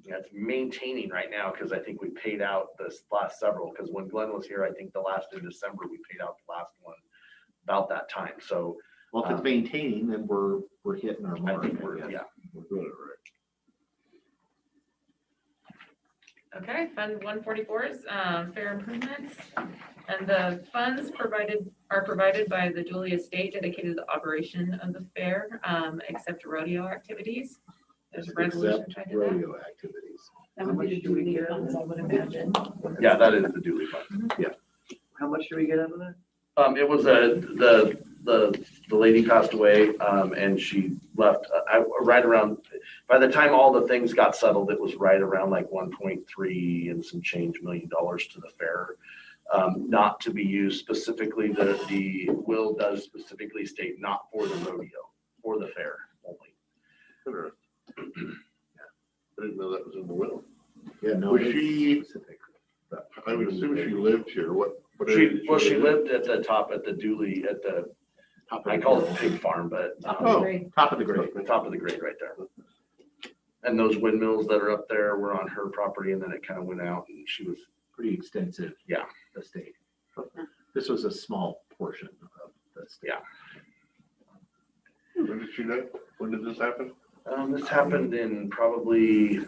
Yeah, it's maintaining right now because I think we paid out this last several, because when Glenn was here, I think the last in December, we paid out the last one about that time. So Well, if it's maintaining, then we're hitting our I mark. think we're, guess. yeah. We're doing it right. Okay, Fund 144 is fair improvements. And the funds are provided by the Dooley Estate dedicated to the operation of the fair, except rodeo activities. There's a resolution Except trying to do that. rodeo activities. That would be the Dooley funds, I would imagine. Yeah, that is the Dooley fund. How much do we get out of that? It was the lady passed away, and she left right around, by the time all the things got settled, it was right around like 1.3 and some change $1 million to the fair. Not to be used specifically, the will does specifically state not for the rodeo, for the fair only. Interesting. I didn't know that was in the will. Yeah, no. Was it's she- specific. I would assume she lived here. What area She did live in? lived at the top, at the Dooley, at the, Top of I the call grade. it pig farm, but Oh. Top of the grade. the top of the grade right there. And those windmills that are up there were on her property, and then it kind of went out, and she was, Pretty extensive. Yeah. Estate. This was a small portion of the estate. Yeah. When did she die? When did this happen? This happened in probably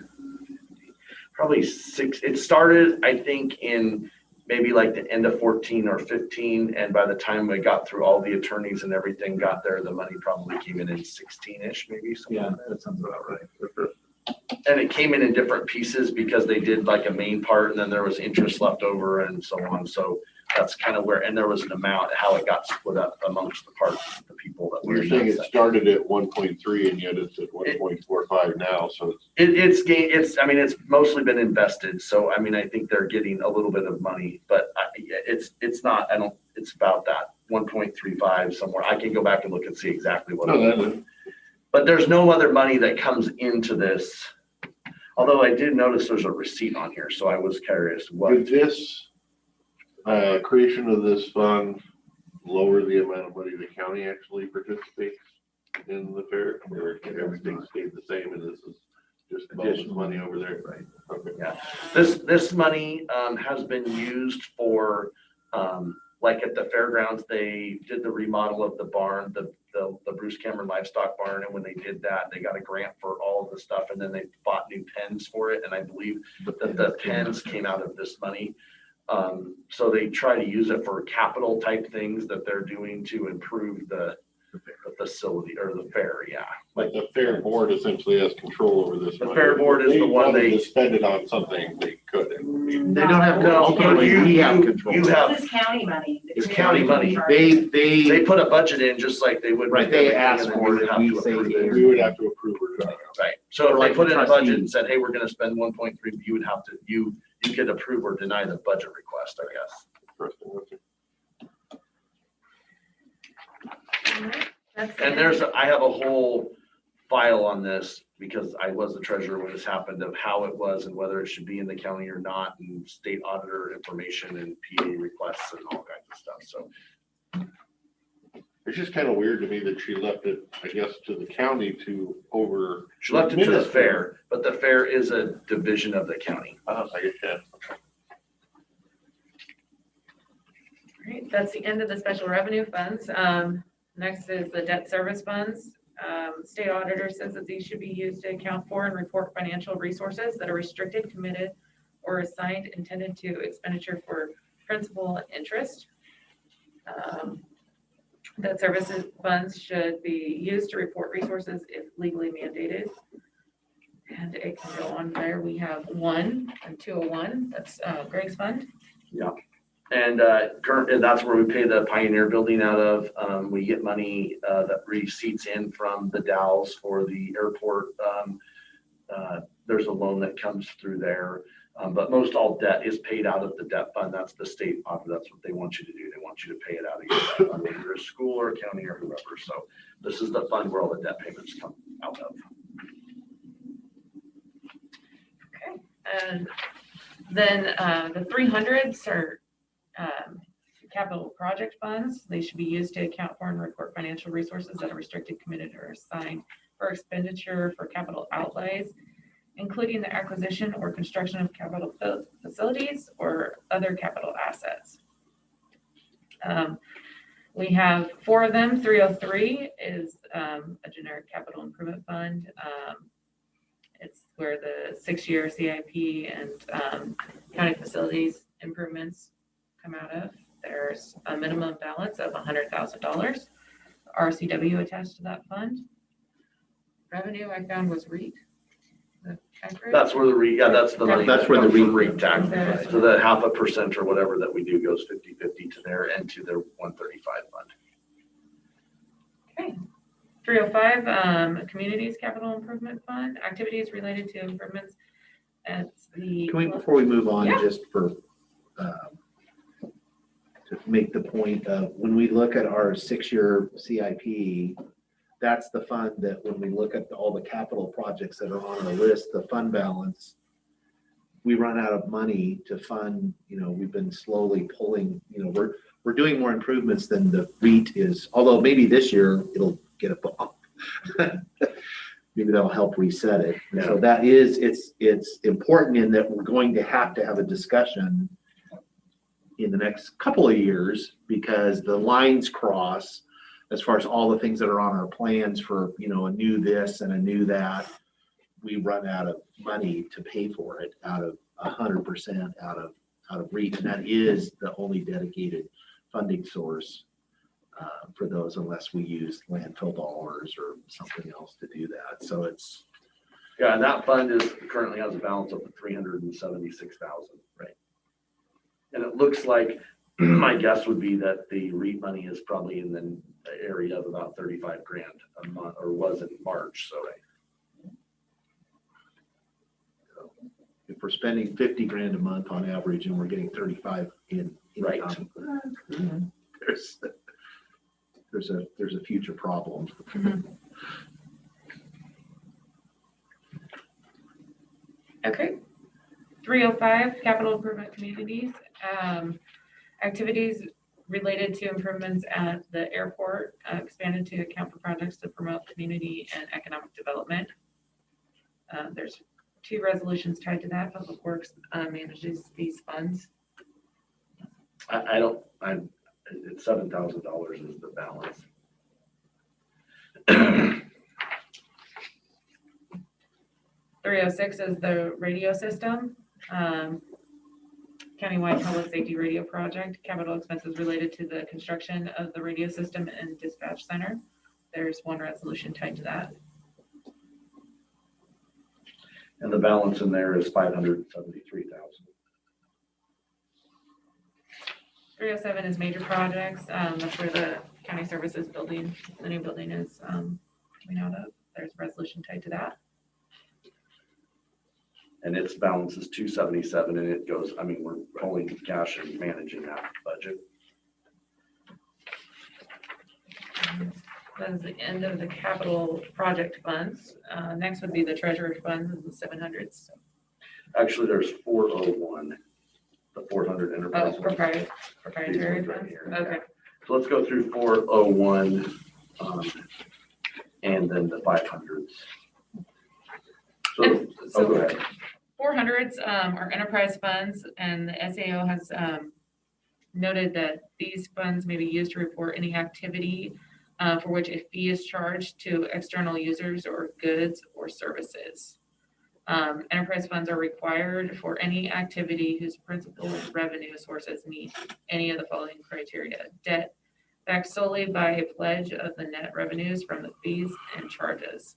it started, I think, in maybe like the end of 14 or 15. And by the time we got through all the attorneys and everything got there, the money probably came in 16-ish, maybe. Something Yeah, like that. that sounds about right. And it came in different pieces because they did like a main part, and then there was interest left over and so on. So that's kind of where, and there was an amount, how it got split up amongst the parts, the people that were You're in saying that it section. started at 1.3 and yet it's at 1.45 now, so It's I mean, it's mostly been invested. So, I mean, I think they're getting a little bit of money, but it's not, it's about that 1.35 somewhere. I can go back and look and see exactly what. no, it that was. is. But there's no other money that comes into this. Although I did notice there's a receipt on here, so I was curious what. Did this creation of this fund lower the amount of money the county actually participates in the fair? Or everything stayed the same and this is just bonus Additional money over there? Right. Okay. Yeah, this money has been used for, like at the fairgrounds, they did the remodel of the barn, the Bruce Cameron Livestock Barn, and when they did that, they got a grant for all of the stuff, and then they bought new pens for it, and I believe that the pens came out of this money. So they try to use it for capital type things that they're doing to improve the facility or the fair, yeah. But the fair board essentially has control over this. The money. fair board is the one wanted they- to spend it on something they couldn't. They don't have, No, ultimately, we have control. you have- This is county money. It's county money. They, put a budget in just like they would. with right, they everything, ask and then for would it, have we to say approve it. here. We would have to approve or not. Right, so if Like they put the in a budget and trustees. said, hey, we're gonna spend 1.3, you would have to, you could approve or deny the budget request, I guess. That's And it. I have a whole file on this because I was the treasurer when this happened of how it was and whether it should be in the county or not, and state auditor information and PA requests and all kinds of stuff, so. It's just kind of weird to me that she left it, I guess, to the county to over. She left it to the administer. fair, but the fair is a division of the county. I guess, yeah. Great, that's the end of the special revenue funds. Next is the debt service funds. State auditor says that these should be used to account for and report financial resources that are restricted, committed, or assigned intended to expenditure for principal and interest. That services funds should be used to report resources if legally mandated. And it can go on there. We have 1 and 201, that's Greg's fund. And that's where we pay the Pioneer building out of. We get money that receipts in from the Dalles for the airport. There's a loan that comes through there. But most all debt is paid out of the debt fund. That's the state auditor. That's what they want you to do. They want you to pay it out of your debt fund, whether you're a school or a county or whoever. So this is the fund where all the debt payments come out of. Okay, and then the 300s are capital project funds. They should be used to account for and report financial resources that are restricted, committed, or assigned for expenditure for capital outlays, including the acquisition or construction of capital facilities or other capital assets. We have 4 of them. 303 is a generic capital improvement fund. It's where the 6-year CIP and county facilities improvements come out of. There's a minimum balance of $100,000. RCW attached to that fund. Revenue I found was REIT. That's where the REIT, that's the money. That's that where the comes from REIT REIT tax. Right. So that 0.5% or whatever that we do goes 50/50 to there and to their 135 fund. Okay. 305, Communities Capital Improvement Fund, activities related to improvements at the. Can we, before we move on, Yeah. just for, to make the point of, when we look at our 6-year CIP, that's the fund that when we look at all the capital projects that are on our list, the fund balance, we run out of money to fund, we've been slowly pulling, we're doing more improvements than the REIT is, although maybe this year it'll get a bump. Maybe that'll help reset it. And so that is, it's important in that we're going to have a discussion in the next couple of years, because the lines cross as far as all the things that are on our plans for, a new this and a new that. We run out of money to pay for it out of 100% out of REIT. And that is the only dedicated funding source for those, unless we use landfill dollars or something else to do that. So it's. Yeah, and that fund currently has a balance of 376,000. Right. And it looks like, my guess would be that the REIT money is probably in the area of about 35 grand a month, or was in March, so. If we're spending 50 grand a month on average and we're getting 35 in Right. income, there's a future problem. Okay. 305, capital improvement communities, activities related to improvements at the airport, expanded to account for projects to promote community and economic development. There's 2 resolutions tied to that. Public Works manages these funds. It's $7,000 is the balance. 306 is the radio system, countywide public safety radio project, capital expenses related to the construction of the radio system and dispatch center. There's 1 resolution tied to that. And the balance in there is 573,000. 307 is major projects. That's where the county services building, the new building is coming out of. There's a resolution tied to that. And its balance is 277, and it goes, we're pulling cash and managing that budget. That is the end of the capital project funds. Next would be the treasurer's funds, the 700s. Actually, there's 401, the 400 enterprise. Oh, ones. proprietary These ones right funds. here. Okay. So let's go through 401 and then the 500s. So go ahead. 400s are enterprise funds, and the SAO has noted that these funds may be used to report any activity for which a fee is charged to external users or goods or services. Enterprise funds are required for any activity whose principal revenue sources meet any of the following criteria: debt backed solely by a pledge of the net revenues from the fees and charges,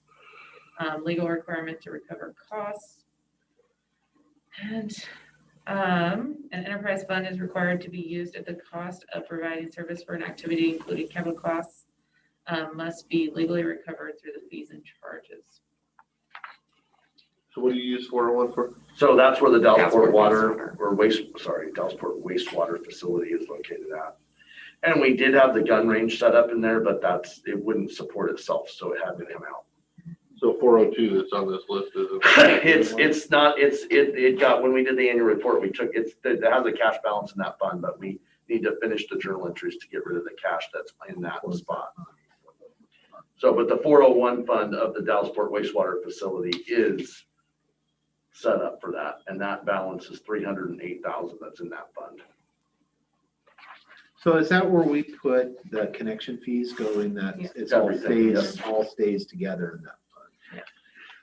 legal requirement to recover costs, and an enterprise fund is required to be used at the cost of providing service for an activity, including capital costs, must be legally recovered through the fees and charges. So what do you use 401 for? So that's where the Dallasport Dallasport water or Dallasport wastewater facility is located at. And we did have the gun range set up in there, but it wouldn't support itself, so it had to come out. So 402 that's on this list isn't. It's not, it got, when we did the annual report, it has a cash balance in that fund, but we need to finish the journal entries to get rid of the cash that's in that spot. So, but the 401 fund of the Dallasport wastewater facility is set up for that, and that balance is 308,000 that's in that fund. So is that where we put the connection fees go in that? Yeah. It's all Everything, stays, yes. all stays together in that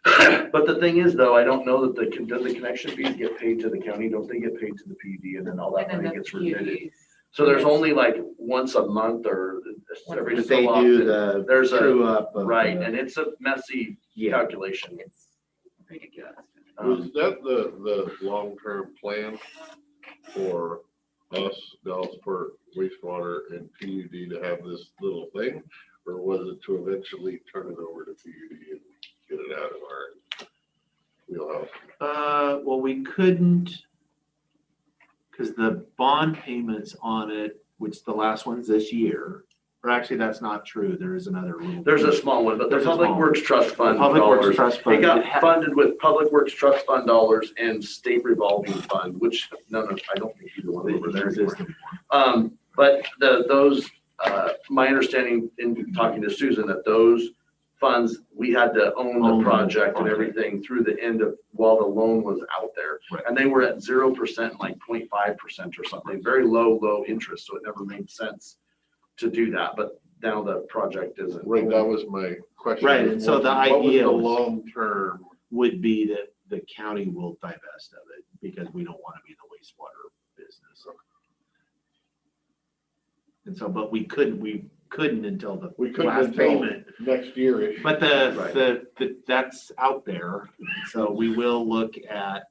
fund. But the thing is, though, I don't know that does the connection fees get paid to the county? Don't they get paid to the PUD and then all that And then money the gets remitted? PUDs. So there's only like once a month or every But so they do often. the There's a, true up of right, the- and it's a messy Yeah. calculation. It's ridiculous. Was that the long-term plan for us, Dallasport wastewater and PUD to have this little thing? Or was it to eventually turn it over to PUD and get it out of our wheelhouse? Well, we couldn't, because the bond payments on it, which the last one's this year, or actually, that's not true. There is another little. There's a small one, but the There's a Public small Works Trust Fund Public Works dollars, Trust it Fund. got funded with Public Works Trust Fund dollars and State Revolving Fund, which none of, I don't think either one over there anymore. But my understanding in talking to Susan, that those funds, we had to own the project and everything through the end of, while the loan was out there. Right. And they were at 0%, like 0.5% or something, very low interest. So it never made sense to do that. But now the project isn't. Right, that was my question. Right, and so the What was idea the was- long-term? Would be that the county will divest of it because we don't want to be in the wastewater business. And so, but we couldn't until the We couldn't last until payment. next year. But Right. that's out there. So we will look at,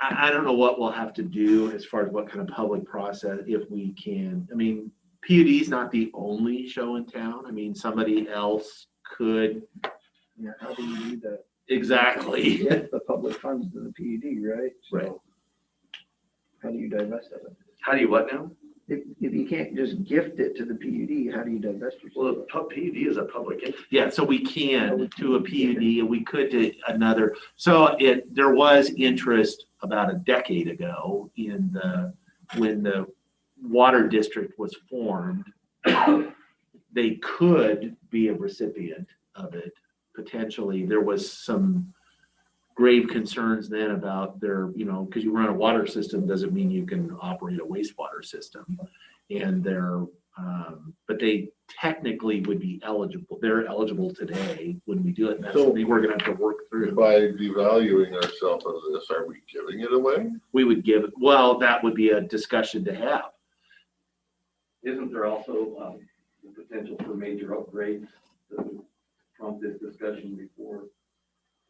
I don't know what we'll have to do as far as what kind of public process, if we can. I mean, PUD is not the only show in town. I mean, somebody else could. Yeah, how do you do that? Exactly. Get the public funds to the PUD, right? So Right. how do you divest of it? How do you what now? If you can't just gift it to the PUD, how do you divest Well, yourself? the PUD is a public entity. Yeah, so we can to a PUD and we could to another. So there was interest about a decade ago when the water district was formed. They could be a recipient of it. Potentially, there was some grave concerns then about because you run a water system doesn't mean you can operate a wastewater system. And but they technically would be eligible. They're eligible today when we do it. And that's So- something we're gonna have to work through. By devaluing ourselves of this, are we giving it away? We would give, well, that would be a discussion to have. Isn't there also the potential for major upgrades that would prompt this discussion before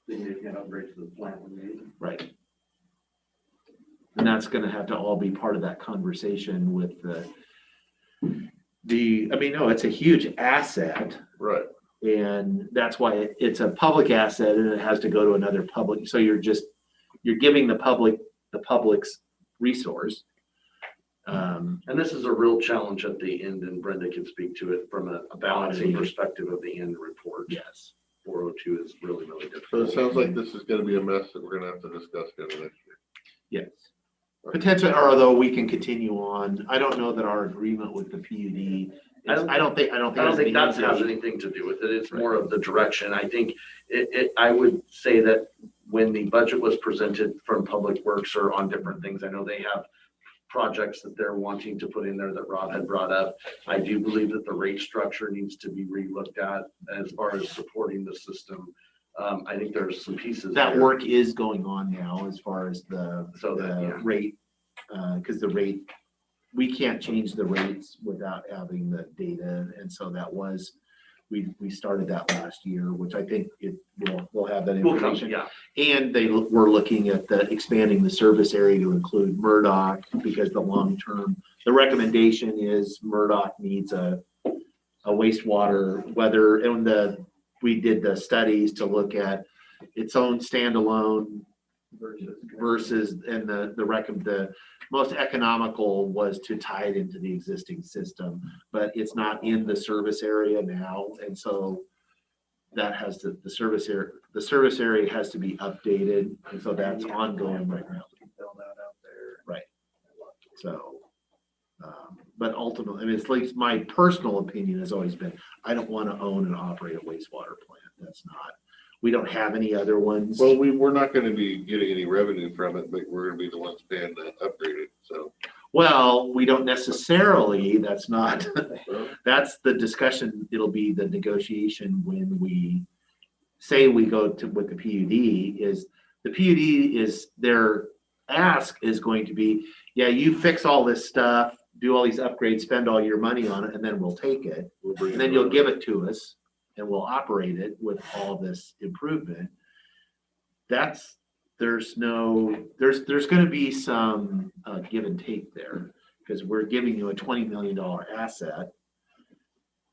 significant upgrades to the plant were made? Right. And that's gonna have to all be part of that conversation with it's a huge asset. Right. And that's why it's a public asset and it has to go to another public. So you're giving the public's resource. And this is a real challenge at the end, and Brenda can speak to it from a balancing perspective of the end report. Yes. 402 is really So difficult. it sounds like this is gonna be a mess that we're gonna have to discuss again next year. Yes. Potentially, or although we can continue on, I don't know that our agreement with the PUD, I don't think that has anything to do with it. It's more of the direction. I think I would say that when the budget was presented from Public Works or on different things, I know they have projects that they're wanting to put in there that Rob had brought up. I do believe that the rate structure needs to be relooked at as far as supporting the system. I think there's some pieces. That there. work is going on now as far as So that, the yeah. rate, because the rate, we can't change the rates without having the data. And so that was, we started that last year, which I think we'll have that We'll come, information. yeah. And we're looking at expanding the service area to include Murdoch, because the recommendation is Murdoch needs a wastewater, we did the studies to look at its own standalone versus, and the most economical was to tie it into the existing system, but it's not in the service area now. And so that has the service area has to be updated. And so that's ongoing right now. Fill that out there. Right. So, but ultimately, I mean, it's like my personal opinion has always been, I don't want to own and operate a wastewater plant. That's not, we don't have any other ones. Well, we're not gonna be getting any revenue from it, but we're gonna be the ones paying to upgrade it, so. Well, we don't necessarily, that's not, that's the discussion. It'll be the negotiation when we say we go to with the PUD is their ask is going to be, yeah, you fix all this stuff, do all these upgrades, spend all your money on it, and then we'll take it. And then you'll give it to us and we'll operate it with all this improvement. There's going to be some give and take there, because we're giving you a $20 million asset,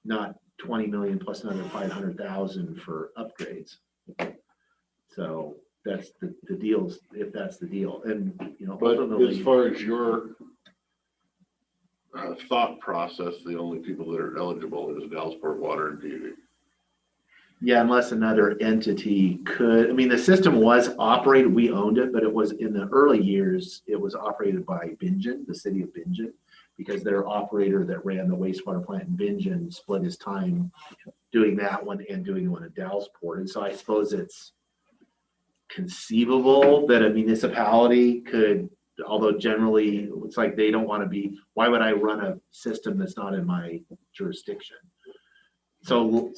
not 20 million plus another 500,000 for upgrades. So that's the deals, if that's the deal. And, But as ultimately, far as your thought process, the only people that are eligible is Dallasport Water and PUD. yeah, unless another entity could, I mean, the system was operated, we owned it, but it was in the early years, it was operated by Bingen, the city of Bingen, because their operator that ran the wastewater plant in Bingen split his time doing that one and doing one at Dallasport. And so I suppose it's conceivable that a municipality could, although generally it's like they don't want to be, why would I run a system that's not in my jurisdiction? So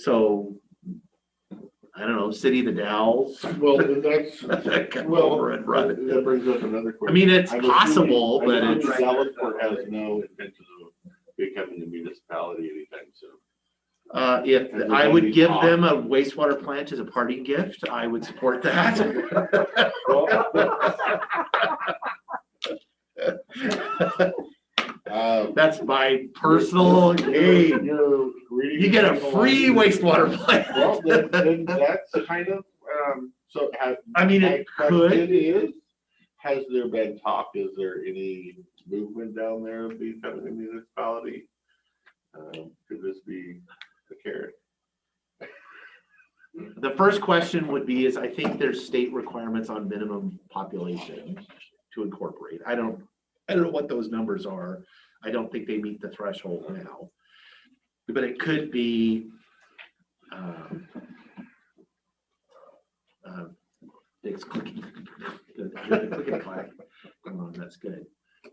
I don't know, City of the Dalles. Well, that's, Come over and run it. that brings up another question. I mean, it's I'm assuming- possible, I'm but assuming it's, Dallasport has no intention of becoming a municipality anytime soon. if I would give them a wastewater plant as a parting gift, I would support that. That's my personal, hey, you get a free wastewater Well, plant. then that's kind of, so I mean, my it question could. is, has there been talk, is there any movement down there of becoming a municipality? Could this be a carrot? The first question would be is, I think there's state requirements on minimum population to incorporate. I don't know what those numbers are. I don't think they meet the threshold now. But it could be it's clicking. Good. I heard the clicking clack. Come on, that's good.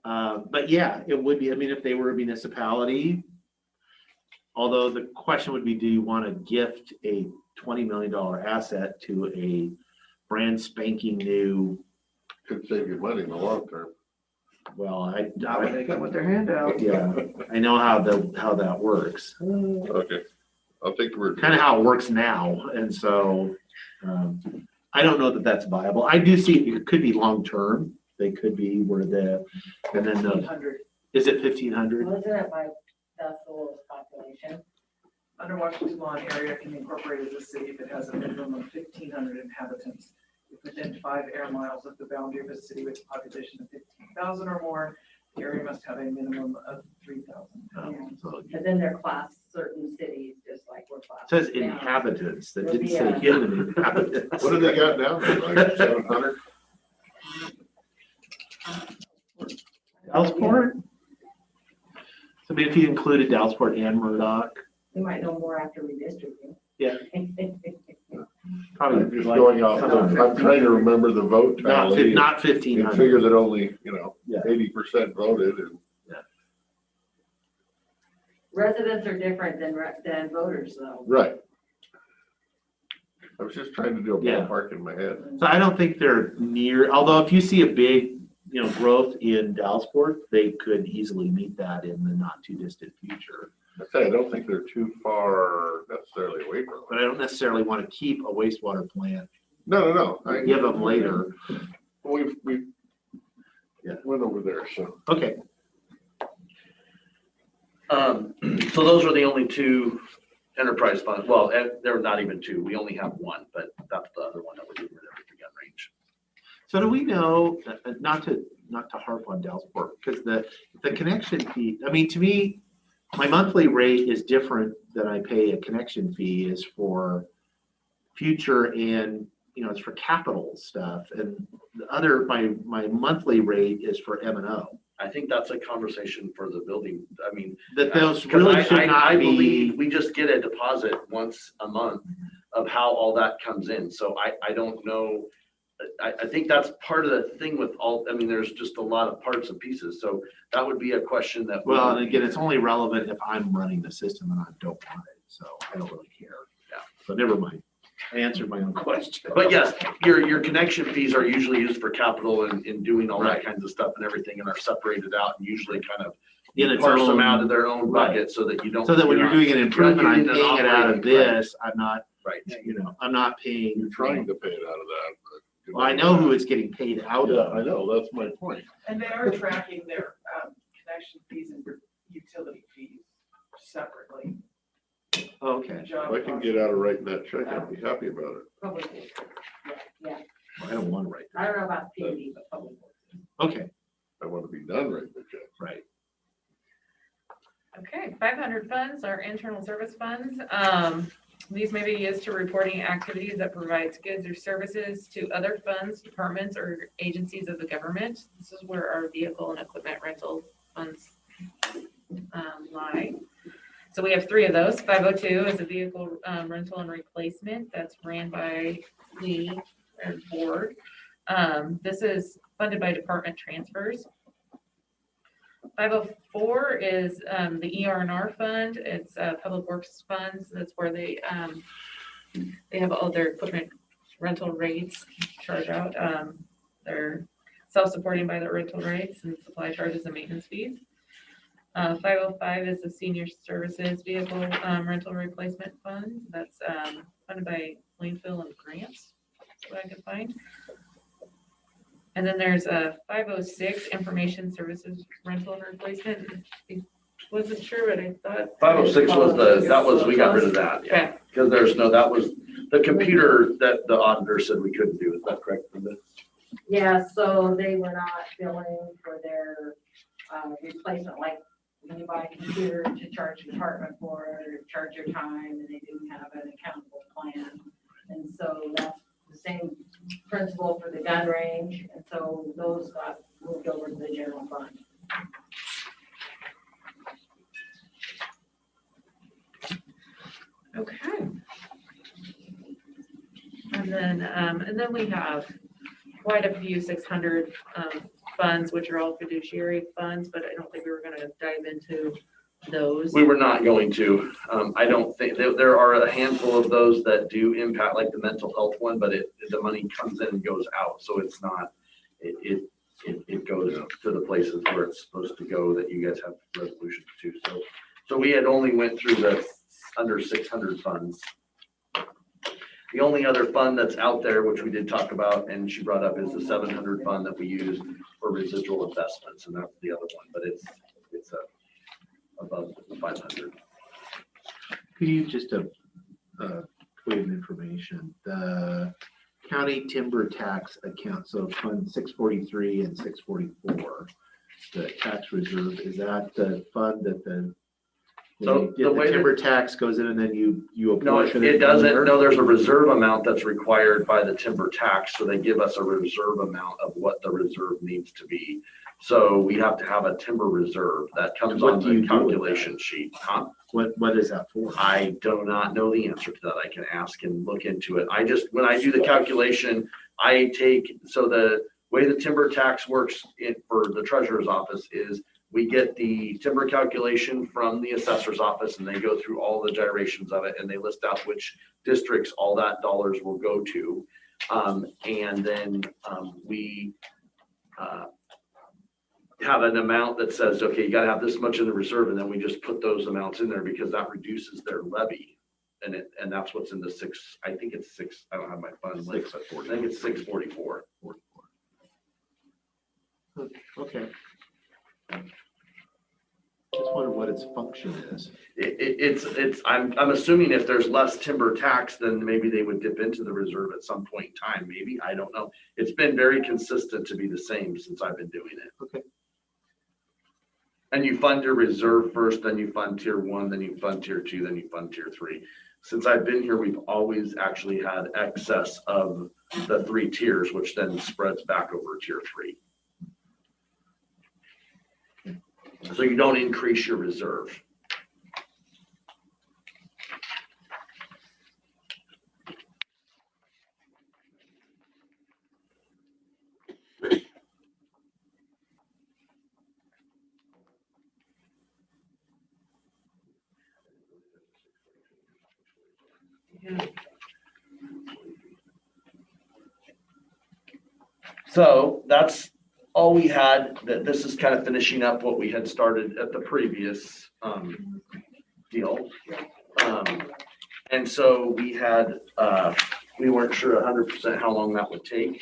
But yeah, it would be, I mean, if they were a municipality, although the question would be, do you want to gift a $20 million asset to a brand spanking new? Could save you money in the long term. Well, Not when they come with their handout. yeah, I know how that works. Okay, I'll take the word. Kind of how it works now, and so I don't know that that's viable. I do see it could be long term. They could be where and then the 100. is it 1,500? Wasn't it like, that's the lowest population? Under Washington law, an area can be incorporated as a city if it has a minimum of 1,500 inhabitants. If within 5 air miles of the boundary of a city with a population of 15,000 or more, the area must have a minimum of 3,000. So But then they're classed certain cities, just like we're classed. it says now. inhabitants. That didn't say human inhabitants. What do they got down there, like 700? Dallasport? So maybe if you included Dallasport and Murdoch. We might know more after redistricting. Yeah. Probably I'm just like going off, I'm trying to remember the vote not tally. not And 1,500. figure that only, Yeah. 80% voted and. Residents are different than voters, though. Right. I was just trying to do a Yeah. ballpark in my head. So I don't think they're near, although if you see a big, growth in Dallasport, they could easily meet that in the not too distant future. I don't think they're too far necessarily away from But it. I don't necessarily want to keep a wastewater plant, No. give them later. We Yeah. went over there, so. Okay, So those are the only two enterprise funds. Well, and there are not even two. We only have one, but that's the other one that we're doing with the gun range. so do we know, not to harp on Dallasport, because the connection fee, I mean, to me, my monthly rate is different than I pay a connection fee is for future and, it's for capital stuff. And the other, my monthly rate is for M&O. I think that's a conversation for the building. I mean, That those 'cause really I should not believe be, we just get a deposit once a month of how all that comes in. So I don't know. I think that's part of the thing with all, I mean, there's just a lot of parts and pieces. So that would be a question that. well, and again, it's only relevant if I'm running the system and I don't want it, so I don't really care. Yeah. So never mind. I answered my own question. But yes, your connection fees are usually used for capital and in doing all that Right. kinds of stuff and everything and are separated out and usually kind of In its parse them own- out of their own Right. bucket so that you don't. So that when you're not- doing an improvement, I'm using an paying it out of operating- this, I'm not, Right. I'm not paying. You're trying to pay it out of that. But, Well, I know who it's getting paid out Yeah, of. I know, that's my point. And they are tracking their connection fees and utility fees separately. Okay, Job If I can get out of writing that check, I'd be happy about it. Public works. Yeah, I don't want to write I that. don't know about PUD, but public works. Okay, I want to be done writing the check. right. Okay, 500 funds are internal service funds. These may be used to reporting activities that provides goods or services to other funds, departments, or agencies of the government. This is where our vehicle and equipment rental funds lie. So we have three of those. 502 is a vehicle rental and replacement that's ran by Lee and board. This is funded by department transfers. 504 is the ER&R fund. It's public works funds. That's where they have all their equipment rental rates charged out. They're self-supporting by the rental rates and supply charges and maintenance fees. 505 is the senior services vehicle rental replacement fund. That's funded by landfill and grants. That's what I could find. And then there's a 506 information services rental and replacement. Wasn't sure, but I thought. 506 we got rid of that, yeah. Okay. Because that was the computer that the auditor said we couldn't do. Is that correct, Linda? Yeah, so they were not billing for their replacement, like when you buy a computer to charge the department for, or charge your time, and they didn't have an accountable plan. And so that's the same principle for the gun range, and so those got moved over to the general fund. Okay. And then we have quite a few 600 funds, which are all fiduciary funds, but I don't think we were gonna dive into those. We were not going to. I don't think, there are a handful of those that do impact, like the mental health one, but the money comes in and goes out, so it's not, it goes to the places where it's supposed to go that you guys have resolutions to. So we had only went through the under 600 funds. The only other fund that's out there, which we did talk about, and she brought up, is the 700 fund that we use for residual investments, and that's the other one, but it's above 500. Could you just point of information, the county timber tax account, so fund 643 and 644, the tax reserve, is that the fund that the So The the way that- timber tax goes in and then you No, apportion it from doesn't. there? No, there's a reserve amount that's required by the timber tax. So they give us a reserve amount of what the reserve needs to be. So we have to have a timber reserve that comes What on do you the do with calculation sheet. Huh? What is that for? I do not know the answer to that. I can ask and look into it. When I do the calculation, so the way the timber tax works for the treasurer's office is we get the timber calculation from the assessor's office and they go through all the gyrations of it and they list out which districts all that dollars will go to. And then we have an amount that says, okay, you gotta have this much in the reserve, and then we just put those amounts in there because that reduces their levy. And that's what's in the I think it's six, I don't have my fund list, but I think it's 644. Okay. Just wonder what its function is. I'm assuming if there's less timber tax, then maybe they would dip into the reserve at some point in time, maybe, I don't know. It's been very consistent to be the same since I've been doing it. Okay. And you fund your reserve first, then you fund tier 1, then you fund tier 2, then you fund tier 3. Since I've been here, we've always actually had excess of the 3 tiers, which then spreads back over tier 3. So you don't increase your reserve. So that's all we had. This is kind of finishing up what we had started at the previous deal. And so we weren't sure 100% how long that would take,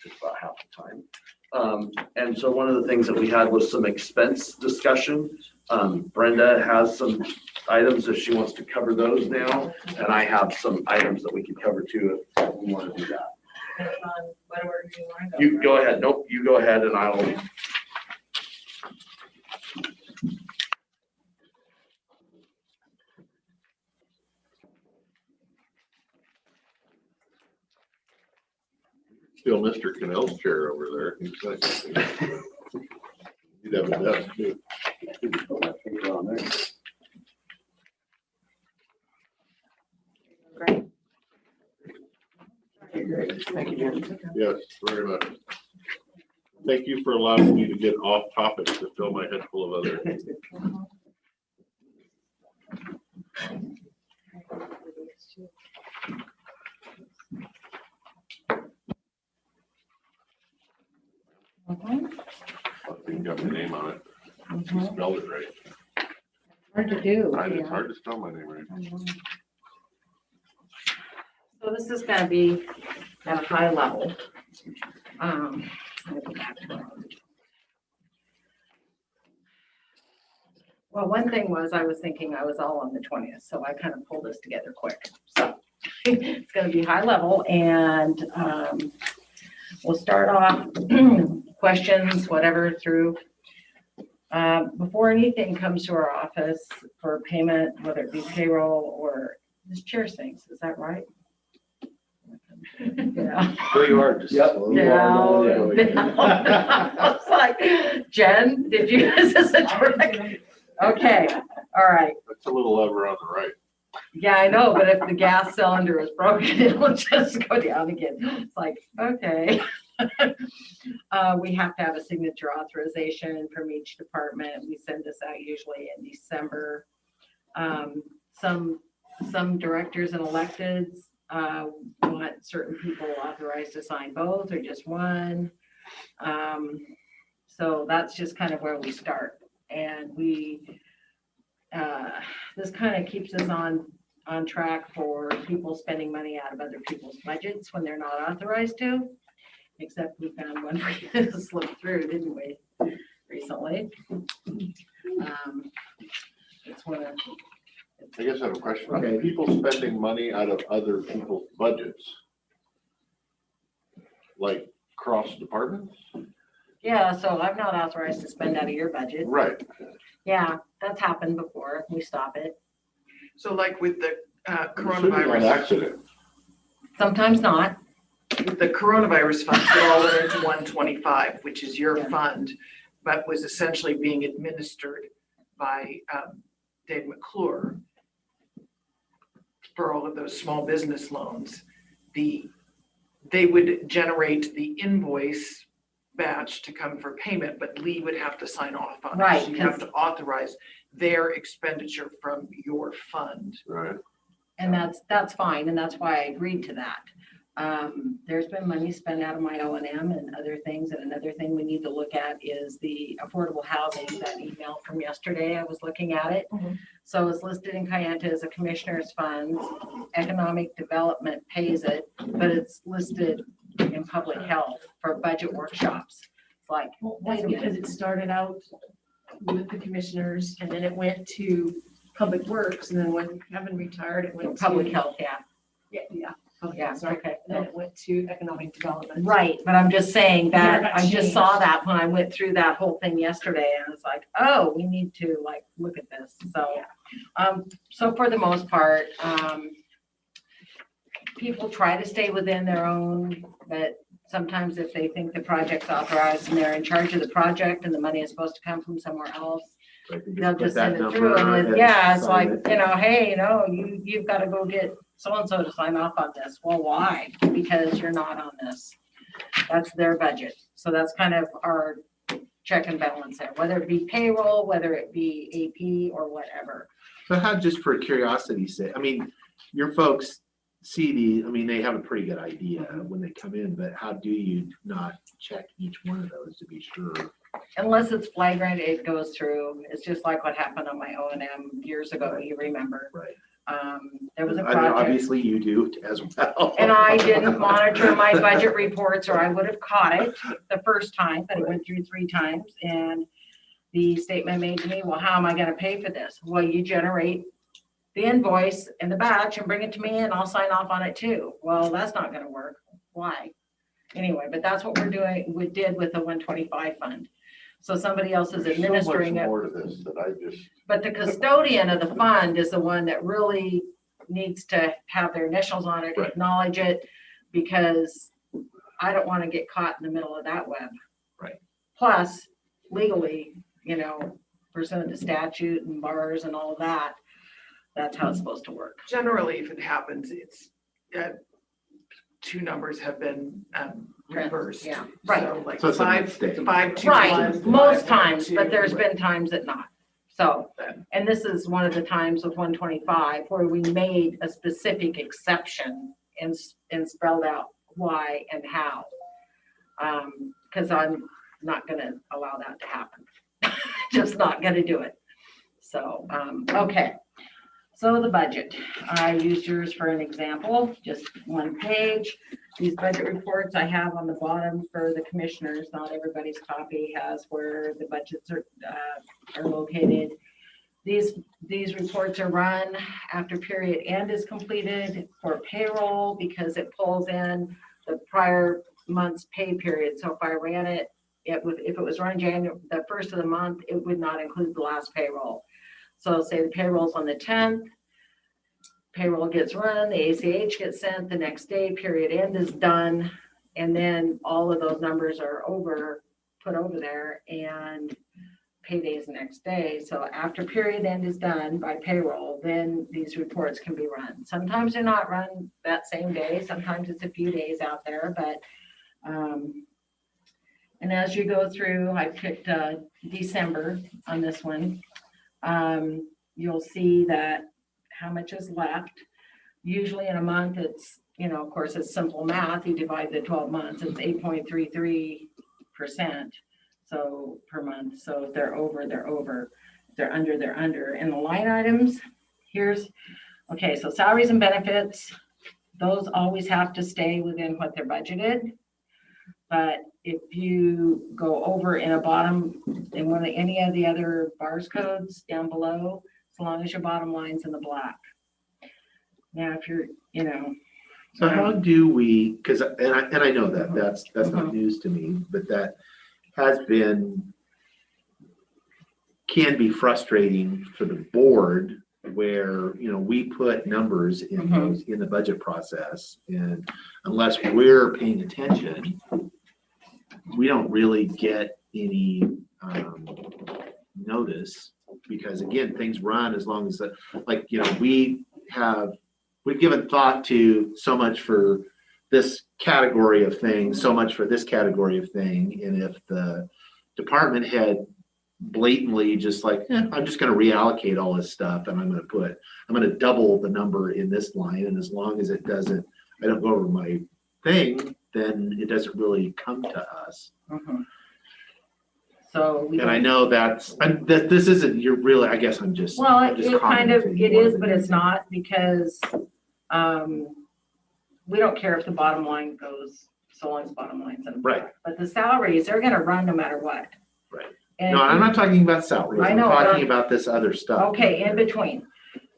just about half the time. And so one of the things that we had was some expense discussion. Brenda has some items if she wants to cover those now, and I have some items that we could cover too if we want to do that. What order do you want to go? You go ahead. Nope, you go ahead and I'll. Still Mr. Cannell's chair over there. He's like, he'd have a desk too. Great. Thank you, Jim. Yes, very much. Thank you for allowing me to get off topic to fill my head full of other. I think got my name on it. You spelled it right. Hard to do. It's hard to spell my name right. So this is gonna be at a high level. Let me go back to it. Well, one thing was I was thinking I was all on the 20th, so I kind of pulled this together quick. So it's gonna be high level and we'll start off questions, whatever through. Before anything comes to our office for payment, whether it be payroll or this chair sinks, is that right? Yeah. There you are. Just Yep. slowly No, rolling no. I was like, Jen, is this a direct? Okay, all right. That's a little lever on the right. Yeah, I know, but if the gas cylinder is broken, it'll just go down again. It's like, okay. We have to have a signature authorization from each department. We send this out usually in December. Some directors and electeds want certain people authorized to sign both or just one. So that's just kind of where we start. And this kind of keeps us on track for people spending money out of other people's budgets when they're not authorized to. Except we found one slip through, didn't we, recently? It's one of. I guess I have a question. Okay. People spending money out of other people's budgets, like cross departments? Yeah, so I'm not authorized to spend out of your budget. Right. Yeah, that's happened before. We stop it. So like with the It should be on coronavirus, accident. Sometimes not. with the coronavirus funds that all went into 125, which is your Yeah. fund, but was essentially being administered by Dave McClure for all of those small business loans. They would generate the invoice batch to come for payment, but Lee would have to sign off on it. Right, So you have to authorize their expenditure from your fund. Right. And that's fine, and that's why I agreed to that. There's been money spent out of my O&M and other things, and another thing we need to look at is the affordable housing, that email from yesterday, I was looking at it. Mhm. So it's listed in Kayenta as a commissioner's fund, economic development pays it, but it's listed in public health for budget workshops. It's like, Well, that's because it started out with the commissioners and then it went to Public Works, and then when Kevin retired, it went to. public health, yeah, Yeah, public yeah, health, sorry. okay. And then it went to economic development. Right, but I'm just saying Yeah, that, that I just saw changed. that when I went through that whole thing yesterday, and I was like, oh, we need to like, look at this, so. So for the most part, people try to stay within their own, but sometimes if they think the project's authorized and they're in charge of the project and the money is supposed to come from somewhere else, they'll just send it through, and then, yeah, it's like, hey, you've got to go get so-and-so to sign off on this. Well, why? Because you're not on this. That's their budget. So that's kind of our check and balance there, whether it be payroll, whether it be AP or whatever. So how, just for curiosity's sake, I mean, your folks see they have a pretty good idea when they come in, but how do you not check each one of those to be sure? Unless it's flagrant, it goes through. It's just like what happened on my O&M years ago, you remember. Right. There was a I know, project. obviously you do as well. And I didn't monitor my budget reports, or I would have caught it the first time, but it went through 3 times. And the statement made to me, well, how am I gonna pay for this? Well, you generate the invoice and the batch and bring it to me and I'll sign off on it too. Well, that's not gonna work. Why? Anyway, but that's what we did with the 125 fund. So somebody else is administering it. More to this that I just. But the custodian of the fund is the one that really needs to have their initials on it, Right. acknowledge it, because I don't want to get caught in the middle of that web. Right. Plus, legally, pursuant to statute and bars and all of that, that's how it's supposed to work. Generally, if it happens, it's, 2 numbers have been reversed. Yeah, right. So like So it's a 5, mistake. 5, 2, Right, 1, most 5, times, 2, but there's right. been times that not. So, and this is one of the times with 125 where we made a specific exception and spelled out why and how. Because I'm not gonna allow that to happen. Just not gonna do it. So, okay. So the budget, I used yours for an example, just 1 page. These budget reports I have on the bottom for the commissioners. Not everybody's copy has where the budgets are located. These reports are run after period end is completed for payroll because it pulls in the prior month's pay period. So if I ran it, if it was run January, the first of the month, it would not include the last payroll. So say the payroll's on the 10th, payroll gets run, the ACH gets sent the next day, period end is done. And then all of those numbers are put over there, and payday is the next day. So after period end is done by payroll, then these reports can be run. Sometimes they're not run that same day. Sometimes it's a few days out there, but, and as you go through, I picked December on this one. You'll see that how much is left. Usually in a month, it's, of course, it's simple math. You divide the 12 months, it's 8.33%. So per month. So if they're over, they're over. If they're under, they're under. And the line items, okay, so salaries and benefits, those always have to stay within what they're budgeted. But if you go over in a bottom, in any of the other bars codes down below, as long as your bottom line's in the black. Now, if you're, So how do we, because, and I know that's not Mhm. news to me, but that has been can be frustrating for the board where, you know, we put numbers in those, in the budget process, and unless we're paying attention, we don't really get any notice, because again, things run as long as the, like, you know, we've given thought to so much for this category of thing, so much for this category of thing, and if the department head blatantly just like, I'm just going to reallocate all this stuff, and I'm going to double the number in this line, and as long as it doesn't, I don't go over my thing, then it doesn't really come to us. So. And I know that this isn't, you're really, I guess I'm just. Well, I'm just it kind of, commenting it more is, than but it's anything. not, because we don't care if the bottom line goes, so long as bottom line's in. Right. But the salaries, they're gonna run no matter what. Right. And No, I'm not talking about salaries. I I'm know, but talking about this other stuff. okay, in between.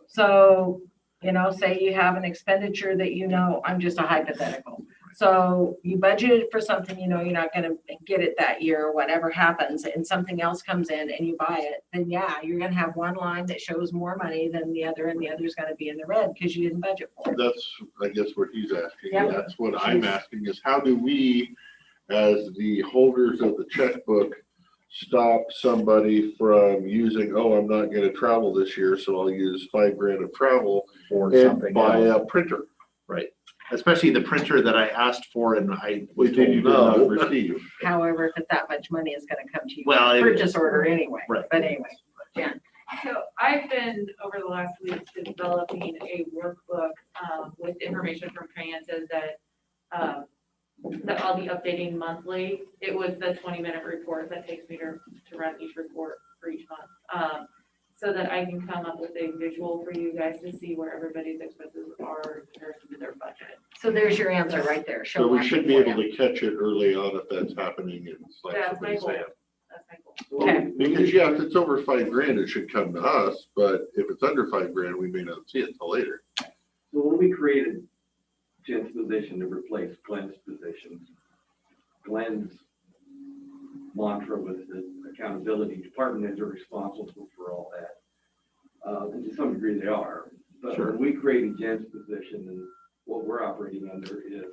So, you know, say you have an expenditure that, you know, I'm just a hypothetical. So you budgeted for something, you know, you're not gonna get it that year, or whatever happens, and something else comes in and you buy it, then yeah, you're gonna have one line that shows more money than the other, and the other's gonna be in the red because you didn't budget for it. That's, I guess, what he's asking. Yep. That's what I'm asking is, how do we, as the holders of the checkbook, stop somebody from using, oh, I'm not gonna travel this year, so I'll use $5,000 of travel Or and something buy else. a printer, Right. Especially the printer that I asked for and I was which you did told not no. receive. However, if that much money is gonna come to you, Well, it purchase is. order anyway. Right. But anyway, Jen. So I've been, over the last week, developing a workbook with information from finances that I'll be updating monthly. It was the 20-minute report that takes me to run each report for each month. So that I can come up with a visual for you guys to see where everybody's expenses are in comparison to their budget. So there's your answer right there. So we should be able to catch it early on if that's happening, and it's like That's my somebody goal. saying. That's my goal. Okay. Because yeah, if it's over $5,000, it should come to us, but if it's under $5,000, we may not see it till later. So when we created Jen's position to replace Glenn's position, Glenn's mantra was that accountability, department heads are responsible for all that. And to some degree they are, but Sure. when we created Jen's position, and what we're operating under is,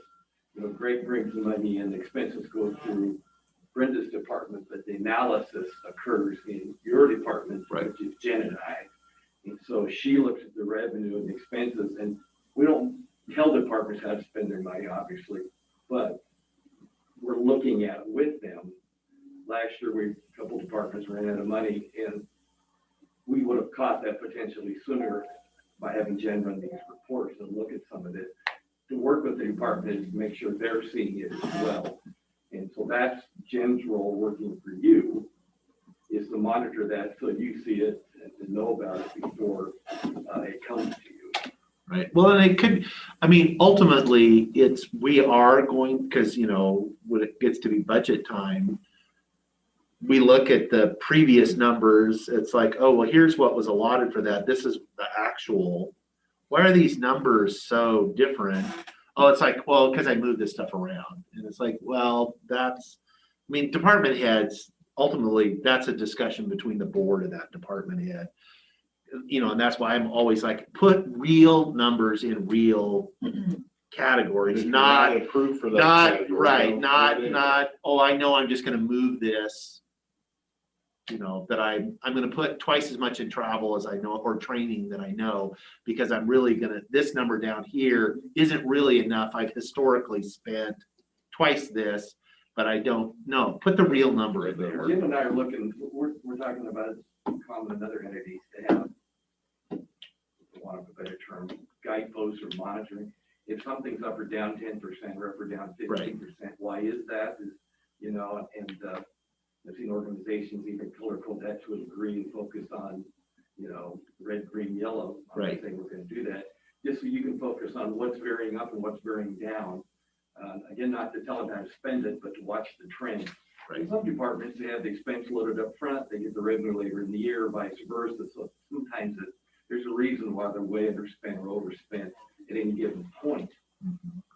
you know, Greg brings the money in, the expenses go through Brenda's department, but the analysis occurs in your department, Right. which is Jen and I. And so she looks at the revenue and the expenses, and we don't tell departments how to spend their money, obviously, but we're looking at it with them. Last year, a couple departments ran out of money, and we would have caught that potentially sooner by having Jen run these reports and look at some of it, to work with the department to make sure they're seeing it as well. And so that's Jen's role, working for you, is to monitor that so you see it and to know about it before it comes to you. Right. Well, and it could, I mean, ultimately we are going, because, you know, when it gets to be budget time, we look at the previous numbers. It's like, oh, well, here's what was allotted for that. This is the actual. Why are these numbers so different? Oh, it's like, well, because I moved this stuff around. And it's like, well, I mean, department heads, ultimately, that's a discussion between the board and that department head. You know, and that's why I'm always like, put real numbers in real categories, If you're not approved for that category, right, don't put it in. not, oh, I know I'm just gonna move this. You know, that I'm gonna put twice as much in travel as I know, or training that I know, because I'm really this number down here isn't really enough. I've historically spent twice this, but I don't know. Put the real number in there. Jim and I are looking, we're talking about common and other entities to have, for want of a better term, guideposts or monitoring. If something's up or down 10% or up or down 15%, why is that? You know, and I've seen organizations even color code that to a degree and focus on, you know, red, green, yellow. I'm not Right. saying we're going to do that, just so you can focus on what's varying up and what's varying down. Again, not to tell them how to spend it, but to watch the trend. In some departments, they have the expense loaded up front, they get the revenue later in the year, vice versa. So sometimes there's a reason why they're way underspent or overspent at any given point.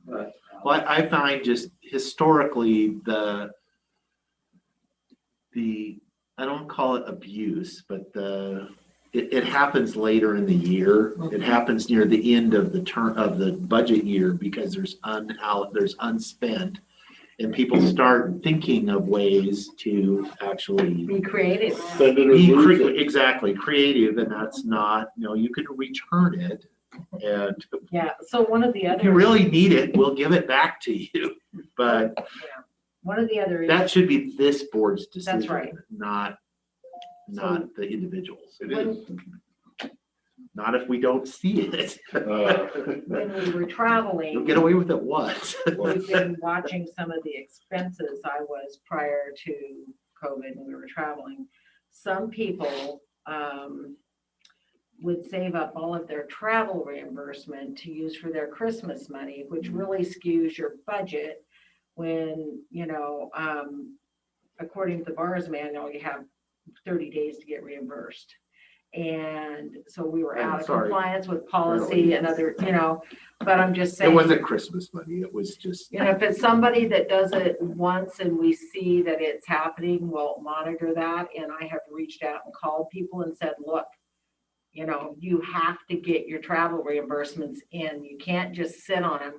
But Well, I find just historically the I don't call it abuse, but it happens later in the year. It happens near the end of the term of the budget year because there's unspent, and people start thinking of ways to actually Be creative. Spend it or be lose it. exactly creative, and that's not, you can return it, and Yeah, so one of the if other. you really need it, we'll give it back to you. But One of the other. that should be this board's decision. That's right. Not the individuals. It is. Not if we don't see it. When we were traveling. You'll get away with it once. We've been watching some of the expenses I was prior to COVID when we were traveling. Some people would save up all of their travel reimbursement to use for their Christmas money, which really skews your budget when, according to the BARS manual, you have 30 days to get reimbursed. And so we were out of compliance with policy and other, but I'm just saying. It wasn't Christmas money. It was just. If it's somebody that does it once and we see that it's happening, we'll monitor that. And I have reached out and called people and said, look, you have to get your travel reimbursements in. You can't just sit on them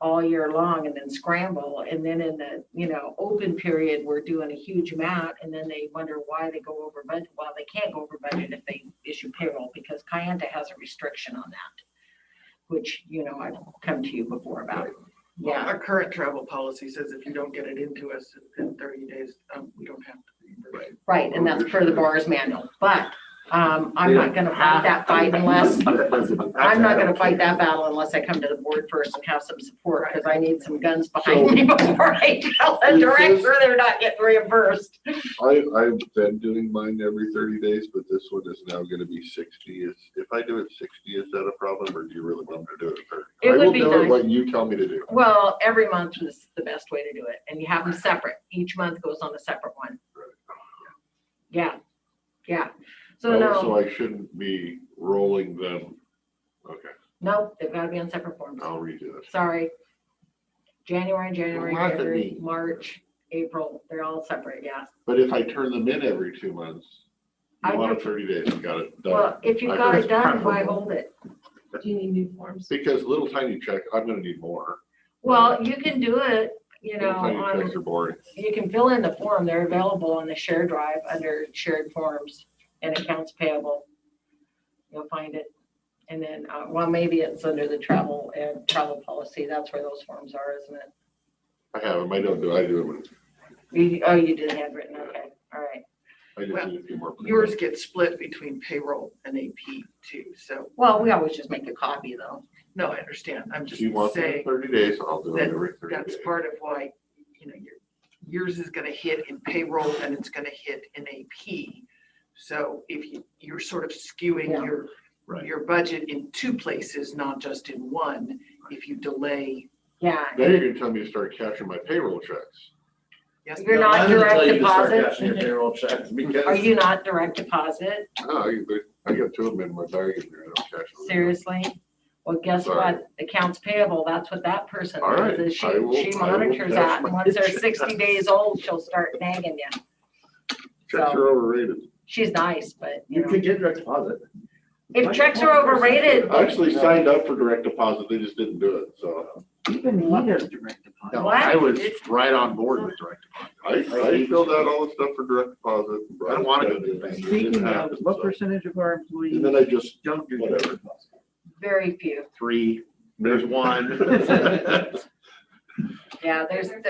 all year long and then scramble. And then in the, open period, we're doing a huge amount. And then they wonder why they go over budget. Well, they can't go over budget if they issue payroll because Kayenta has a restriction on that, which, I've come to you before about. Yeah, our current travel policy says if you don't get it into us in 30 days, we don't have to reimburse. Right, and that's per the BARS manual, but I'm not gonna fight that fight unless, I'm not gonna fight that battle unless I come to the board first and have some support, because I need some guns behind me before I tell the director they're not getting reimbursed. I've been doing mine every 30 days, but this one is now gonna be 60. If I do it 60, is that a problem, or do you really want me to do it 30? It would be I will do nice. what you tell me to do. Well, every month is the best way to do it, and you have them separate. Each month goes on a separate one. Yeah. So So no, I shouldn't be rolling them. Okay, nope, they've gotta be on separate forms. I'll redo it. Sorry. January, Laugh at February, me. March, April, they're all separate, yeah. But if I turn them in every 2 months, I you want know. it 30 days, you got it done. Well, if you've I got think it done, it's why preferable. hold it? Do you need new forms? Because little tiny check, I'm gonna need more. Well, you can do it, Little tiny checks are boring. you can fill in the form. They're available on the share drive under shared forms and accounts payable. You'll find it. And then, well, maybe it's under the travel and travel policy. That's where those forms are, isn't it? I have them, I do them. Oh, you did handwritten, okay, all right. I just need a few more. Yours gets split between payroll and AP too, so, Well, we always just make a copy though. no, I understand. I'm just If you want them in saying 30 days, I'll do it every 30 that's days. part of why, yours is gonna hit in payroll and it's gonna hit in AP. So if you're sort of skewing Yeah. Right. your budget in two places, not just in one, if you delay. Yeah. Now you're gonna tell me to start cashing my payroll checks. Yes, You're no, not direct deposit? Payroll checks because. Are you not direct deposit? No, I got 2 of them in my bag and I don't cash them. Seriously? Well, guess Sorry. what? Accounts payable, that's what that person All right, does. Is I will- she I will monitors cash that. my And once they're checks. 60 days old, she'll start nagging you. Checks are overrated. She's nice, but You could get direct deposit. if checks are overrated, I actually signed up for direct deposit, they just didn't do it, so. Even he does direct deposit. No, What? I was right on board with direct deposit. I filled out all the stuff for direct deposit. I don't wanna go to the bank. Speaking of, what percentage of our employees And then I just, don't do whatever. direct deposit? very few. 3, there's 1. Yeah, there's, I was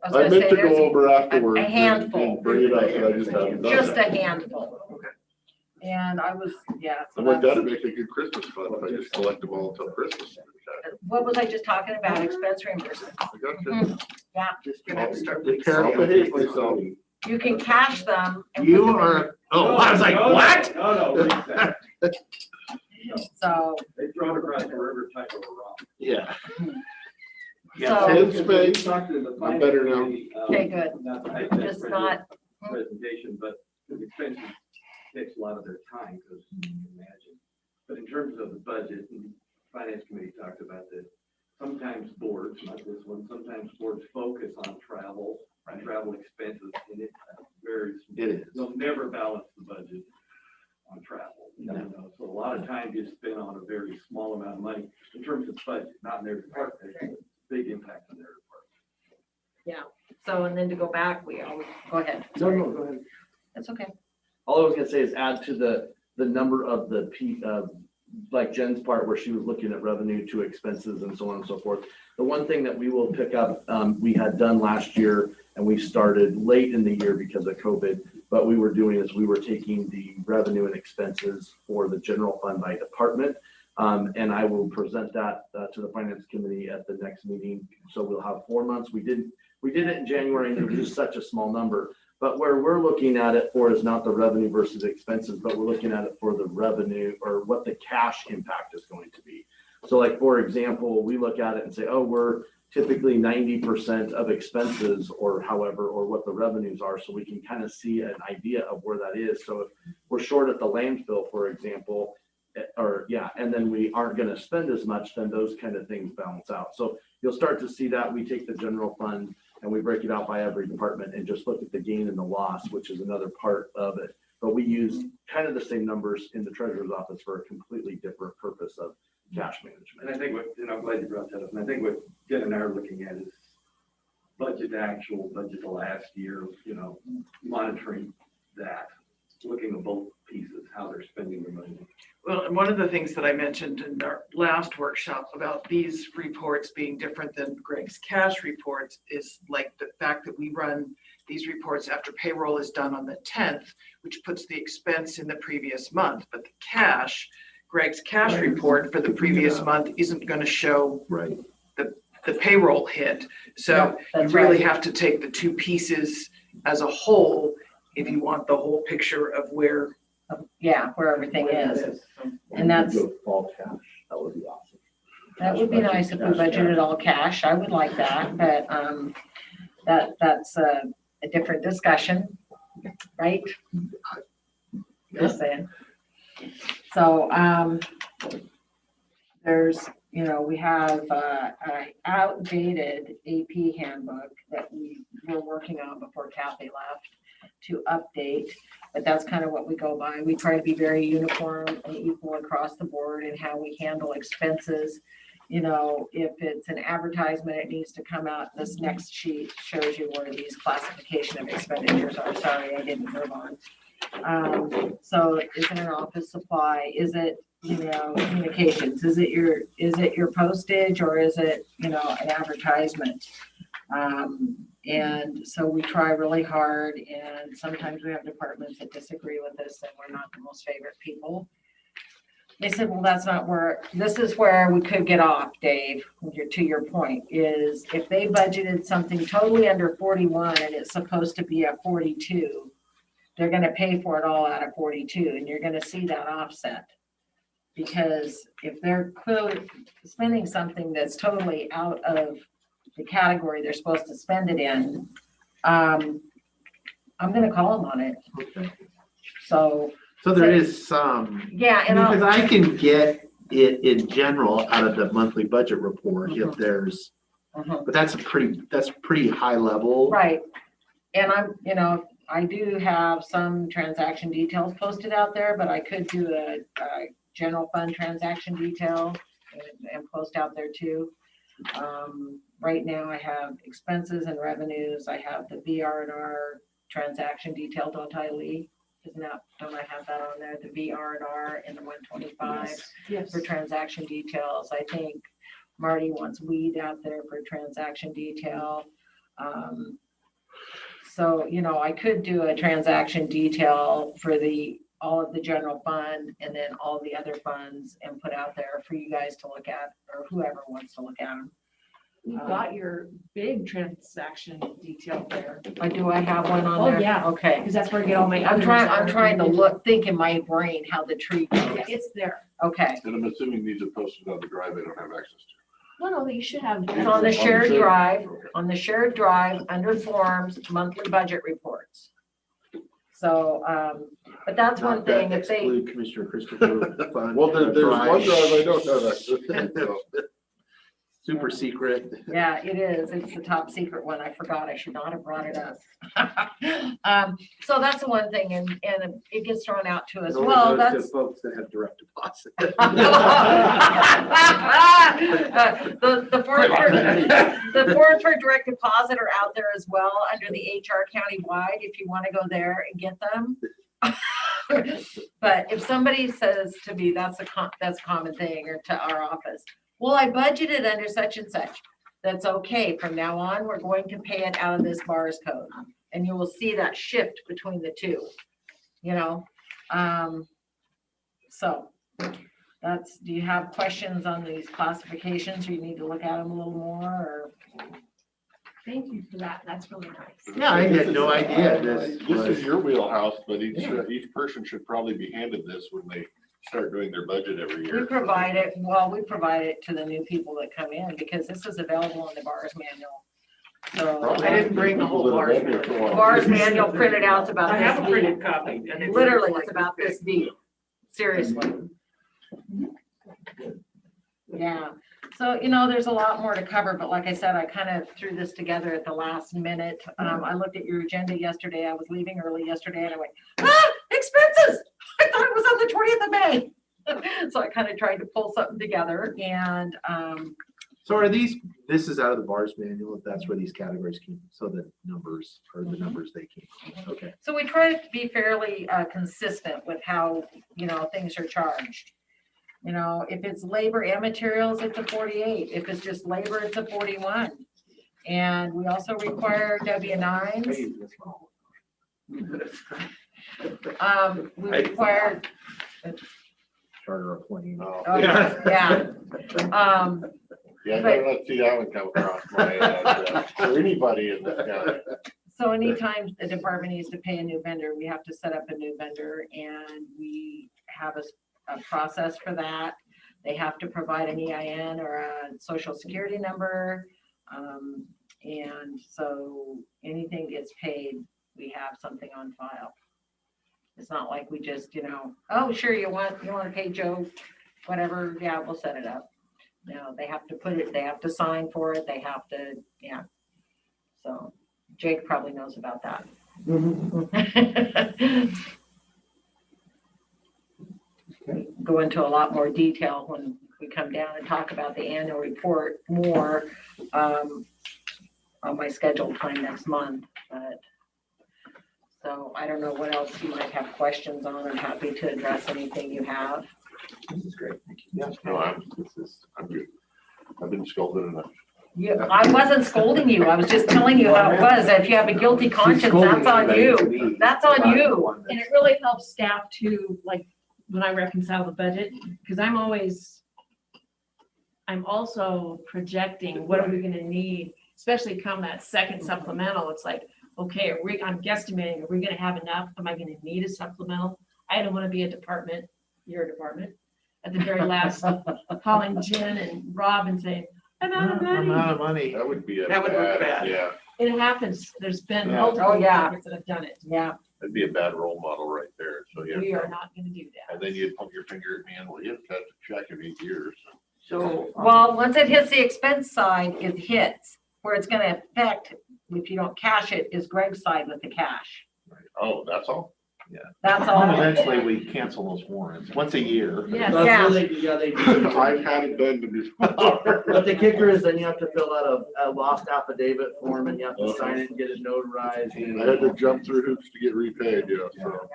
I gonna meant say, to go there's over afterwards. a handful. and Bring it up, and I just haven't done just a that. handful. Okay. And I was, yeah. so I'm like, that's- that'd make a good Christmas fund if I just collect them all until Christmas. What was I just talking about? Expense reimbursement. I gotcha. Yeah, Just gonna have to start. Be careful. I'll behave myself. you can cash them. and You put them in- are, oh, I was like, what? No. So, They throw it across the river type of a rock. Yeah. so, Ten space, Talk to the I'm better now. okay, good. Not that I- Just not, Presentation, but the expenses takes a lot of their time, because you can imagine. But in terms of the budget, and finance committee talked about this, sometimes boards, not this one, sometimes boards focus on travel and travel expenses, and it varies. It is. on a very small amount of money in terms of budget, not in their department. It's a big impact on their department. Yeah, so, and then to go back, we always, go ahead. No, no, go ahead. That's okay. All I was gonna say is add to the number of like Jen's part where she was looking at revenue to expenses and so on and so forth. The one thing that we will pick up, we had done last year and we started late in the year because of COVID, but we were doing is we were taking the revenue and expenses for the general fund by department. And I will present that to the finance committee at the next meeting. So we'll have 4 months. We did it in January and it was just such a small number. But where we're looking at it for is not the revenue versus expenses, but we're looking at it for the revenue or what the cash impact is going to be. So like, for example, we look at it and say, oh, we're typically 90% of expenses or however, or what the revenues are. So we can kind of see an idea of where that is. So if we're short at the landfill, for example, and then we aren't going to spend as much, then those kind of things balance out. So you'll start to see that we take the general fund and we break it out by every department and just look at the gain and the loss, which is another part of it. But we use kind of the same numbers in the treasurer's office for a completely different purpose of cash management. And I think I'm glad you brought that up. And I think what Jen and I are looking at is budget actual, budget the last year, monitoring that, looking at both pieces, how they're spending their money. Well, and one of the things that I mentioned in our last workshop about these reports being different than Greg's cash reports is like the fact that we run these reports after payroll is done on the 10th, which puts the expense in the previous month, but Greg's cash report for the previous month isn't going to show Right. the payroll hit. So you That's really right. have to take the two pieces as a whole if you want the whole picture of where Where everything that is. And that's, Go all cash. That would be awesome. that would be nice if we budgeted all cash. I would like that, but that's a different discussion, right? Just saying. So, there's, we have an outdated AP handbook that we were working on before Kathy left to update, but that's kind of what we go by. We try to be very uniform and equal across the board in how we handle expenses. If it's an advertisement, it needs to come out. This next sheet shows you where these classification of expenditures are. Sorry, I didn't move on. So is it an office supply? Is it, communications? Is it your postage or is it, an advertisement? And so we try really hard and sometimes we have departments that disagree with us and we're not the most favorite people. They said, well, that's not where, this is where we could get off, Dave, to your point, is if they budgeted something totally under 41 and it's supposed to be at 42, they're going to pay for it all out of 42 and you're going to see that offset. Because if they're clearly spending something that's totally out of the category they're supposed to spend it in, I'm going to call them on it. Okay. So there is some. yeah, and Because I can get it in general out of the monthly budget report if there's, but that's pretty high level. right. And I do have some transaction details posted out there, but I could do a general fund transaction detail and post out there too. Right now I have expenses and revenues. I have the VR&R transaction detail, don't I, Lee? Don't I have that on there? The VR&R and the 125 Yes. for transaction details. I think Marty wants weed out there for transaction detail. So, I could do a transaction detail for all of the general fund and then all the other funds and put out there for you guys to look at or whoever wants to look at them. You've got your big transaction detail there, Do I have one on Oh, there? yeah. Okay. because that's where I get all my. I'm others trying to are. think in my brain how the tree goes. It's there. Okay. And I'm assuming these are posted on the drive I don't have access to. No, you should have. It's on the shared drive, under forms, monthly budget reports. So, but that's one Not that thing, if they, exclude Commissioner Christopher. fund Well, there's one drive. drive I don't have access to. So super secret. Yeah, it is. It's the top secret one. I forgot. I should not have brought it up. So that's the one thing, and it gets thrown out to us. It only Well, goes to that's. folks that have direct deposit. The forms for direct deposit are out there as well under the HR countywide, if you want to go there and get them. But if somebody says to me, that's a common thing, or to our office, well, I budgeted under such and such. That's okay. From now on, we're going to pay it out of this bars code. And you will see that shift between the two, you know? So that's, do you have questions on these classifications, or you need to look at them a little more, or? Thank you for that. That's really nice. Yeah, I had no idea this This is was. your wheelhouse, but each person should probably be handed this when they start doing their budget every We year. provide it to the new people that come in, because this is available in the bars manual. So I didn't bring the whole bars. the bars manual printed out's about I have a this deep. printed copy. And it's Literally, like it's about this deep. Seriously. Yeah. So, you know, there's a lot more to cover, but like I said, I kind of threw this together at the last minute. I looked at your agenda yesterday. I was leaving early yesterday and I went, expenses. I thought it was on the 20th of May. So I kind of tried to pull something together, and So are these, this is out of the bars manual, if that's where these categories came, so the numbers are the numbers they came from. Okay. so we try to be fairly consistent with how, you know, things are charged. You know, if it's labor and materials, it's a 48. If it's just labor, it's a 41. And we also require W-9s. We require, Charter of plane. Oh, oh, yeah. Yeah, I better not see that one come across my, or anybody in this county. So anytime the department needs to pay a new vendor, we have to set up a new vendor, and we have a process for that. They have to provide an EIN or a social security number. And so anything gets paid, we have something on file. It's not like we just, you know, oh, sure, you want to pay Joe, whatever, yeah, we'll set it up. No, they have to put it, they have to sign for it, they have to, yeah. So Jake probably knows about that. Go into a lot more detail when we come down and talk about the annual report more on my scheduled time next month. But so I don't know what else you might have questions on. I'm happy to address anything you have. This is great. Thank you. Yeah, no, I'm good. I've been scolded enough. Yeah, I wasn't scolding you. I was just telling you how it was. If you have a guilty conscience, that's on you. That's on you. And it really helps staff to, like, when I reconcile the budget, because I'm also projecting what are we gonna need, especially come that second supplemental. It's like, okay, I'm guesstimating, are we gonna have enough? Am I gonna need a supplemental? I don't wanna be a department, your department, at the very last, calling Jen and Rob and saying, I'm out of I'm money. out of money. That would be a That would look bad. Yeah, It happens. There's been Yeah. multiple Oh, yeah. departments that have done it. Yeah. that'd be a bad role model right there. So, yeah. We are not gonna do that. And then you'd point your finger at me and, well, you've got to check in 8 years. So, Well, once it hits the expense side, it hits. Where it's gonna affect, if you don't cash it, is Greg's side with the cash. Oh, that's all? That's And all. eventually we cancel those warrants once a year. Yes. Yeah. Yeah, they do. I've had it done to me. But the kicker is then you have to fill out a lost affidavit form and you have to sign it and get it notarized. I had to jump through hoops to get repaid, yeah, so.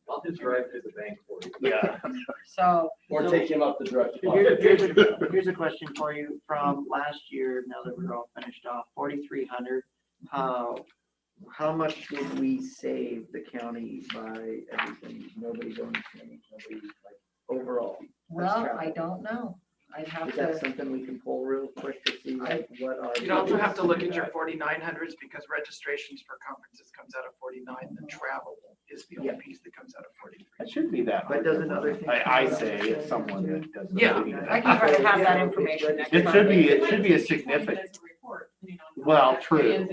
I'll just drive to the bank for you. Yeah. So, Or take him up the direct Here's a question for you from last year, now that we're all finished off, 4,300. How much did we save the county by everything? Nobody going to change, nobody, like, overall? well, I don't know. I'd have Is that to, something we can pull real quick to see like what our? You'd also have to look at your 4900s because registrations for conferences comes out of 49. The travel is the only piece that comes out of 43. It shouldn't be that hard. But doesn't other things? I say it's someone that doesn't. Yeah. believe I it. can try to have that information next It time. should be a significant, well, true.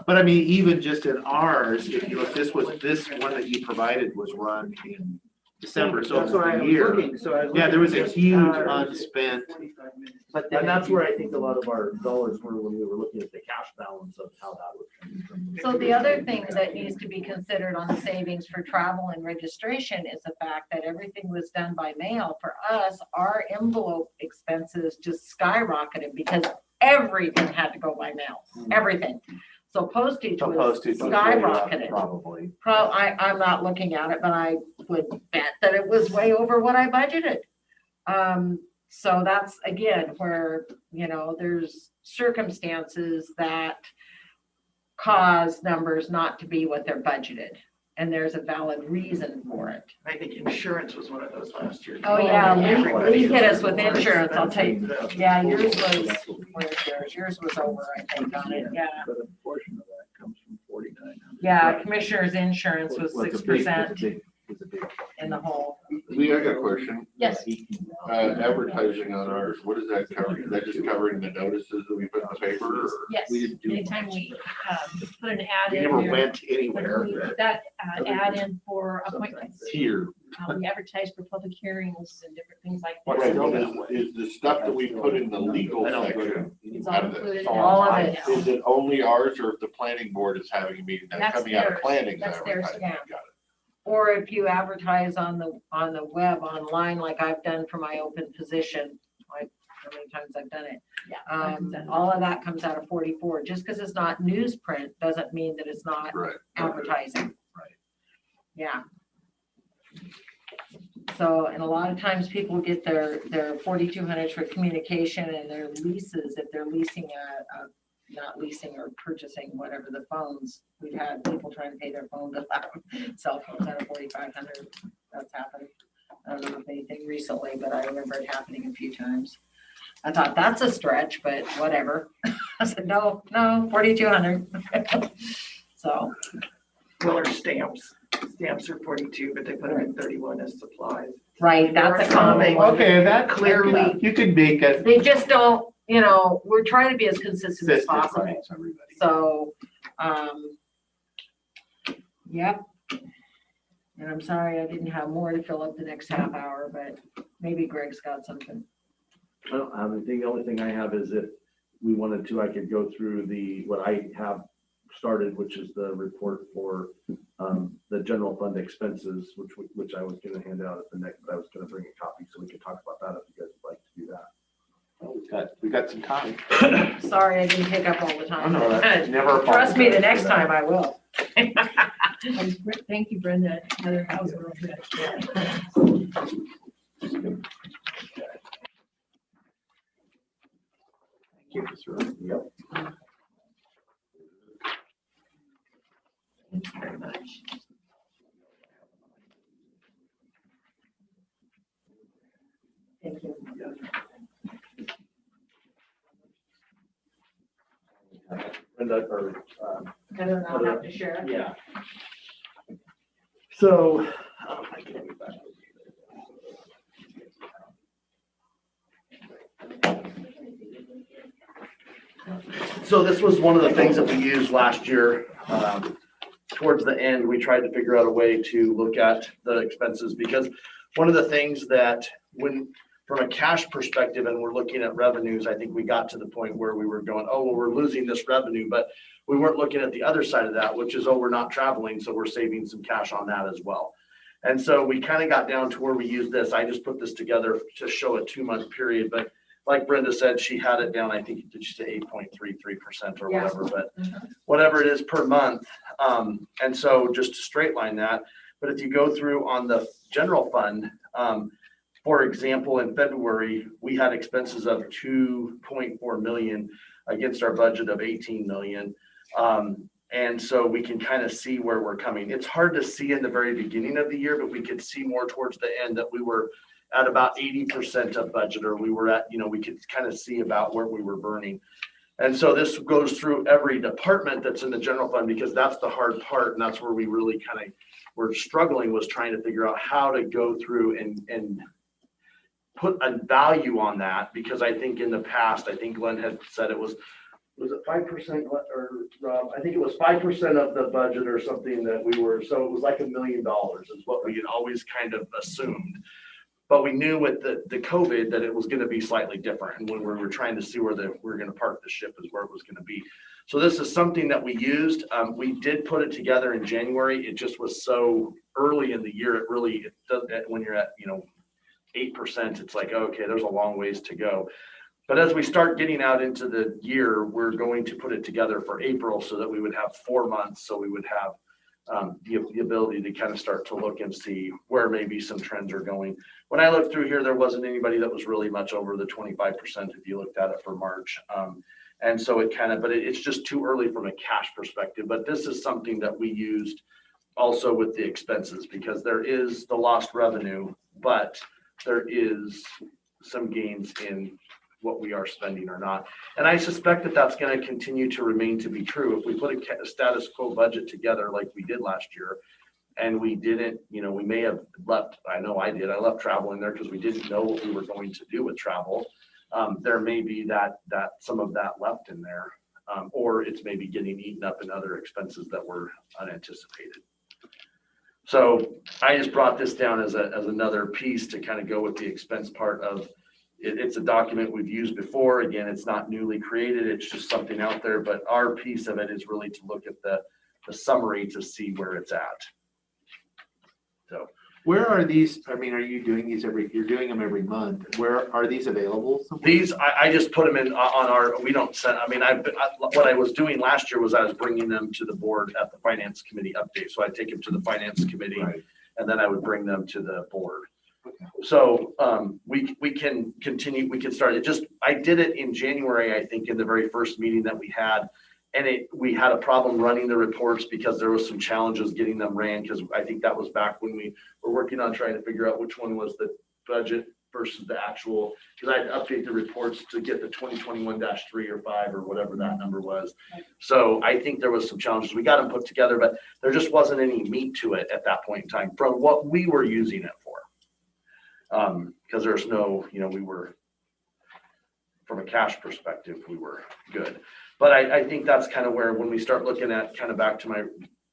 But I mean, even just in ours, if you look, this one that you provided was run in December, so That's it was why I a was year. looking, so I was Yeah, there was a looking at huge hours. unspent, But then And that's if you- where I think a lot of our dollars were when we were looking at the cash balance of how that would come from. So the other thing that needs to be considered on the savings for travel and registration is the fact that everything was done by mail. For us, our envelope expenses just skyrocketed because everything had to go by mail, everything. So postage so was postage was way up, skyrocketed. probably. I'm not looking at it, but I would bet that it was way over what I budgeted. So that's again, where, you know, there's circumstances that cause numbers not to be what they're budgeted. And there's a valid reason for it. I think insurance was one of those last year. Oh, yeah, Everybody Lee hit us was with more insurance, I'll tell you. expensive. Yeah, yours was, where's yours? Yours was over, I think, on it, yeah. But a portion of that comes from 4,900. Yeah, commissioner's insurance was Well, it's a 6% big- it's a big- in the whole. Lee, I got a question. Yes. Advertising on ours, what is that covering? Is that just covering the notices that we put in the paper or? Yes, We didn't do anytime we put an ad We in. never there, went when anywhere. we put that ad in for appointments. Here, We advertise for public hearings and different things like Right, that. but is the stuff that we put in the legal I don't go section, to- It's all out of this, included. in all of that it. now. is it only ours or if the planning board is having a meeting that's That's coming out of theirs. planning? That's theirs, advertising? yeah. Got it. Or if you advertise on the web, online, like I've done for my open position, like how many times I've done it. Yeah, I've done All of that comes out of 44. Just because it's not newsprint doesn't mean that it's not Right. advertising. Right. Yeah. So, and a lot of times people get their 4,200s for communication and their leases, if they're leasing not leasing or purchasing, whatever the phones. We've had people trying to pay their phone bill out, cell phones out of 4,500. That's happened. I don't know if anything recently, but I remember it happening a few times. I thought that's a stretch, but whatever. I said, no, 4,200. So, Well, or stamps. Stamps are 42, but they put them in 31 as supplies. right, that's a common. okay, that clearly, you could make a They just don't, you know, we're trying to be as consistent as consistent, possible. right, so everybody. So, yep. And I'm sorry I didn't have more to fill up the next half hour, but maybe Greg's got something. I don't have anything. The only thing I have is if we wanted to, I could go through what I have started, which is the report for the general fund expenses, which I was gonna hand out at the next, but I was gonna bring a copy so we could talk about that if you guys would like to do that. Well, we've got some time. Sorry I didn't take up all the time. Oh, no, that's never a Trust me, the apologize next for that. time I will. Thank you, Brenda, Heather Hauser. Thank you, sir. Yep. Thank you very much. Thank you. Brenda, or, Heather and I'll have to share. yeah. So. I can't get back. So this was one of the things that we used last year. Towards the end, we tried to figure out a way to look at the expenses because one of the things that from a cash perspective and we're looking at revenues, I think we got to the point where we were going, oh, well, we're losing this revenue, but we weren't looking at the other side of that, which is, oh, we're not traveling, so we're saving some cash on that as well. And so we kind of got down to where we use this. I just put this together to show a 2-month period, but like Brenda said, she had it down, I think, did you say 8.33% or Yeah. whatever, but whatever it is per month. And so just to straight line that, but if you go through on the general fund, for example, in February, we had expenses of 2.4 million against our budget of 18 million. And so we can kind of see where we're coming. It's hard to see in the very beginning of the year, but we could see more towards the end that we were at about 80% of budget, or we were at, we could kind of see about where we were burning. And so this goes through every department that's in the general fund because that's the hard part. And that's where we really kind of were struggling, was trying to figure out how to go through and put a value on that. Because I think in the past, I think Glenn had said it was was it 5% or Rob? I think it was 5% of the budget or something that we were, so it was like $1 million is what we had always kind of assumed. But we knew with the COVID that it was going to be slightly different. And when we were trying to see where we're going to park the ship is where it was going to be. So this is something that we used. We did put it together in January. It just was so early in the year. It does, when you're at, 8%, it's like, okay, there's a long ways to go. But as we start getting out into the year, we're going to put it together for April so that we would have 4 months. So we would have the ability to kind of start to look and see where maybe some trends are going. When I looked through here, there wasn't anybody that was really much over the 25% if you looked at it for March. And so it kind of, but it's just too early from a cash perspective. But this is something that we used also with the expenses because there is the lost revenue, but there is some gains in what we are spending or not. And I suspect that that's going to continue to remain to be true. If we put a status quo budget together like we did last year, and we didn't, we may have left, I know I did, I left travel in there because we didn't know what we were going to do with travel. There may be that some of that left in there, or it's maybe getting eaten up in other expenses that were unanticipated. So I just brought this down as another piece to kind of go with the expense part of it. It's a document we've used before. Again, it's not newly created. It's just something out there. But our piece of it is really to look at the summary to see where it's at. So Where are these? I mean, are you doing these you're doing them every month. Where are these available? Somewhere? these, I just put them in on our, we don't send, I mean, what I was doing last year was I was bringing them to the board at the finance committee update. So I'd take them to the finance committee and then I would bring them to the board. Okay. So we can continue, we can start it. I did it in January, I think, in the very first meeting that we had. And we had a problem running the reports because there was some challenges getting them ran, because I think that was back when we were working on trying to figure out which one was the budget versus the actual, because I had to update the reports to get the 2021-3 or 5 or whatever that number was. So I think there was some challenges. We got them put together, but there just wasn't any meat to it at that point in time from what we were using it for. Because there's no, we were, from a cash perspective, we were good. But I think that's kind of where, when we start looking at, kind of back to my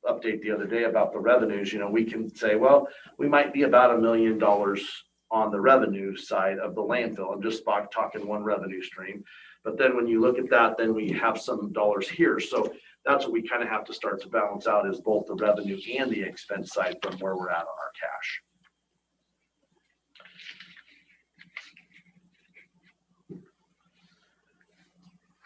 update the other day about the revenues, we can say, well, we might be about $1 million on the revenue side of the landfill. I'm just talking one revenue stream. But then when you look at that, then we have some dollars here. So that's what we kind of have to start to balance out, is both the revenue and the expense side from where we're at on our cash.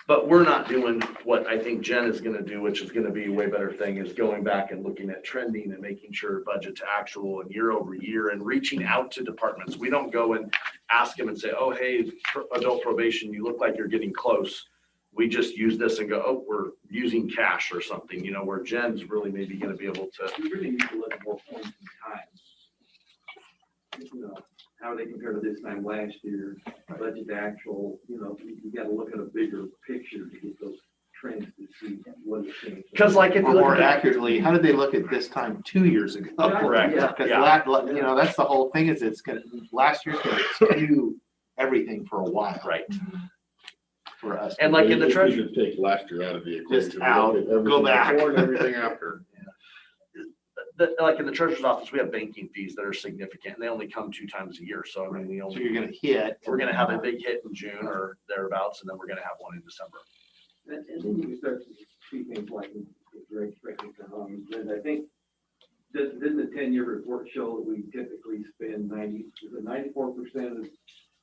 But we're not doing what I think Jen is going to do, which is going to be a way better thing, is going back and looking at trending and making sure budget to actual and year over year and reaching out to departments. We don't go and ask them and say, oh, hey, adult probation, you look like you're getting close. We just use this and go, oh, we're using cash or something, where Jen's really maybe going to be able to. We really need to look at more points in time. How they compare to this time last year, budget to actual, you got to look at a bigger picture to get those trends to see what is changing. Because like if you look more at accurately, how did they look at this time 2 years ago? Correct. Because that's the whole thing, is last year's going to skew everything for a while. Right. For us. And like in the treasury. We should take last year out of the equation. Just out, go back. Before and everything after. Like in the treasurer's office, we have banking fees that are significant, and they only come 2 times a year. So I mean, So you're going to hit. we're going to have a big hit in June or thereabouts, and then we're going to have one in December. And then you can start to see things like, and I think, didn't the 10-year report show that we typically spend 94%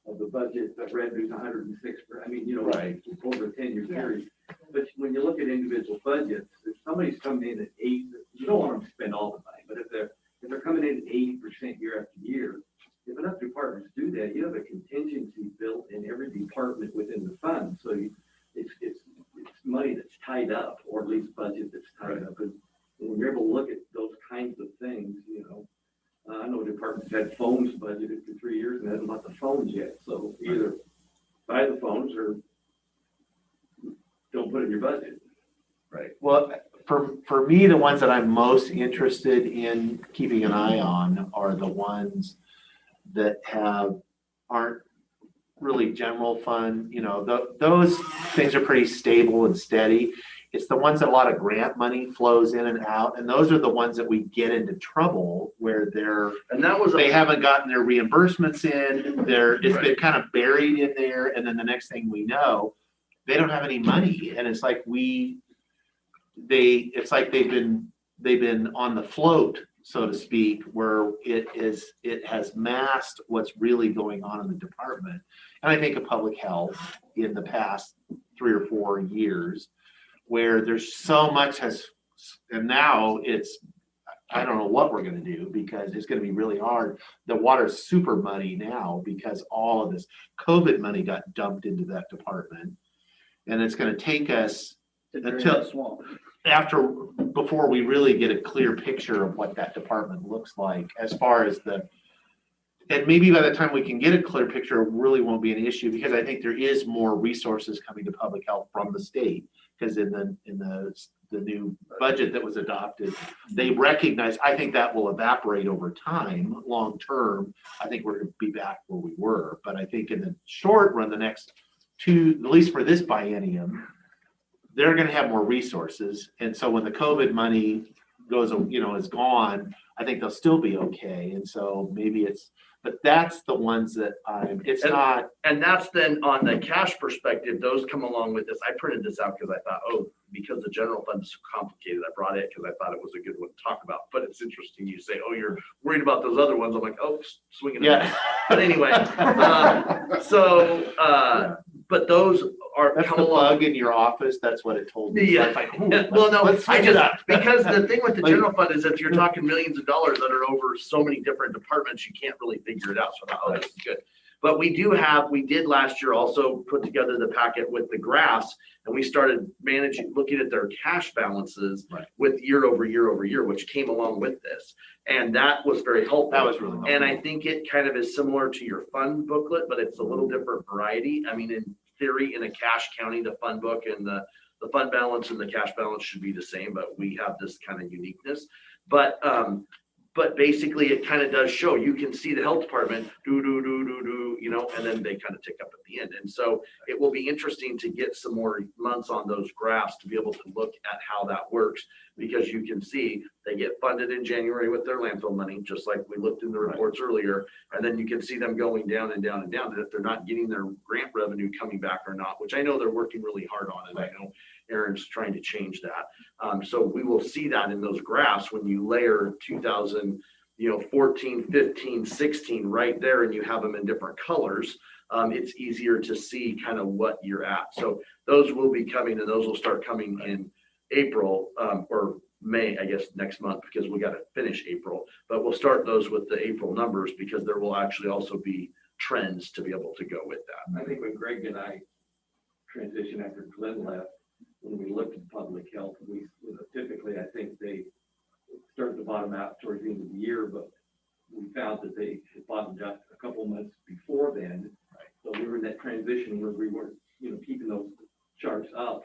of the budget, that revenue is 106%. I mean, Right. over a 10-year period. But when you look at individual budgets, if somebody's coming in at 8, you don't want them to spend all the money. But if they're coming in at 80% year after year, if enough departments do that, you have a contingency built in every department within the fund. So it's money that's tied up, or at least budget that's tied up. And when you're able to look at those kinds of things, I know departments had phones budgeted for 3 years and hasn't bought the phones yet. So either buy the phones or don't put it in your budget. Right. Well, for me, the ones that I'm most interested in keeping an eye on are the ones that aren't really general fund, those things are pretty stable and steady. It's the ones that a lot of grant money flows in and out, and those are the ones that we get into trouble where And that was, they haven't gotten their reimbursements in, it's been kind of buried in there, and then the next thing we know, they don't have any money, and it's like it's like they've been on the float, so to speak, where it has masked what's really going on in the department. And I think of public health in the past 3 or 4 years, where there's so much and now I don't know what we're gonna do because it's gonna be really hard. The water's super muddy now because all of this COVID money got dumped into that department. And it's gonna take us before we really get a clear picture of what that department looks like as far as and maybe by the time we can get a clear picture, it really won't be an issue because I think there is more resources coming to public health from the state. Because in the new budget that was adopted, they recognize, I think that will evaporate over time, long term. I think we're gonna be back where we were. But I think in the short run, the next 2, at least for this biennium, they're gonna have more resources. And so when the COVID money is gone, I think they'll still be okay. And so maybe but that's the ones that not. And that's then on the cash perspective, those come along with this. I printed this out because I thought, because the general fund is so complicated, I brought it because I thought it was a good one to talk about. But it's interesting you say, you're worried about those other ones. I'm like, swing it. Yeah. But anyway, but those are That's come the along. bug in your office. That's what it told me. Yeah. So I was like, Because the thing with the general fund is if you're talking millions of dollars that are over so many different departments, you can't really figure it out. So I thought, this is good. But we did last year also put together the packet with the graphs, and we started looking at their cash balances with year over year, which came along with this. And that was very helpful. That was really helpful. And I think it kind of is similar to your fund booklet, but it's a little different variety. I mean, in theory, in a cash county, the fund book and the fund balance and the cash balance should be the same, but we have this kind of uniqueness. But basically it kind of does show, you can see the health department do, and then they kind of tick up at the end. And so it will be interesting to get some more months on those graphs to be able to look at how that works, because you can see they get funded in January with their landfill money, just like we looked in the reports earlier. And then you can see them going down and down and down, and if they're not getting their grant revenue coming back or not, which I know they're working really hard on, and I know Aaron's trying to change that. So we will see that in those graphs when you layer 2014, 15, 16 right there, and you have them in different colors. It's easier to see kind of what you're at. So those will be coming, and those will start coming in April or May, I guess, next month, because we got to finish April. But we'll start those with the April numbers, because there will actually also be trends to be able to go with that. I think when Greg and I transitioned after Glenn left, when we looked at public health, we typically, I think they start to bottom out towards the end of the year, but we found that they had bottomed out a couple months before then. So we were in that transition where we weren't, keeping those charts up.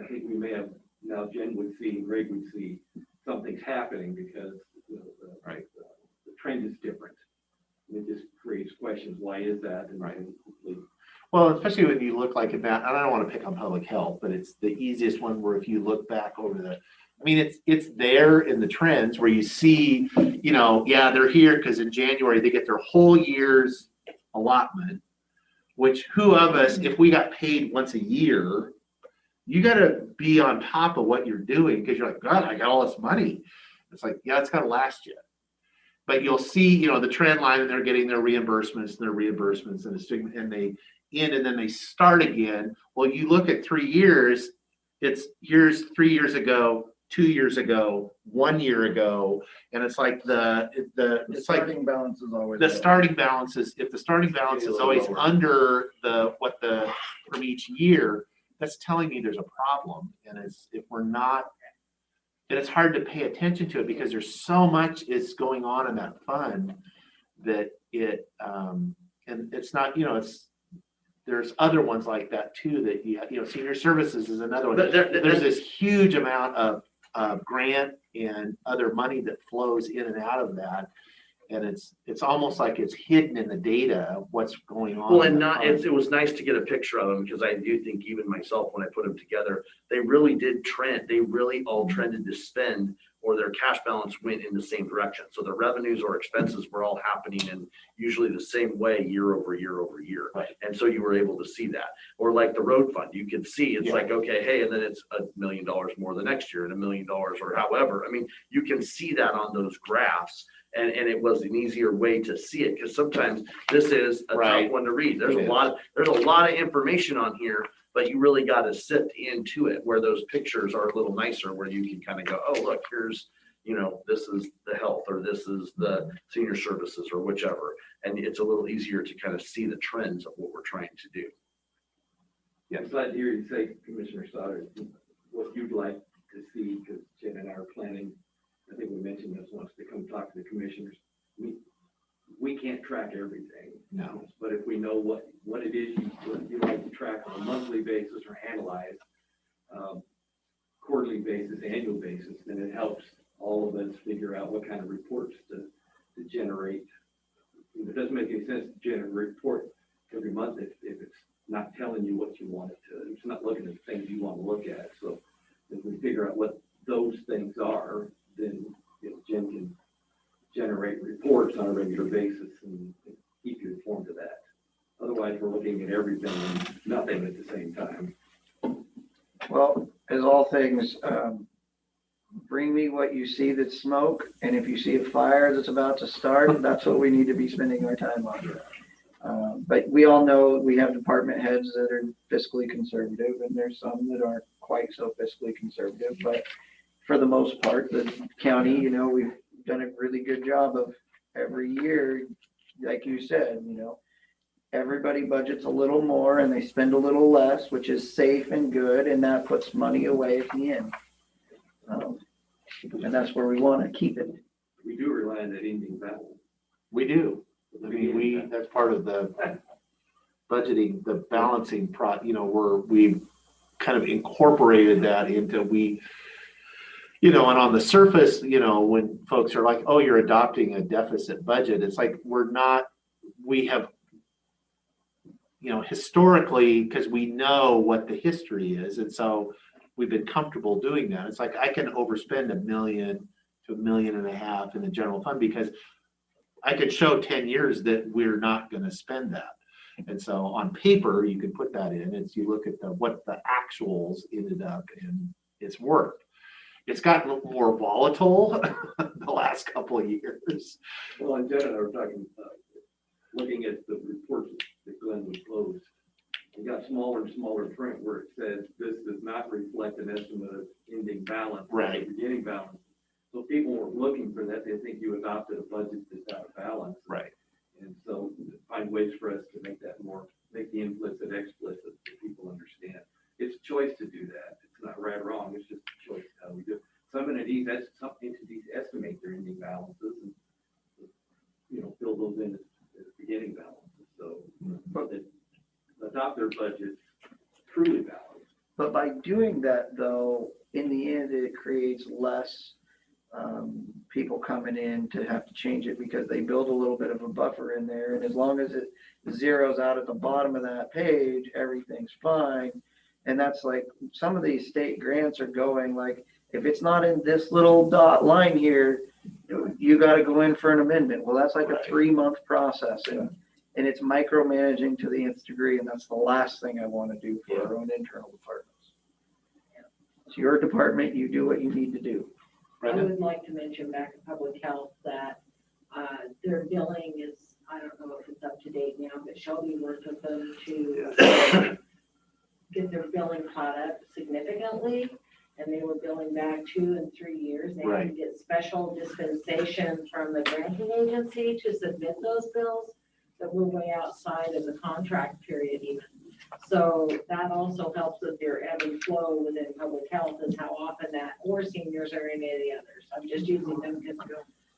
I think we may have, now Jen would see and Greg would see something's happening, because the trend is different. And it just creates questions. Why is that? And hopefully. Well, especially when you look like about, and I don't want to pick on public health, but it's the easiest one where if you look back over it's there in the trends where you see, they're here because in January they get their whole year's allotment, which who of us, if we got paid once a year, you got to be on top of what you're doing, because you're like, God, I got all this money. It's like, yeah, it's got to last you. But you'll see, the trend line, and they're getting their reimbursements and they end, and then they start again. Well, you look at 3 years, here's 3 years ago, 2 years ago, 1 year ago, and it's like the starting balance is always the starting balances. If the starting balance is always under from each year, that's telling me there's a problem. And if we're not, and it's hard to pay attention to it because there's so much is going on in that fund that and it's not, there's other ones like that too, that senior services is another one. There's this huge amount of grant and other money that flows in and out of that. And it's almost like it's hidden in the data of what's going on. Well, in and the not, fund. it was nice to get a picture of them because I do think even myself, when I put them together, they really did trend. They really all trended to spend, or their cash balance went in the same direction. So the revenues or expenses were all happening in usually the same way year over year over year. Right. And so you were able to see that. Or like the road fund, you could see it's Yeah. like, okay, hey, and then it's $1 million more the next year and $1 million or however. I mean, you can see that on those graphs. And it was an easier way to see it, because sometimes this is a tough Right. one to read. There's It a is. lot of information on here, but you really got to sit into it, where those pictures are a little nicer, where you can kind of go, oh, look, here's, this is the health, or this is the senior services, or whichever. And it's a little easier to kind of see the trends of what we're trying to do. I'm glad to hear you say, Commissioner Stoddard, what you'd like to see, because Jen and I are planning, I think we mentioned this once, to come talk to the commissioners. We can't track everything. No. But if we know what it is you like to track on a monthly basis or analyze, quarterly basis, annual basis, then it helps all of us figure out what kind of reports to generate. It doesn't make any sense to generate a report every month if it's not telling you what you want it to. It's not looking at the things you want to look at. So if we figure out what those things are, then Jen can generate reports on a regular basis and keep you informed of that. Otherwise, we're looking at everything and nothing at the same time. Well, as all things, bring me what you see that's smoke, and if you see a fire that's about to start, that's what we need to be spending our time on. But we all know we have department heads that are fiscally conservative, and there's some that aren't quite so fiscally conservative. But for the most part, the county, we've done a really good job of every year, like you said, everybody budgets a little more and they spend a little less, which is safe and good, and that puts money away at the end. And that's where we want to keep it. We do rely on that ending balance. We do. I mean, that's part of the budgeting, the balancing we've kind of incorporated that into and on the surface, when folks are like, oh, you're adopting a deficit budget, it's like, we have, historically, because we know what the history is. And so we've been comfortable doing that. It's like, I can overspend $1 million to $1.5 million in the general fund because I could show 10 years that we're not going to spend that. And so on paper, you can put that in as you look at what the actuals ended up, and it's worked. It's gotten more volatile the last couple of years. Well, and Jen and I were talking, looking at the reports that Glenn would close. We got smaller and smaller print where it says this does not reflect an estimate of ending balance. Right. Or beginning balance. So people were looking for that. They think you adopted a budget that's out of balance. Right. And so find ways for us to make the implicit explicit so people understand. It's a choice to do that. It's not right or wrong. It's just a choice of how we do it. Some entities estimate their ending balances and, fill those in as beginning balances. So, but they adopt their budget truly balanced. But by doing that, though, in the end, it creates less people coming in to have to change it because they build a little bit of a buffer in there. And as long as it zeroes out at the bottom of that page, everything's fine. And that's like some of these state grants are going like, if it's not in this little dot line here, you got to go in for an amendment. Well, that's like a 3-month process. And it's micromanaging to the nth degree. And that's the last thing I want to do for our own internal departments. It's your department. You do what you need to do. I would like to mention back to public health that their billing is, I don't know if it's up to date now, but Shelby worked with them to get their billing caught up significantly. And they were billing back 2 and 3 years. They had to get special dispensation from the granting agency to submit those bills that were way outside of the contract period even. So that also helps with your ebb and flow within public health is how often that, or seniors or any of the others. I'm just using them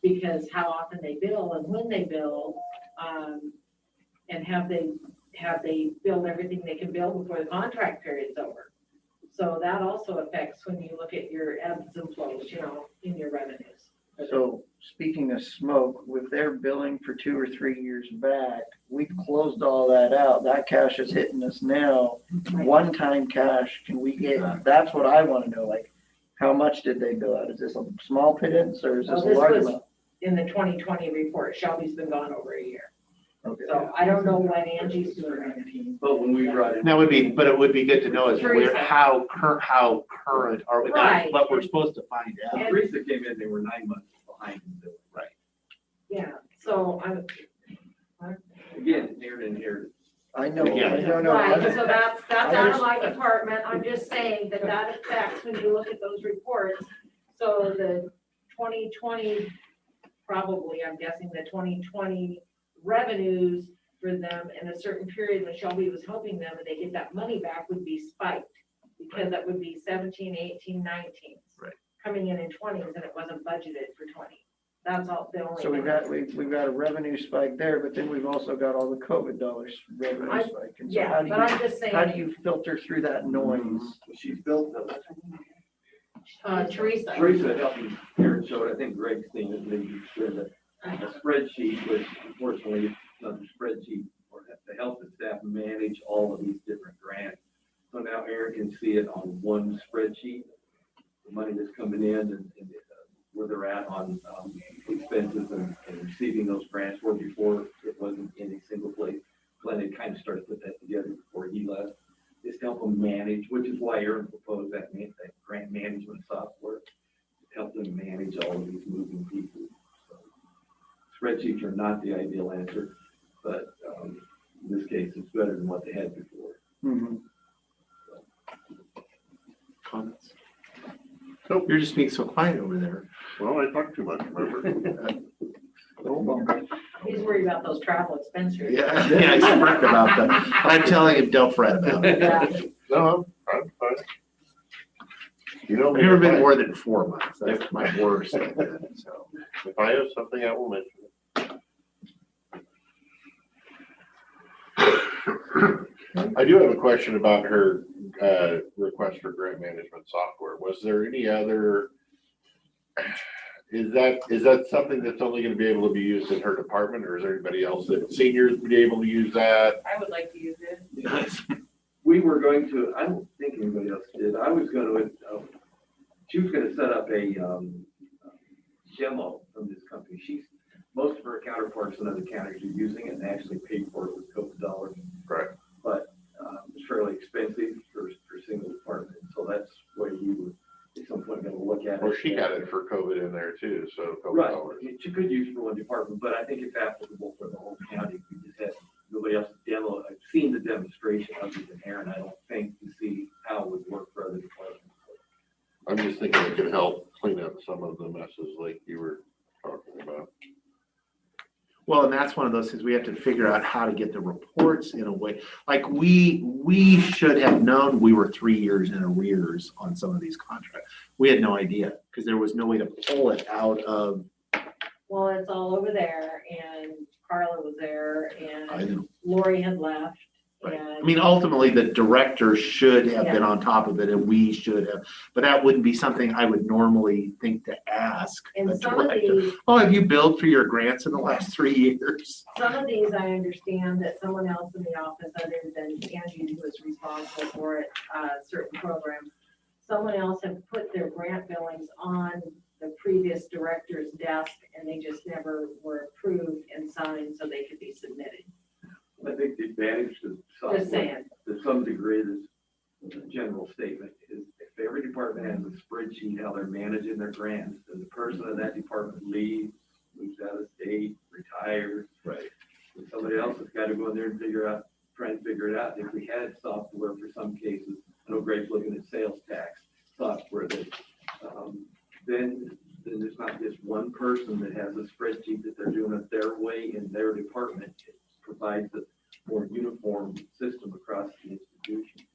because how often they bill and when they bill, and have they billed everything they can bill before the contract period's over. So that also affects when you look at your ebbs and flows, in your revenues. So speaking of smoke, with their billing for 2 or 3 years back, we closed all that out. That cash is hitting us now. One-time cash, can we get, that's what I want to know, like, how much did they bill out? Is this a small pittance or is this a This large was amount? in the 2020 report. Shelby's been gone over a year. Okay. So I don't know when Angie's doing But when we brought in. That would be, but it would be good to know is Teresa. how current are we? Right. What we're supposed to find out. When Teresa came in, they were 9 months behind in billing. Right. Yeah, so I'm, Again, Aaron inherited. I know, Yeah. I know. right, so that's I out of my department. I'm just saying that that affects when you look at those reports. So the 2020, probably, I'm guessing the 2020 revenues for them in a certain period when Shelby was helping them and they get that money back would be spiked. Because that would be 17, 18, 19. Right. Coming in 20s and it wasn't budgeted for 20. That's all the only. So we've thing. got, we've got a revenue spike there, but then we've also got all the COVID dollars revenue I- spike. And so Yeah, how do but I'm you, just saying. how do you filter through that noise? She's built the. Teresa. Teresa helped me, Aaron showed, I think Greg's seen it, maybe with a spreadsheet, which unfortunately, it's not a spreadsheet, or to help the staff manage all of these different grants. So now Aaron can see it on one spreadsheet, the money that's coming in and where they're at on expenses and receiving those grants, where before it wasn't in a single place. Glenn had kind of started to put that together before he left. Just help them manage, which is why Aaron proposed that grant management software, to help them manage all of these moving pieces. So, spreadsheets are not the ideal answer, but in this case, it's better than what they had before. Mhm. Comments? Nope, you're just being so quiet over there. Well, I talk too much, remember? He's worried about those travel expenses. Yeah, he's fretting about that. I'm telling him, don't fret about it. Yeah. No, I'm fine. You know, I've never been more than 4 months. That's my worst. So. if I have something, I will mention it. I do have a question about her request for grant management software. Was there any other, is that something that's only going to be able to be used in her department, or is there anybody else that seniors be able to use that? I would like to use it. We were going to, I don't think anybody else did. I was going to, she was going to set up a demo from this company. Most of her counterparts in other counties are using it and actually paid for it with COVID dollars. Right. But it's fairly expensive for single department. So that's why we were at some point going to look at it. Well, she got it for COVID in there too, so COVID Right. dollars. She could use it for one department, but I think it's applicable for the whole county. We just had nobody else to demo. I've seen the demonstration other than Aaron. I don't think to see how it would work for other departments. I'm just thinking it could help clean up some of the messes like you were talking about. Well, and that's one of those things we have to figure out how to get the reports in a way. Like we should have known we were 3 years in arrears on some of these contracts. We had no idea because there was no way to pull it out of. Well, it's all over there and Carla was there I and know. Lori had left. Right. I And mean, ultimately, the director should have been on top of it and we should have, but that wouldn't be something I would normally think to ask And a some of director. these, Oh, have you billed for your grants in the last 3 years? I understand that someone else in the office other than Angie, who was responsible for it, certain programs, someone else had put their grant billings on the previous director's desk and they just never were approved and signed so they could be submitted. I think the advantage to Just saying. to some degree, this general statement is if every department has a spreadsheet, how they're managing their grants, and the person in that department leaves, moves out of state, retires. Right. And somebody else has got to go in there and try and figure it out. If we had software for some cases, I know Greg's looking at sales tax software that, then there's not just one person that has a spreadsheet that they're doing it their way in their department. It provides a more uniform system across the institution.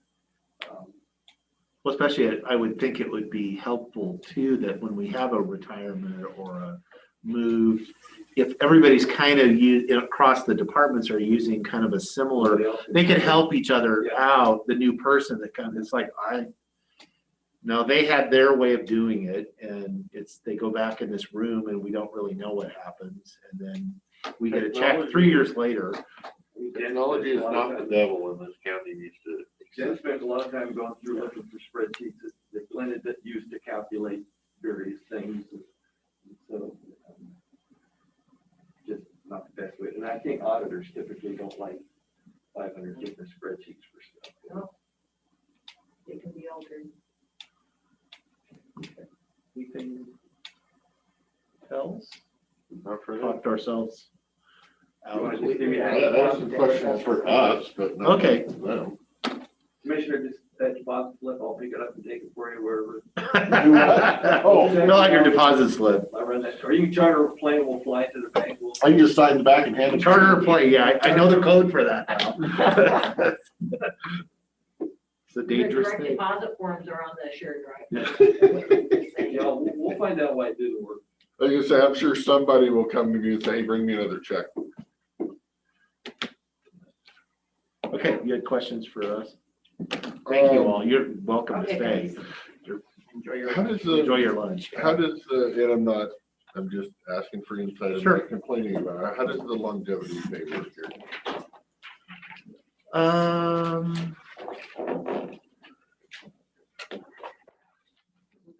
Well, especially, I would think it would be helpful too, that when we have a retirement or a move, if everybody's kind of across the departments are using kind of a similar, they can help each other out, the new person that comes, it's like, No, they had their way of doing it, and they go back in this room and we don't really know what happens, and then we get a check 3 years later. Technology is not the devil, and this county needs to. Jen spent a lot of time going through looking for spreadsheets that Glenn had used to calculate various things. So, just not the best way. And I think auditors typically don't like 500 different spreadsheets for stuff. No. It can be altered. Anything else? Not for Talked ourselves You wanna out. just give me that? That's the question for us, but. not Okay. them. Commissioner, just that deposit slip, I'll pick it up and take it for you wherever. Oh, fill out your deposit slip. I run that, or you can charter a plane, we'll fly it to the bank. We'll- I can just sign the back and hand it. Charter a plane, yeah, I know the code for that now. It's a dangerous The direct thing. deposit forms are on the shared drive. Yeah, we'll find out why it didn't work. I was gonna say, I'm sure somebody will come to me and say, hey, bring me another check. Okay, you had questions for us? Thank you all. You're welcome to Okay, stay. thanks. Enjoy your. How does Enjoy the, your lunch. how does the, I'm just asking for insight, I'm Sure. not complaining about it. How does the longevity pay work here?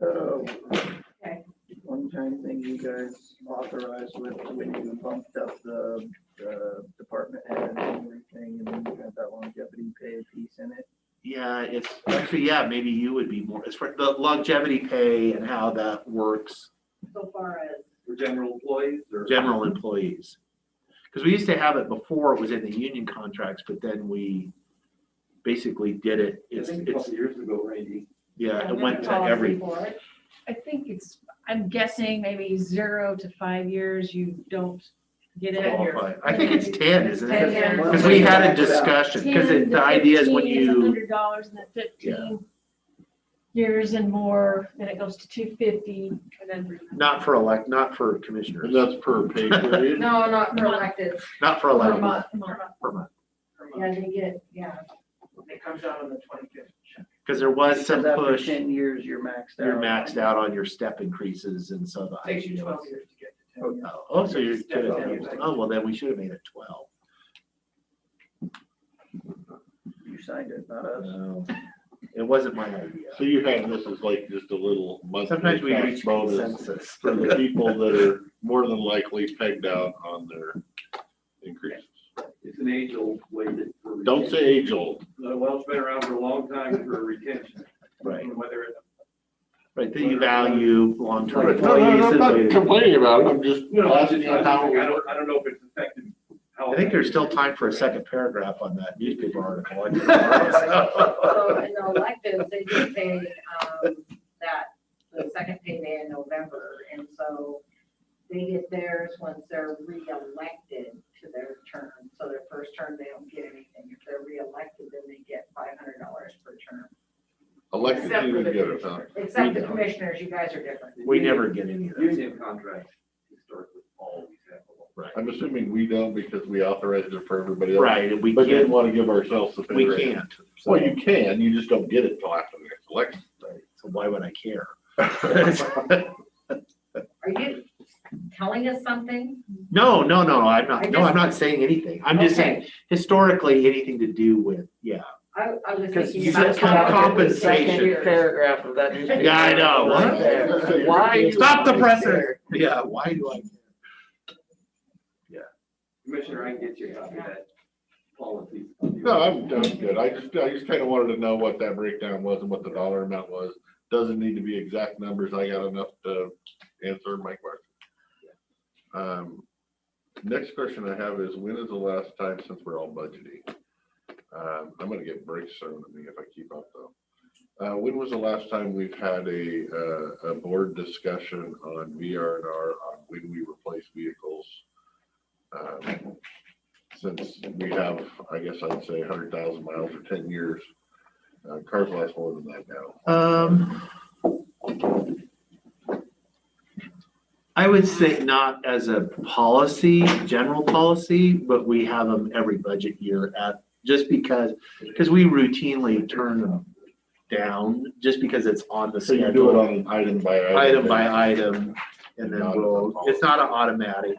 Okay. One-time thing you guys authorized with when you bumped up the department head and everything, and then you got that longevity pay piece in it. Yeah, it's actually, yeah, maybe you would be more, as for the longevity pay and how that works, So far as, For general employees or? general employees. Because we used to have it before, it was in the union contracts, but then we basically did it. I It's, think a it's, couple years ago, Randy. yeah, it went to policy every, for it. I think I'm guessing maybe 0 to 5 years, you don't get in here. qualify. I think it's 10, isn't 10 it? years. Because we had a discussion, because 10 the to idea is when 15 is you, $100, and then 15 years and more, then it goes to 250, and then not for commissioners, And that's per pay period? No, not for elected. not for per elected, month. per month. Yeah, they get, yeah. It comes out on the 25th check. Because there was some Because after push, 10 years, you're maxed out. you're maxed out on your step increases, and so the Takes you idea 12 was. years to get to 10 years. Oh, so you're, Step up. oh, well, then we should have made it 12. You signed it, not us. No, it wasn't my idea. So you have this as like just a little Sometimes we monthly reach cash bonus consensus. for the people that are more than likely pegged out on their increases. It's an age-old way that. for Don't say age old. Well, it's been around for a long time for retention. Right, Whether it's. right, that you value long-term No, employees. I'm and not they- complaining about it, I'm just I asking you how. don't know if it's affected. I think there's still time for a second paragraph on that newspaper article. So in the electives, they do pay, the second payday in November, and so they get theirs once they're re-elected to their term. So their first term, they don't get anything. If they're re-elected, then they get $500 per term. Elected Except you for to the get it, huh? Except the don't. commissioners, you guys are different. We never get any of that. Union contracts historically always have a lot. Right, I'm assuming we don't because we authorized it for everybody else. right, and we But didn't can't, want to give ourselves the pay we raise. can't. So- Well, you can, you just don't get it till after the next election. Right, so why would I care? Are you telling us something? No, I'm not saying anything. I'm just saying, Okay. historically, anything to do with, yeah. I was Because thinking you about just cut out the compensation. second paragraph of that newspaper. Yeah, I know. Right there. Why? Stop the you presser. Yeah, why do I? Commissioner, I can get you a copy of that policy. No, I'm good. I just kind of wanted to know what that breakdown was and what the dollar amount was. Doesn't need to be exact numbers. I got enough to answer my question. Next question I have is, when is the last time, since we're all budgeting? I'm gonna get breaks thrown at me if I keep up though. When was the last time we've had a board discussion on VR&R on when we replace vehicles? Since we have, I guess I'd say 100,000 miles or 10 years, cars last more than that now. I would say not as a policy, general policy, but we have them every budget year just because we routinely turn them down just because it's on the So you do it schedule, on an item by item. item by basis. item. And then Not we'll, as a it's not an automatic.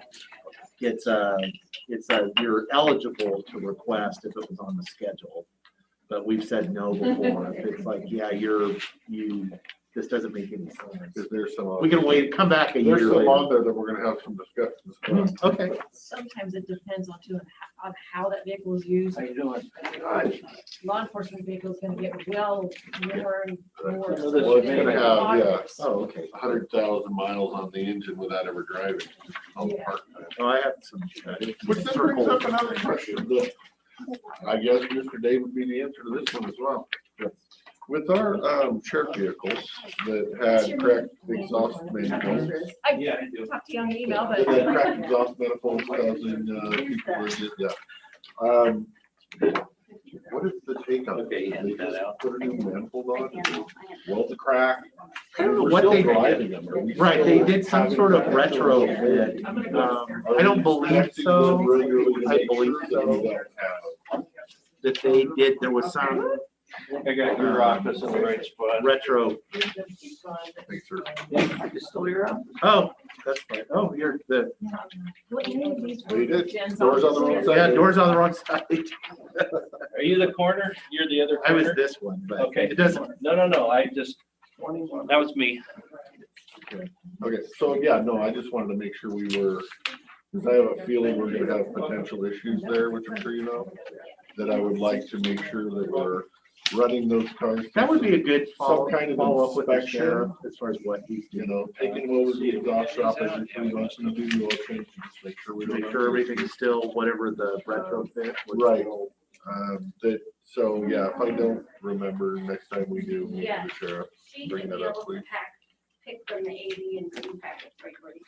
It's you're eligible to request if it was on the schedule. But we've said no before. If it's like, yeah, this doesn't make any sense. Is there some? We can wait, come back a year There's some on later. there that we're gonna have some discussions about. Okay. Sometimes it depends on too, on how that vehicle is used. How you doing? Law enforcement vehicle is gonna get well more and more. Well, it's gonna have, yeah, Oh, okay. 100,000 miles on the engine without ever driving. All Yeah. parked. Oh, I have some. Which then brings up another question that I guess Mr. Dave would be the answer to this one as well. With our sheriff vehicles that had cracked exhaust manifolds, I talked to you on email, but. that had cracked exhaust manifolds causing people to get, what is the take on it? They just put a new manifold on, weld the crack. I don't know We're what still they driving them. Are we Right, they still did some having sort of that retrofit. I don't believe inspecting so. them regularly to I make believe sure that we so. don't have That they did, there was some I got your office in the right spot. retro, Make sure. Just still your office. oh, that's fine. Oh, you're the, What any of these We did. Jen's Doors on the office wrong is. side. yeah, doors on the wrong side. Are you the corner? You're the other I was corner? this one, but Okay. it doesn't, No, I just, that was me. Okay, so yeah, no, I just wanted to make sure we were, because I have a feeling we're gonna have potential issues there, which I'm sure you know, that I would like to make sure that we're running those cars. that would be a good Some kind of follow up with the inspection. sheriff as far as what he's You doing. know, taking them over to the exhaust shop every 3 months and do the oil change, and just make sure we don't. Make sure everything's still whatever the retrofit. was. Right. That, so yeah, if I don't remember, next time we do, meet Yeah. with the sheriff, She bring should that be up, able to please. pick from the 80 and pack it right where you.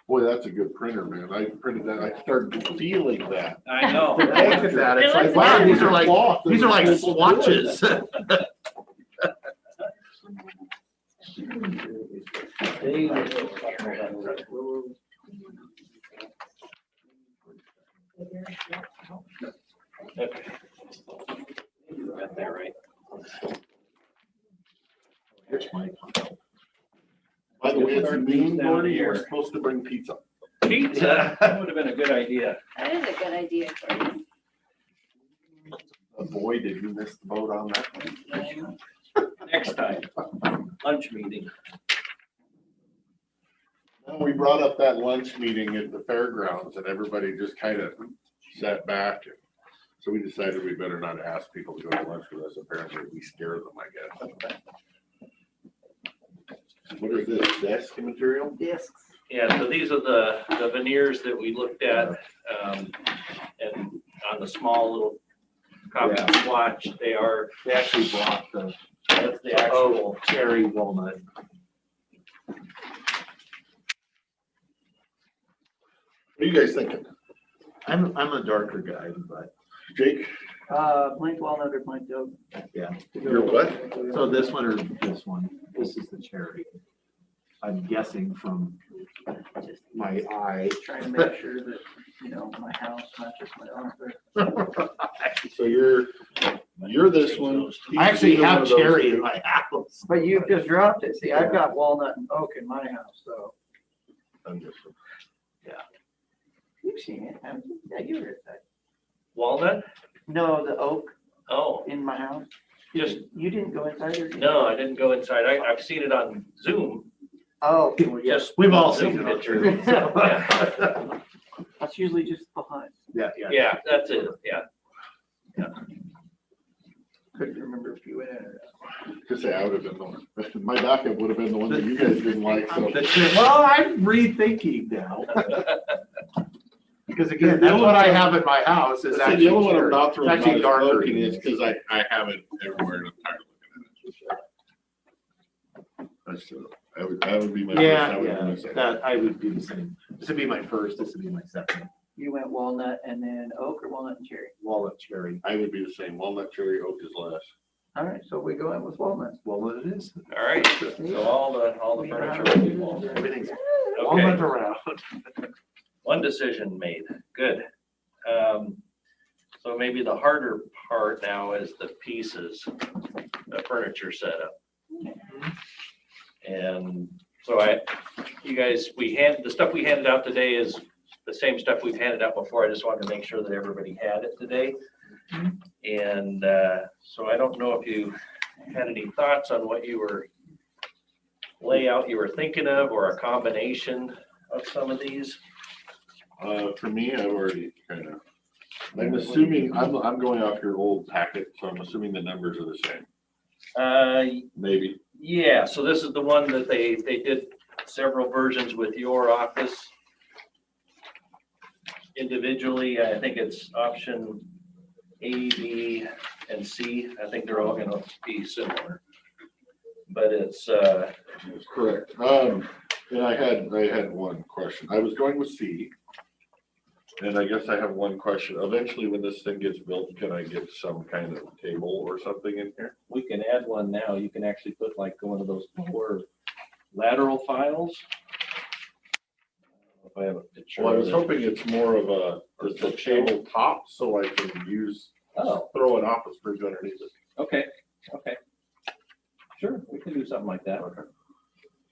Boy, that's a good printer, man. I printed that, I started feeling that. I know. Look at that, it's like, wow, these are like swatches. Okay. You got that right. Here's my. By the way, it's Start noon, down Gordy, here. we're supposed to bring pizza. Pizza, that would have been a good idea. That is a good idea for you. Oh, boy, did you miss the boat on that one. Next time, lunch meeting. Well, we brought up that lunch meeting at the fairgrounds and everybody just kind of sat back. So we decided we better not ask people to go to lunch with us. Apparently we scare them, I guess. What is this, desk material? Discs. Yeah, so these are the veneers that we looked at, and on the small little copy swatch, they actually brought the that's the actual. cherry walnut. What are you guys thinking? I'm a darker guy, but Jake, Blank walnut or blank oak? yeah. you're what? So this one or this one? This is the cherry. I'm guessing from my eye. Trying to make sure that, you know, my house matches my office. So you're this one. I actually He's either one have of those cherry in two. my house. But you've just dropped it. See, I've got walnut and oak in my house, so I'm just- you've seen it, haven't you? Yeah, you were at that. Walnut? No, the oak Oh, in my house. just, You didn't go inside there? did you? no, I didn't go inside. I've seen it on Zoom. Oh, Yes. We've all Zoom seen it on picture. Zoom. Yeah. that's usually just behind. Yeah. Yeah, that's it, yeah. Couldn't remember if you went in or not. Just say I would have been the one. My docket would have been the one that you guys didn't like, so. Well, I'm rethinking now. Because again, that's what I have in my house is The actually other one I'm cherry. not It's throwing actually out as darker. smoking is because I have it everywhere and I'm tired of looking at it. That's true. I would be my. first, Yeah, I would be my yeah, second. that, I would do the same. This would be my first, this would be my second. You went walnut and then oak or walnut and cherry? Walnut cherry. I would be the same. Walnut, cherry, oak is last. All right, so we go in with walnut. Walnut it is. All right, so all the furniture will be walnut. Everything's Okay, walnut around. one decision made, good. So maybe the harder part now is the pieces, the furniture setup. And so the stuff we handed out today is the same stuff we've handed out before. I just wanted to make sure that everybody had it today. And so I don't know if you had any thoughts on what layout you were thinking of, or a combination of some of these. For me, I've already I'm assuming, I'm going off your old packet, so I'm assuming the numbers are the same. Maybe. Yeah, so this is the one that they did several versions with your office individually. I think it's option A, B, and C. I think they're all gonna be similar. But it's That's correct. And I had one question. I was going with C. And I guess I have one question. Eventually, when this thing gets built, can I get some kind of table or something in here? we can add one now. You can actually put like one of those lower lateral files. If I have a picture. Well, I of was it. hoping it's more of just a table top, so I can throw an office fridge underneath it. Okay. Sure, we can do something like that. Okay.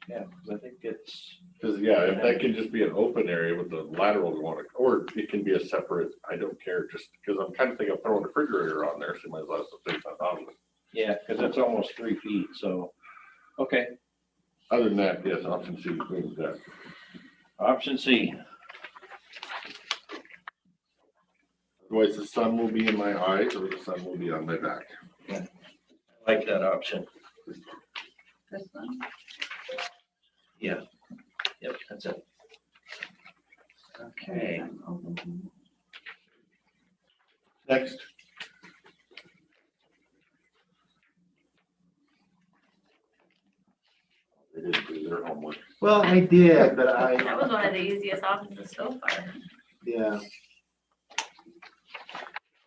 Yeah, 'cause I think it's, Because, yeah, if that can just be an open area with the lateral going, or it can be a separate, I don't care, just because I'm kind of thinking of throwing a refrigerator on there, so might as well have some space on top of it. yeah, because it's almost 3 feet, so, okay. Other than that, yes, option C, is that. Option C. Otherwise, the sun will be in my eyes or the sun will be on my back. I like that option. This one? Yeah. Yep, that's it. Okay. Next. They didn't do their homework. Well, I did, but That was one of the easiest options so far. yeah.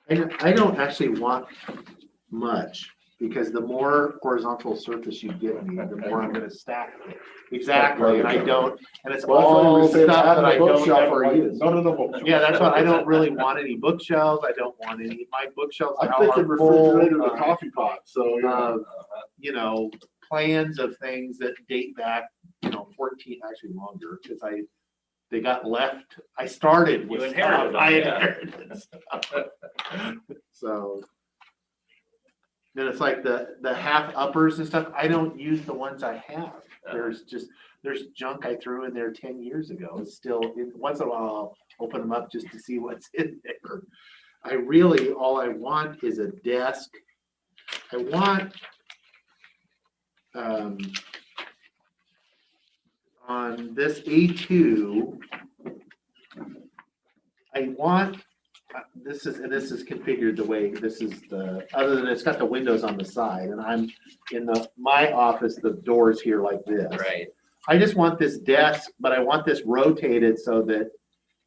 I don't actually want much, because the more horizontal surface you give me, the more I'm gonna stack it. Exactly, and I don't, and it's all stuff that I don't ever use. No. Yeah, that's what, I don't really want any bookshelves, I don't want any, my bookshelves I'm now thinking are full refrigerator and of, coffee pot, so, you know, plans of things that date back, 14, actually longer, because they got left, I started with You stuff, inherited them, I yeah. inherited stuff. So. Then it's like the half uppers and stuff, I don't use the ones I have. There's junk I threw in there 10 years ago. It's still, once in a while, I'll open them up just to see what's in there. All I want is a desk. I want, on this A2, I want, this is configured the way, other than it's got the windows on the side, and I'm in my office, the door's here like this. Right. I just want this desk, but I want this rotated so that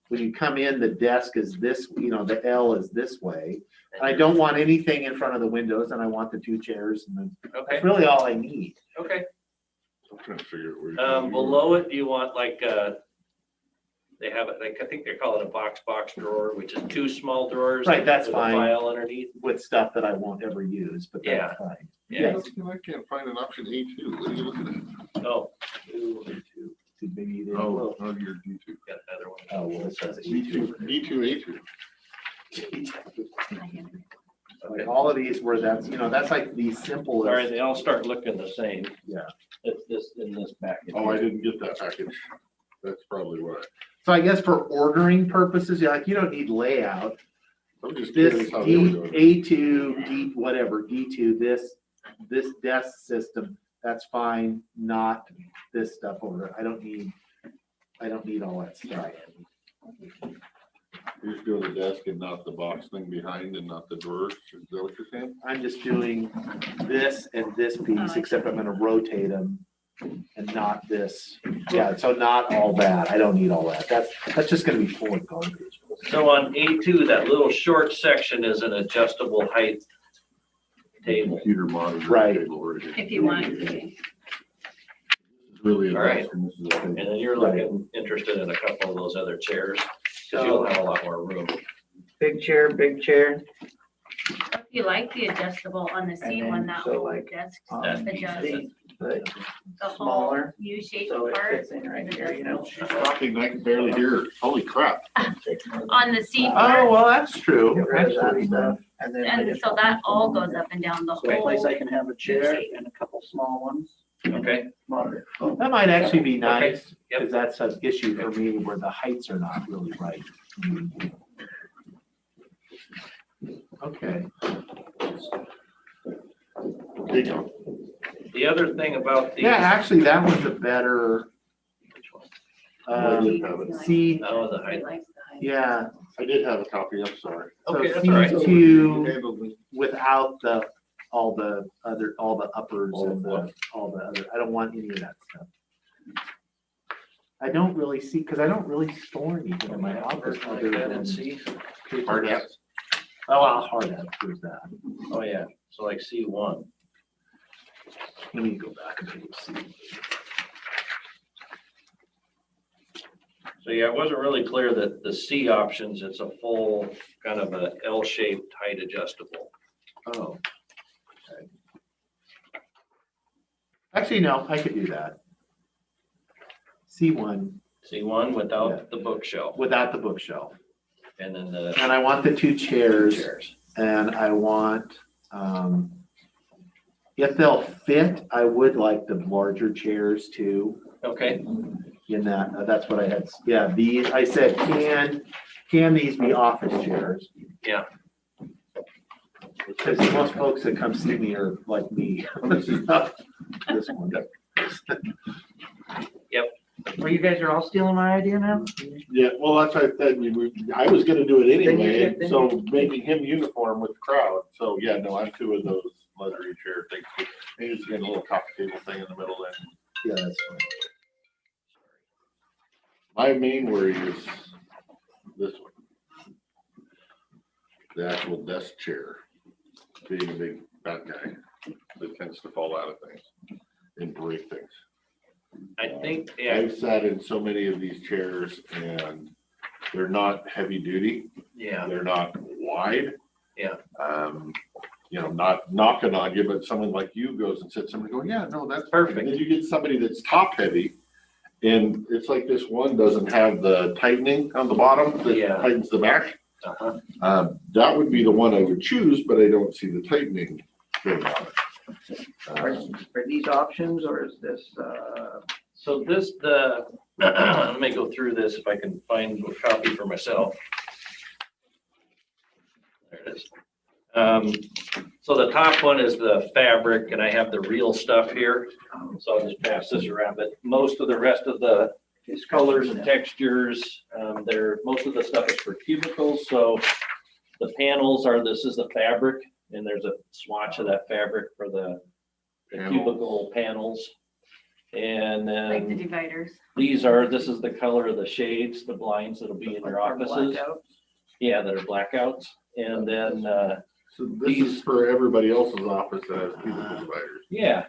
when you come in, the desk is this, the L is this way. And I don't want anything in front of the windows, and I want the 2 chairs, and Okay, that's really all I need. okay. I'm trying to figure out where. Below it, do you want like, they have it, like, I think they call it a box drawer, which is 2 small drawers. Right, that's with a fine. File underneath. With stuff that I won't ever use, but Yeah. that's fine. Yeah. I can't find an option A2. What are you looking at? Oh, Maybe you didn't. Oh, your D2. got another one. Oh, well, it says D2, E2. A2. Like all of these where that's like the simplest. All right, they all start looking the same. Yeah. It's this, in this package. Oh, I didn't get that package. That's probably what. So I guess for ordering purposes, you don't need layout. I'm just This curious how they were doing it. A2, D, whatever, D2, this desk system, that's fine, not this stuff over there. I don't need all that stuff. You're just doing the desk and not the box thing behind and not the drawers. Is that what you're saying? I'm just doing this and this piece, except I'm gonna rotate them and not this. Yeah, so not all that. I don't need all that. That's just gonna be full of garbage. So on A2, that little short section is an adjustable height table. Computer monitor. Right. Table right here. If you want it to be. Really. All right. awesome. This is a And thing. then you're looking, interested in a couple of those other chairs, because you'll have a lot more room. big chair, big chair. If you like the adjustable on the C And one, then, that so whole like, desk Um, adjusts the the whole smaller, U-shaped so it part. fits in right here, you know. She's talking, I can barely hear her. Holy crap. On the C Oh, part, well, that's true. Get rid of that stuff, and then I and just so want that all them goes up and down the So a place whole. I can have a chair and a couple small ones. Okay. Smaller. That might actually be nice, Yep. because that's an issue for me where the heights are not really right. Okay. There you go. The other thing about these. Yeah, actually, that one's a better, Which one? C, Oh, the height. yeah. I did have a copy, I'm sorry. Okay, So that's all right. C2 Handled it. without all the uppers and all the other, I don't want any of that stuff. I don't really see, because I don't really store anything in my office Like other that than. and C. Hard hats. Oh, hard hat, there's that. Oh, yeah. So like C1. Let me go back and see. So yeah, it wasn't really clear that the C options, it's a full kind of a L-shaped height adjustable. Oh. Okay. Actually, no, I could do that. C1 C1 Yeah. without the bookshelf. without the bookshelf. And then the And I want the two chairs. chairs. And I want, if they'll fit, I would like the larger chairs too. Okay, In that, that's what I had, yeah, these, I said, can these be office chairs? Yeah. Because most folks that come see me are like me. This one. Well, you guys are all stealing my idea now? Yeah, well, that's what I said, I was gonna do it Then you anyway, get- and so making him uniform with the crowd, so yeah, no, I'm two of those leathery chair things. Maybe just get a little coffee table thing in the middle and Yeah, that's fine. my main worry is this one. The actual desk chair, being a big fat guy, that tends to fall out of things and break things. I think, yeah, I've sat in so many of these chairs and they're not heavy duty, yeah, they're not wide. Yeah. You know, not knocking on you, but someone like you goes and sits, somebody go, yeah, no, that's perfect. And then you get somebody that's top heavy. And it's like this one doesn't have the tightening on the bottom Yeah. that tightens the back. uh-huh. That would be the one I would choose, but I don't see the tightening thing on it. Are these options, or is this, So this, let me go through this if I can find a copy for myself. There it is. So the top one is the fabric, and I have the real stuff here. So I'll just pass this around, but most of the rest of the colors and textures, most of the stuff is for cubicles, so the panels are, this is the fabric, and there's a swatch of that fabric for the cubicle panels. And Like the then dividers. this is the color of the shades, the blinds that'll be in your offices. Yeah, that are blackouts. And then, So this is for everybody else's office that has cubicle dividers. yeah.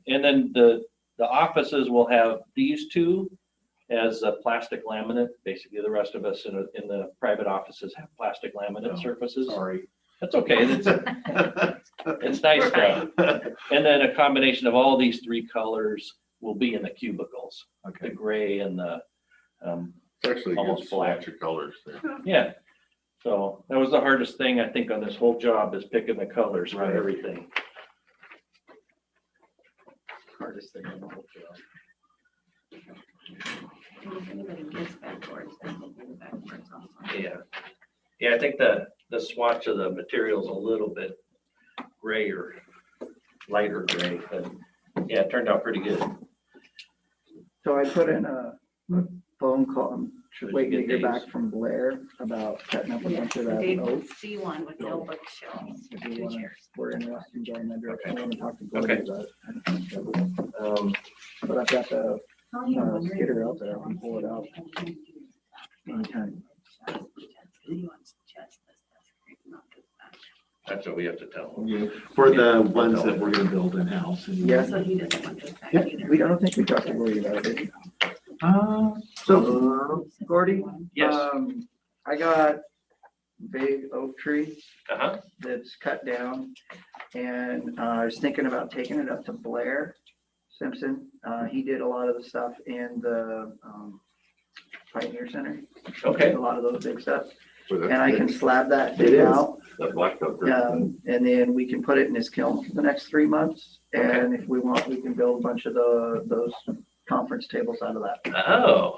And then the offices will have these two as a plastic laminate. Basically, the rest of us in the private offices have plastic laminate surfaces. Sorry. That's okay. It's nice stuff. And then a combination of all these three colors will be in the cubicles, the Okay. gray and the, It's actually a good Almost black. swatch of colors there. yeah. So that was the hardest thing, I think, on this whole job is picking the colors for Right. everything. Hardest thing in the whole job. If anybody gets backwards, then they'll do backwards also. Yeah. Yeah, I think the swatch of the material is a little bit grayer, lighter gray, but yeah, it turned out pretty good. so I put in a phone call, I'm Should waiting to get hear these. back from Blair about setting up a bunch of that. Dave, oak. C1 with no bookshelves, If you two wanna- chairs. We're interested in going that direction, I want to talk to Okay. Gordon about it. Um, But I've got the Oh, yeah, I'm wondering skitter if out there, I can pull it out anytime. That's what we have to tell them. For the ones that we're gonna build in-house. anyway. Yeah. So he doesn't want this back Yeah, either. we, I don't think we talked to Gordy about it. Uh, So, Gordy? Yes. I got big oak tree Uh-huh. that's cut down. And I was thinking about taking it up to Blair Simpson. He did a lot of the stuff in the Pioneer Center. Okay. A lot of those big stuff. Well, that's And I can good. slab that It thing is. out. That blacktop. And then we can put it in his kiln for the next 3 months. And if we want, we can build a bunch of those conference tables out of that. Oh,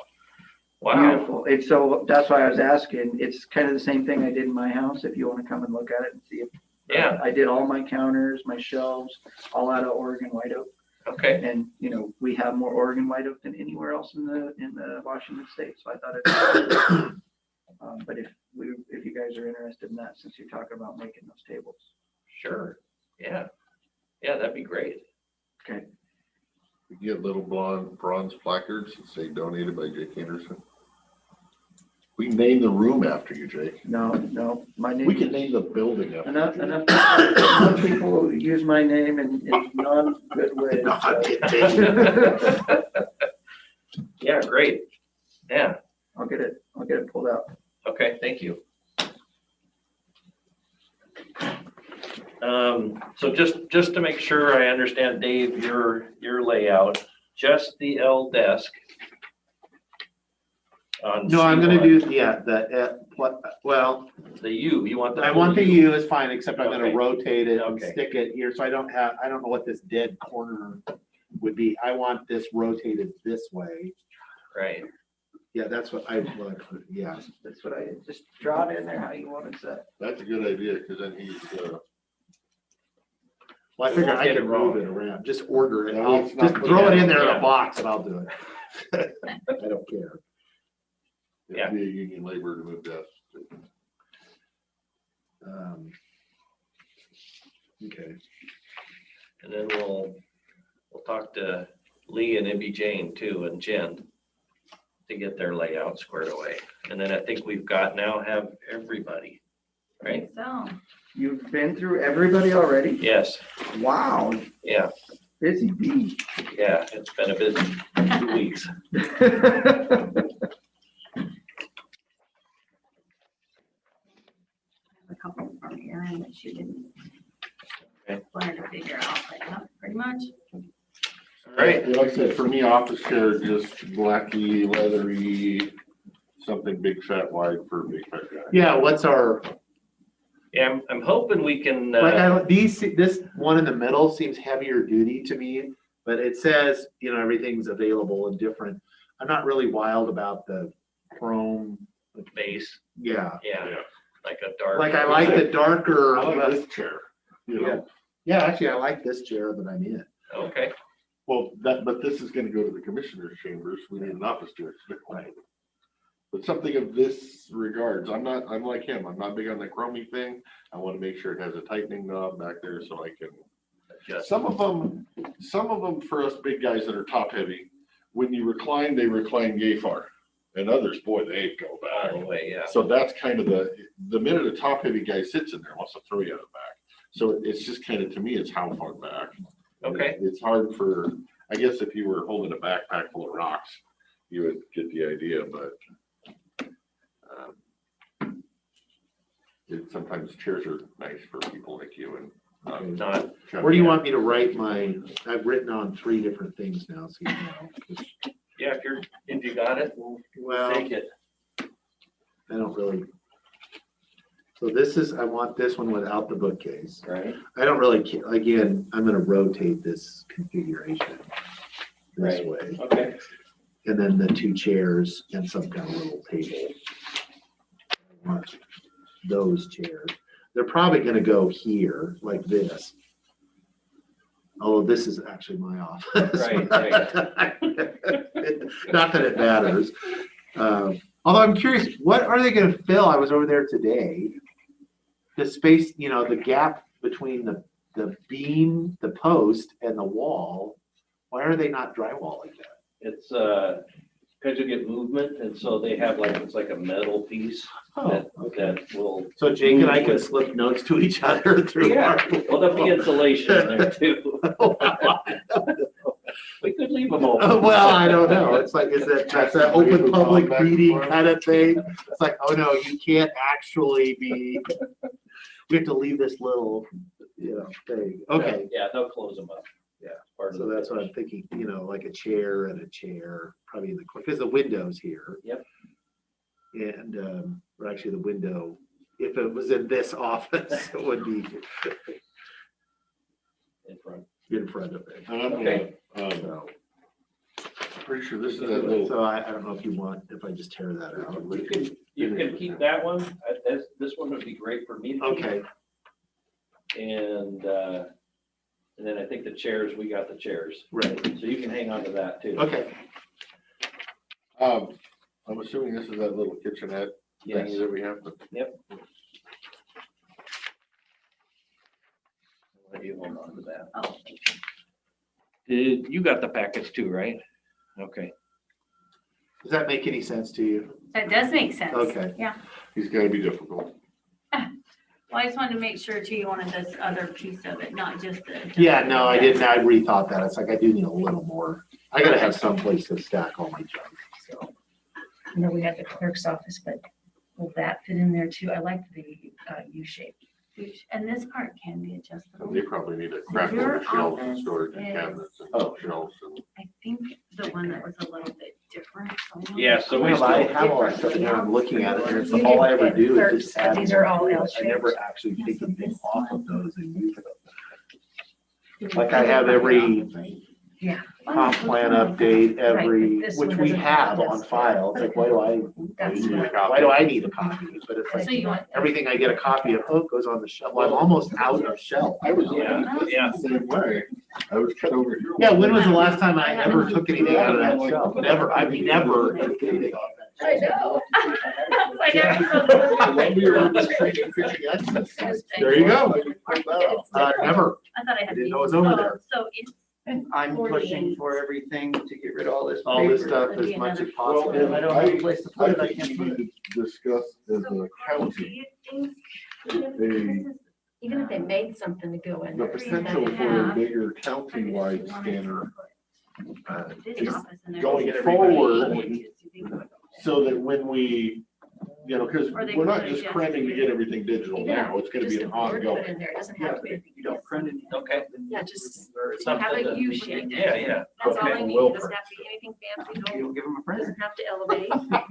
wow. Beautiful. And so that's why I was asking. It's kind of the same thing I did in my house. If you want to come and look at it and see if. Yeah. I did all my counters, my shelves, all out of Oregon white oak. Okay. And, we have more Oregon white oak than anywhere else in the Washington state. So I thought it. But if you guys are interested in that, since you're talking about making those tables. Sure. Yeah. Yeah, that'd be great. Okay. We get little bronze placards that say donated by Jake Anderson. We can name the room after you, Jake. No, my name. We can name the building after you. Enough people use my name in non-good ways. No, I'm kidding. Yeah, great. Yeah. I'll get it pulled out. Okay, thank you. So just to make sure I understand, Dave, your layout, just the L desk. On No, I'm gonna C1. do, yeah, well, The U, you want the. I want the U is fine, except I'm gonna Okay. rotate it and Okay. stick it here, so I don't know what this dead corner would be. I want this rotated this way. Right. Yeah, that's what I want, yeah. That's what I just draw it in there how you want it set. That's a good idea, because then he's, Well, I figure I Get it can wrong. move it around, just order it. No, I'll it's not just throw it in there in Yeah. a box and I'll do it. I don't care. Yeah. it'd be a union labor to move desks. Okay. And then we'll talk to Lee and Ibby Jane too, and Jen to get their layout squared away. And then I think we've have everybody, right? So, You've been through everybody already? Yes, Wow, yeah, busy bee. yeah, it's been a busy 2 weeks. a couple from Erin that she didn't. Okay. Wanted to figure out, but yeah, pretty much. All right, Like I said, for me, office chair, just blacky, leathery, something big, fat, wide for a big fat guy. Yeah, what's our, yeah, I'm hoping we can, like, this one in the middle seems heavier duty to me, but it says, everything's available and different. I'm not really wild about the chrome, base, yeah. yeah, like a dark. Like, I like the darker. I like this chair, Yeah, actually, I like this chair that I'm in. Okay, Well, but this is gonna go to the commissioner's chambers, we need an office chair. But something of this regards, I'm like him, I'm not big on the chromey thing. I wanna make sure it has a tightening knob back there so I can. just, Some of them for us big guys that are top heavy, when you recline, they recline yay far. And others, boy, they go all the back. way, yeah. So that's kind of the minute a top heavy guy sits in there, wants to throw you out of back. So it's just kind of, to me, it's how far back. Okay, It's hard for, I guess if you were holding a backpack full of rocks, you would get the idea, but sometimes chairs are nice for people like you and. not, Where do you want me to write I've written on 3 different things now, so you know. yeah, if you got it, we'll Well, take it. I don't really. So I want this one without the bookcase. Right. I don't really care. Again, I'm gonna rotate this configuration this Right. way. Okay. And then the 2 chairs and some kind of little table. I want those chairs. They're probably gonna go here like this. Although this is actually my office. Right. Not that it matters. Although I'm curious, what are they gonna fill? I was over there today. The space, the gap between the beam, the post and the wall. Why are they not drywall like that? It's, because you get movement, and so they have it's like a metal piece that will. So Jake and I move can with- slip notes to each other through. Yeah, our- well, there'll be insulation there too. We could leave them open. Well, I don't know. It's like, that's that open public meeting kind of thing. It's like, oh no, you can't actually be, we have to leave this little, thing. Okay. Yeah, they'll close them up. Yeah. Part of So the that's what I'm finish. thinking, like a chair and a chair, probably in the corner, because the window's here. Yep. And, or actually the window, if it was in this office, it would be In front. in front of it. And I'm Okay. So, pretty sure this is that little, so I don't know if I just tear that out. You can keep that one. This one would be great for me to keep. Okay, And then I think the chairs, we got the chairs. right, So you can hang on to that too. okay. I'm assuming this is that little kitchenette Yes. thingy that we have to. Yep. Let you hold on to that. Oh, You got the packets too, right? Okay. Does that make any sense to you? that does make sense. Okay. Yeah. He's gotta be difficult. Well, I just wanted to make sure too, you wanted this other piece of it, not just the. Yeah, no, I didn't. I rethought that. It's like I do need a little more. I gotta have some place to stack all my junk, so. I know we have the clerk's office, but will that fit in there too? I like the U shape. And this part can be adjustable. They probably need a crack Your over shelves and office storage and is- cabinets and Oh. shelves and. I think the one that was a little bit different. so I don't- Yeah, so we Well, I still, have all that stuff here. I'm looking at it, and it's You all I did ever do is clerks, just but add. these are all more. L-shaped. I never actually take anything off of those and use them. Like I have every Yeah. comp plan update, Right, but this which one we doesn't have have on this. file. It's like, why do I That's need a what- copy? Why do I need a copy? But it's So like, you want, everything I get a copy of, goes on the shelf. Well, I'm almost out of shelf. I was Yeah, yeah. the same way. I was cut over here. Yeah, when was the last time I ever took anything out of that shelf? Never, I've never took anything off that. I know. I The one we were know. just trading fishing access. There you go. I Never. thought I I had. didn't these. know it was over Oh, there. So it's, And I'm 48. pushing for everything to get rid of all this All this paper. stuff That'd as be much as another- possible. If I don't have a place to I put it, I think can't we put need it. to discuss as so a do county, you think, Even if they made something to go in the there. potential for a bigger county-wide scanner. this office and everything. Going Everybody forward, changes. Do you think- so that when we, because Or they We're not could just adjust cramming to it. get everything digital now, it's gonna be Just an a board put ongoing. in there, it doesn't Yeah, have to be. you don't print it. Okay. Yeah, just Something have that- a U shape. Yeah, yeah. That's all I Okay. need. Will It doesn't have to be anything fancy. You Don't- don't give them a print. Doesn't have to elevate.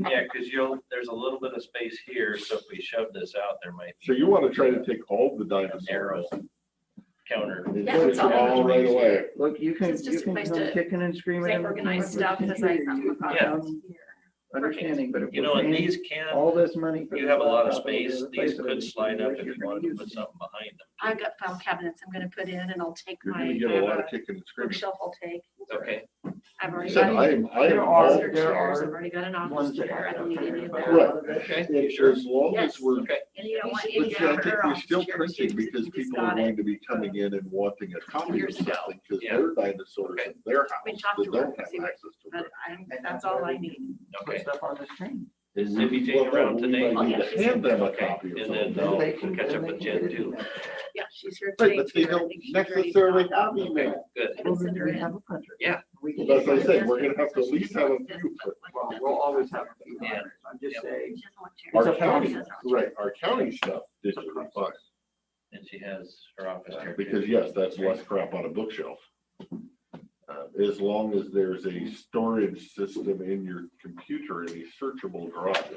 Yeah, because there's a little bit of space here, so if we shove this out, there might So be you wanna try to take all the a dinosaurs narrow counter. and Yeah, switch that's all them I all need. right away. Look, you can, It's just you a can place come to kicking and screaming. say and organize looking stuff, for because I- you have Yeah. some Understanding, but if You we're know, and paying these can, all this money. for you this have a lot of laptop, we'll space, replace these it could every slide 2 up years, if you're you gonna wanted to use put it. something behind them. I've got file cabinets I'm gonna put in and I'll take You're my gonna get a lot of kicking and screaming. bookshelf I'll take. Okay, I've already Said, got. I am There all, are- Chairs, there I've are already got an office ones that chair, I have don't need any of but that. a lot of it- okay, and you sure? as long as Yes. we're, Okay, And you don't want but any see, I of think her we're office still chairs, printing you because just people got are it. going to be coming in and wanting a copy of Yourself. something, because Yeah. they're dinosaurs Okay. in their We house talked that to her, don't have see what- access to But it. that's all I need. Put okay. stuff on this train. Is Zibby Well, Jane around we today? might need Oh, yeah, to she's hand them a Okay, copy or and something. then They we'll can- catch up they with can Jen get it too. in. Yeah, she's here Right, today. but they too. I don't think she's ready to necessarily go. have email. Good. I can Well, send then her we in. have a printer. Yeah. We can. That's what I said, we're gonna have to at least have a few. Well, we'll always have a few. Yeah. I'm just Yep. saying. She doesn't want chairs. Our It's a county, process. right, our county stuff digitally fine, And she has her office chair. because yes, that's less crap on a bookshelf. As long as there's a storage system in your computer in a searchable drive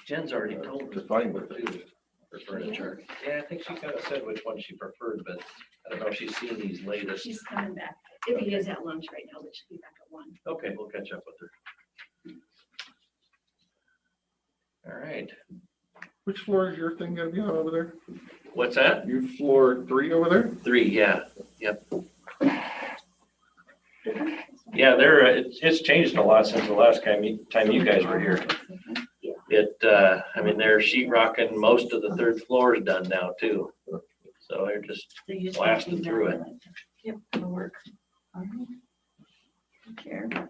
Jen's already told me to find the thing. for furniture. Yeah, I think she kind of said which one she preferred, but I don't know if she's seen these latest. She's coming back. Vivi is at lunch right now, but she'll be back at 1. Okay, we'll catch up with her. All right, Which floor is your thing gonna be on over there? what's that? You floor 3 over there? 3, yeah, yep. Yeah, it's changed a lot since the last time you guys were here. I mean, they're sheet rocking, most of the 3rd floor is done now too. So they're just So you just blasting need to through it. email it. Yep, it'll work. All right. Take care.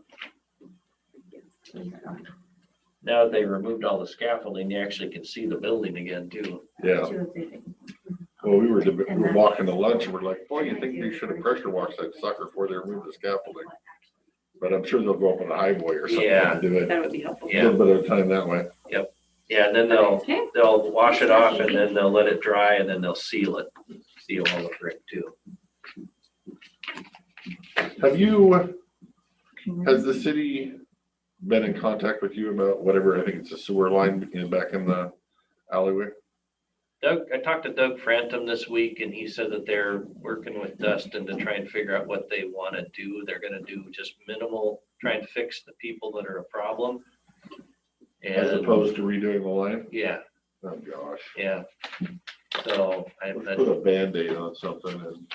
Now that they removed all the scaffolding, you actually can see the building again too. Yeah. Two of the things. Well, we were walking to lunch and we're like, boy, you think they should have pressure washed that sucker before they removed the scaffolding? But I'm sure they'll go up on a highway or something Yeah. and do it That would be helpful. a Yeah. little bit at a time that way. Yeah, and then Okay. they'll wash it off and then they'll let it dry and then they'll seal it, seal all the brick too. Has the city been in contact with you about whatever, I think it's a sewer line back in the alleyway? I talked to Doug Frantum this week and he said that they're working with Dustin to try and figure out what they want to do. They're gonna do just minimal, try and fix the people that are a problem. As And, opposed to redoing the line? yeah, Oh, gosh. yeah. So Let's put a Band-Aid on something and.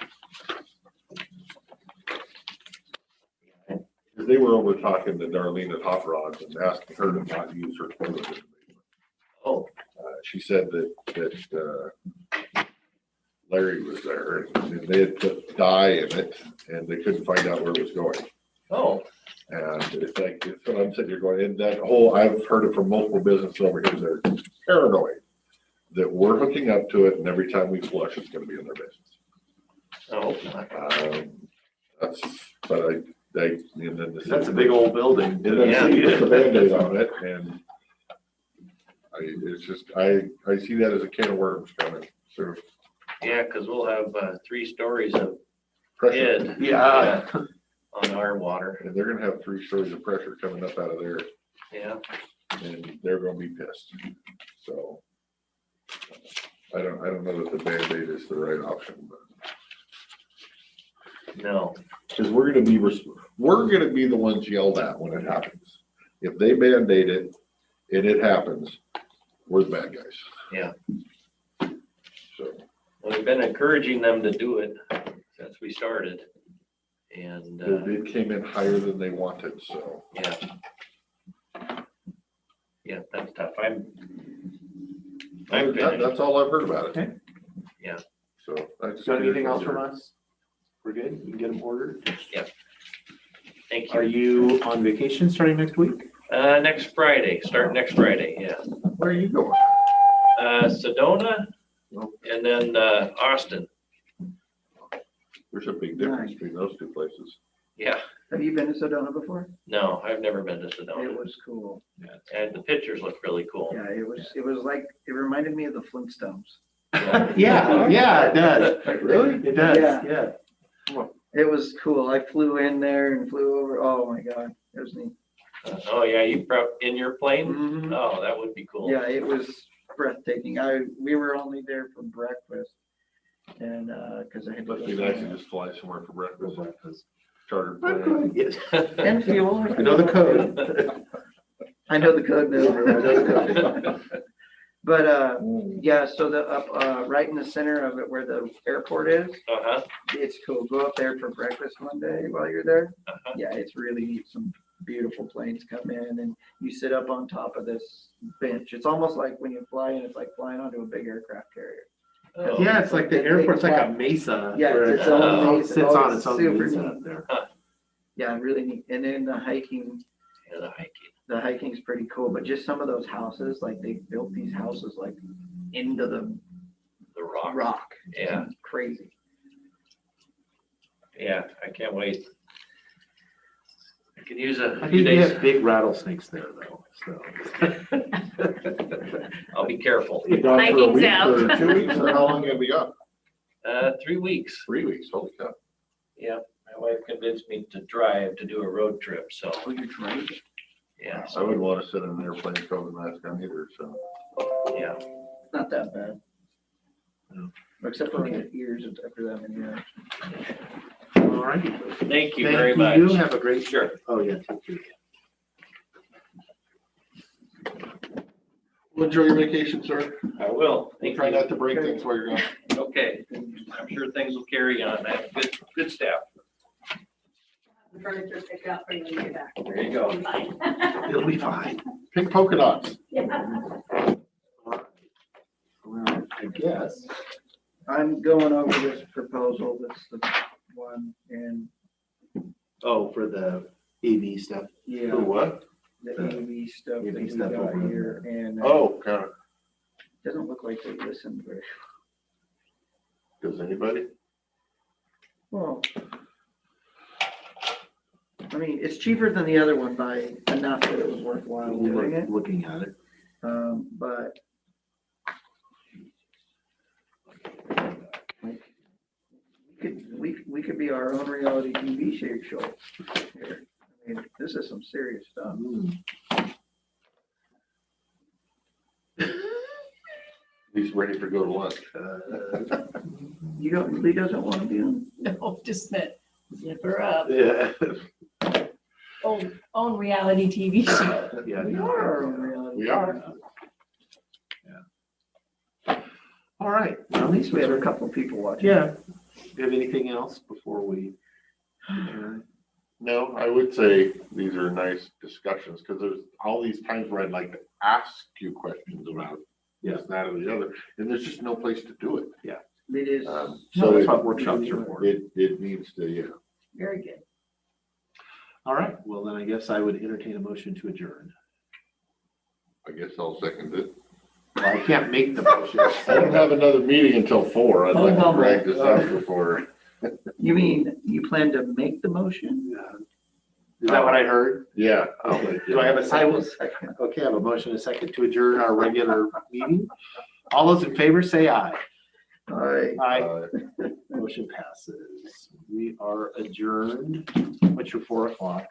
Cause they were over talking to Darlene at Hot Rods and asking her to not use her toilet. oh, She said that Larry was there and they had put dye in it and they couldn't find out where it was going. oh, And it's like, it's what I'm sitting here going, and that whole, I've heard it from multiple businesses over here, they're paranoid that we're hooking up to it and every time we flush, it's gonna be in their business. oh. That's, but and then the. That's a big old building. And then the Yeah. city puts a Band-Aid on it and it's just, I see that as a can of worms coming, so. Yeah, cause we'll have 3 stories of Pressure, head. Yeah. On our water, and they're gonna have 3 stories of pressure coming up out of there yeah. and they're gonna be pissed, so. I don't know that the Band-Aid is the right option, but. No, Cause we're gonna be the ones yelled at when it happens. If they Band-Aid it and it happens, we're the bad guys. Yeah. So, well, we've been encouraging them to do it since we started. And, it came in higher than they wanted, so. yeah. Yeah, that's tough. I'm finished. That's all I've heard about it. Okay. Yeah. So. I just- Got anything else from us? We're good? You can get them ordered? Thank Are you. you on vacation starting next week? Next Friday, start next Friday, yeah. Where are you going? Sedona and then, Austin. There's a big difference between those 2 places. Yeah, Have you been to Sedona before? no, I've never been to It Sedona. was cool. And the pictures look really cool. Yeah, it was like, it reminded me of the Flintstones. Yeah, it does. Really? It does, Yeah. yeah. It was cool. I flew in there and flew over. Oh my God, it was neat. Oh, yeah, in your plane? Mhm. Oh, that would be cool. Yeah, it was breathtaking. We were only there for breakfast and, cause I had to. Must be go nice to somewhere. just fly somewhere for breakfast. Chartered plane. Yes. And fuel. I know the code. I know the code now. But, yeah, so the up, right in the center of it where the airport is, Uh-huh, it's cool. Go up there for breakfast one day while you're there. uh-huh. Yeah, it's really neat. Some beautiful planes come in and you sit up on top of this bench. It's almost like when you fly in, it's like flying onto a big aircraft carrier. Oh, Yeah, it's like the airport's like a mesa. Yeah, where it's its it own sits mesa. on its own Super mesa neat. up there. Yeah, really neat. And then the hiking, Yeah, the hiking. the hiking's pretty cool, but just some of those houses, like they built these houses like into the The rock. rock. Yeah, Crazy. yeah, I can't wait. I could use a I few think we days. have big rattlesnakes there though, so. I'll be careful. You gone for a Hiking's week out. or 2 weeks, or how long have you gone? 3 weeks. 3 weeks, holy cow. Yeah, my wife convinced me to drive to do a road trip, so, Oh, you're trying? yeah, I wouldn't want to sit in an airplane cold in Alaska either, so. yeah. Not that bad. Except for your ears after that many years. All right. Thank you very much. Thank you. Have a great. Sure. Oh, yeah. Thank you. Well, enjoy your vacation, sir. I will. Thank Try you. not to break things while you're gone. Okay, I'm sure things will carry on. I have good staff. The furniture picked up for you when you get back. There you go. Fine. It'll be fine. Pink polka dots. Yeah. Well, I guess. I'm going over this proposal, that's the one, and Oh, for the AV stuff. yeah, For what? the AV stuff that AV we stuff got over here, and Oh, kind of. doesn't look like they listened very Does anybody? well. I mean, it's cheaper than the other one by enough that it was worthwhile doing it. Looking at it. But like, we could be our own reality TV show here. I mean, this is some serious stuff. He's ready for go to lunch. Lee doesn't want to be on. No, just meant zip her up. Yeah. Own reality TV show. Yeah. We are our own reality. We are. All right. Well, at least we have a couple of people watching. Yeah. Do you have anything else before we? adjourn? No, I would say these are nice discussions, because there's all these times where I'd like to ask you questions about this, that, or the other, and there's just no place to do it. It is. No, So that's it, what workshops are for. it needs to, yeah. Very good. All right. Well, then I guess I would entertain a motion to adjourn. I guess I'll second it. Well, I can't make the motion. I don't have another meeting until 4. I'd like to Oh, drag this out before. You mean, you plan to make the motion? Is that what I heard? Yeah. Do I have a I will second? second. Okay, I have a motion, a second to adjourn our regular meeting. All those in favor say aye. Aye. Aye. Motion passes. We are adjourned. What's your 4 o'clock?